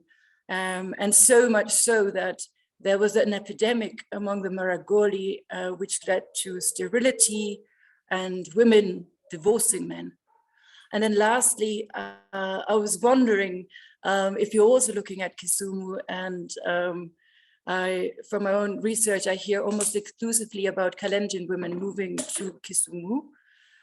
and so much so that there was an epidemic among the Maragoli, which led to sterility, and women divorcing men. And then lastly, I was wondering if you're also looking at Kisumu, and from my own research, I hear almost exclusively about Kalenjin women moving to Kisumu,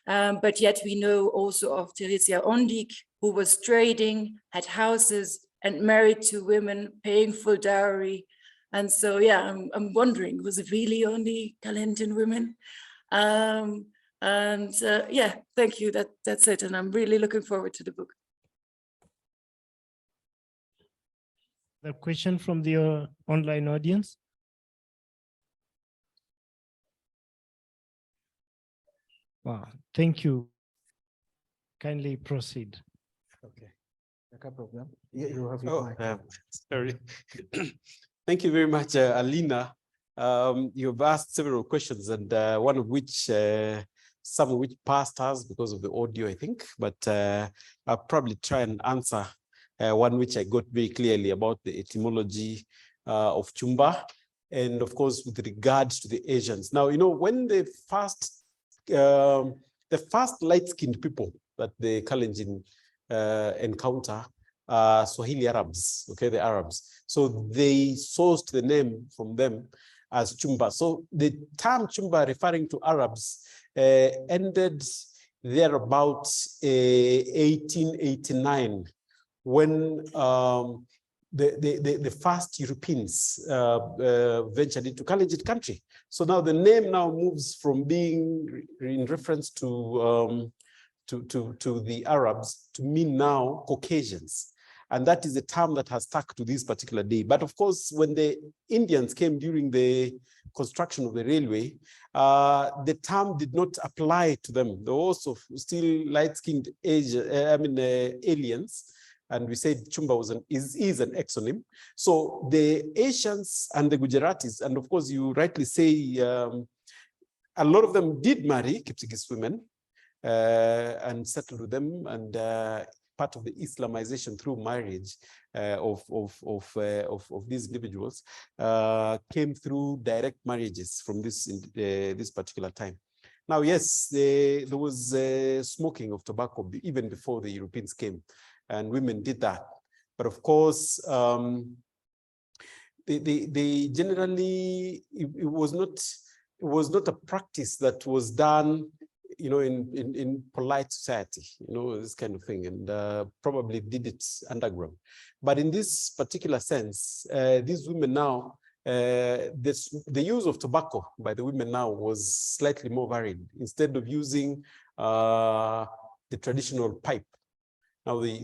but yet we know also of Teresia Ondik, who was trading, had houses, and married to women, paying full dowry. And so, yeah, I'm wondering, was it really only Kalenjin women? Yeah, thank you. That's it. And I'm really looking forward to the book. The question from the online audience. Wow, thank you. Kindly proceed. Okay. No problem. You have your Oh, mic. sorry. Thank you very much, Alina. You've asked several questions, and one of which, some of which passed us because of the audio, I think, but I'll probably try and answer one which I got very clearly about the etymology of Chumba, and of course, with regard to the Asians. Now, you know, when the first light-skinned people that the Kalenjin encounter Swahili Arabs, okay, the Arabs. So they sourced the name from them as Chumba. So the term Chumba referring to Arabs ended there about 1889 when the first Europeans ventured into Kalenjin country. So now the name now moves from being in reference to the Arabs to mean now Caucasians. And that is the term that has stuck to this particular day. But of course, when the Indians came during the construction of the railway, the term did not apply to them. They were also still light-skinned aliens. And we said Chumba is an exonym. So the Asians and the Gujaratis, and of course, you rightly say, a lot of them did marry Kipsigis women and settled with them, and part of the Islamization through marriage of these individuals came through direct marriages from this particular time. Now, yes, there was smoking of tobacco even before the Europeans came, and women did that. But of course, they generally, it was not a practice that was done, you know, in polite society, you know, this kind of thing, and probably did it underground. But in this particular sense, these women now, the use of tobacco by the women now was slightly more varied. Instead of using the traditional pipe, now they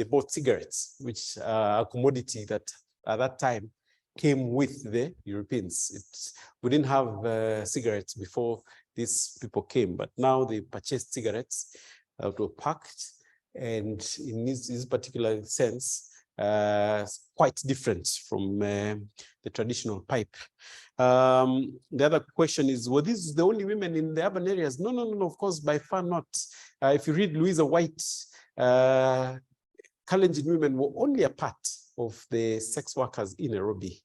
bought cigarettes, which are a commodity that at that time came with the Europeans. We didn't have cigarettes before these people came, but now they purchased cigarettes that were packed, and in this particular sense, quite different from the traditional pipe. The other question is, were these the only women in the urban areas? No, of course, by far not. If you read Louisa White, Kalenjin women were only a part of the sex workers in Nairobi.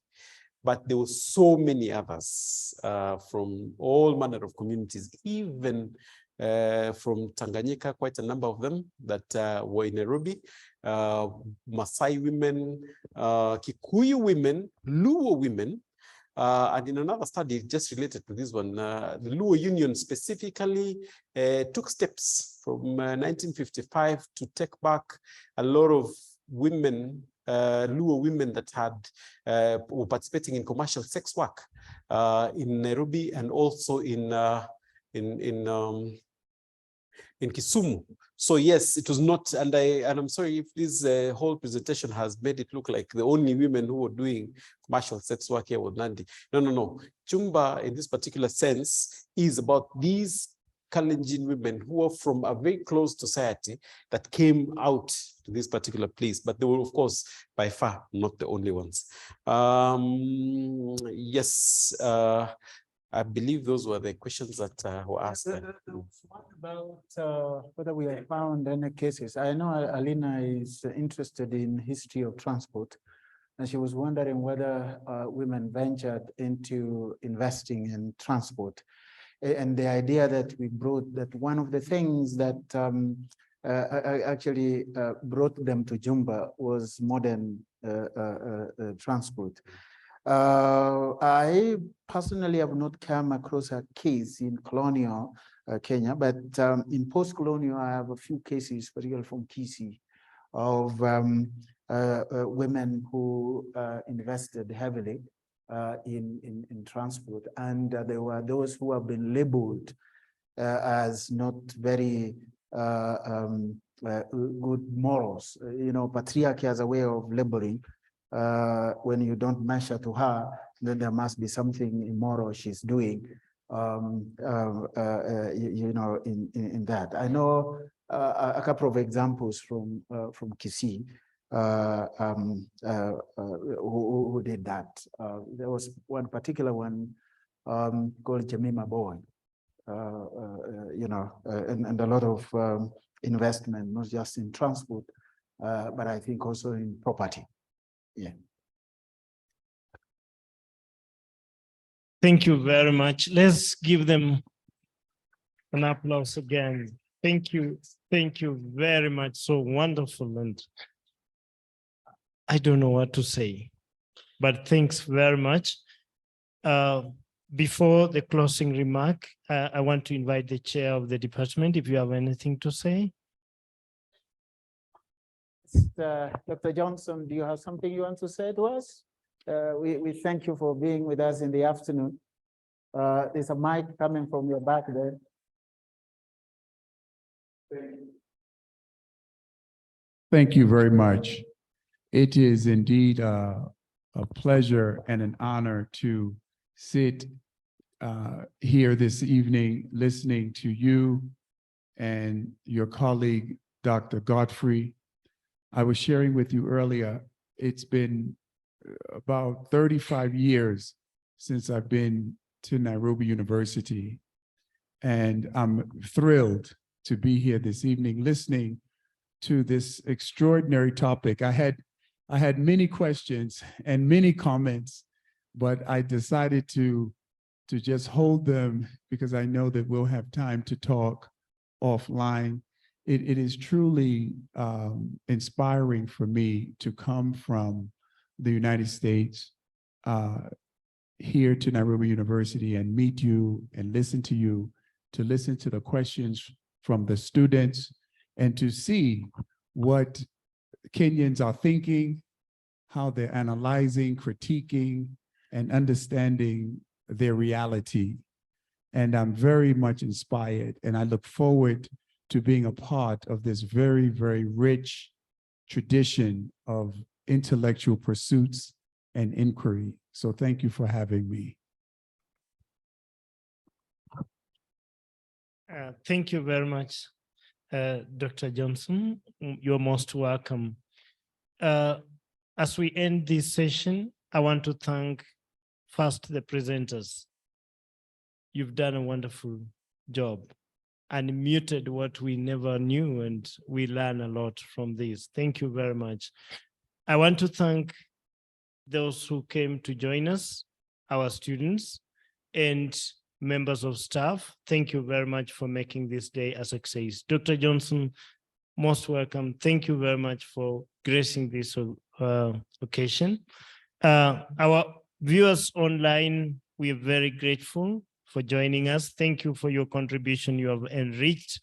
But there were so many others from all manner of communities, even from Tanganyika, quite a number of them that were in Nairobi, Maasai women, Kikuyu women, Luo women, and in another study just related to this one, the Luo Union specifically took steps from 1955 to take back a lot of women, Luo women that were participating in commercial sex work in Nairobi and also in Kisumu. So yes, it was not, and I'm sorry if this whole presentation has made it look like the only women who were doing commercial sex work here were Nandi. No. Chumba, in this particular sense, is about these Kalenjin women who are from a very close society that came out to this particular place, but they were, of course, by far not the only ones. Yes, I believe those were the questions that were asked. What about whether we have found any cases? I know Alina is interested in history of transport, and she was wondering whether women ventured into investing in transport. And the idea that we brought, that one of the things that actually brought them to Chumba was modern transport. I personally have not come across a case in colonial Kenya, but in post-colonial, I have a few cases, particularly from Kisii, of women who invested heavily in transport. And there were those who have been labeled as not very good morals. Patriarchy as a way of labeling. When you don't measure to her, then there must be something immoral she's doing. In that. I know a couple of examples from Kisii who did that. There was one particular one called Jemima Boy, and a lot of investment, not just in transport, but I think also in property. Yeah. Thank you very much. Let's give them an applause again. Thank you. Thank you very much. So wonderful. And I don't know what to say, but thanks very much. Before the closing remark, I want to invite the chair of the department, if you have anything to say. Dr. Johnson, do you have something you want to say to us? We thank you for being with us in the afternoon. There's a mic coming from your back there. Thank you very much. It is indeed a pleasure and an honor to sit here this evening listening to you and your colleague, Dr. Godfrey. I was sharing with you earlier, it's been about 35 years since I've been to Nairobi University. And I'm thrilled to be here this evening listening to this extraordinary topic. I had many questions and many comments, but I decided to just hold them because I know that we'll have time to talk offline. It is truly inspiring for me to come from the United States here to Nairobi University and meet you and listen to you, to listen to the questions from the students and to see what Kenyans are thinking, how they're analyzing, critiquing, and understanding their reality. And I'm very much inspired, and I look forward to being a part of this very, very rich tradition of intellectual pursuits and inquiry. So thank you for having me. Thank you very much, Dr. Johnson. You're most welcome. As we end this session, I want to thank first the presenters. You've done a wonderful job and muted what we never knew, and we learn a lot from this. Thank you very much. I want to thank those who came to join us, our students and members of staff. Thank you very much for making this day a success. Dr. Johnson, most welcome. Thank you very much for gracing this occasion. Our viewers online, we are very grateful for joining us. Thank you for your contribution. You have enriched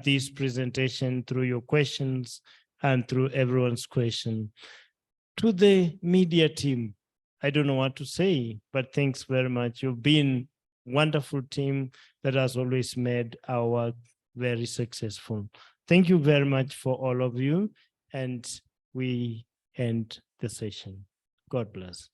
this presentation through your questions and through everyone's question. To the media team, I don't know what to say, but thanks very much. You've been a wonderful team that has always made our work very successful. Thank you very much for all of you, and we end the session. God bless.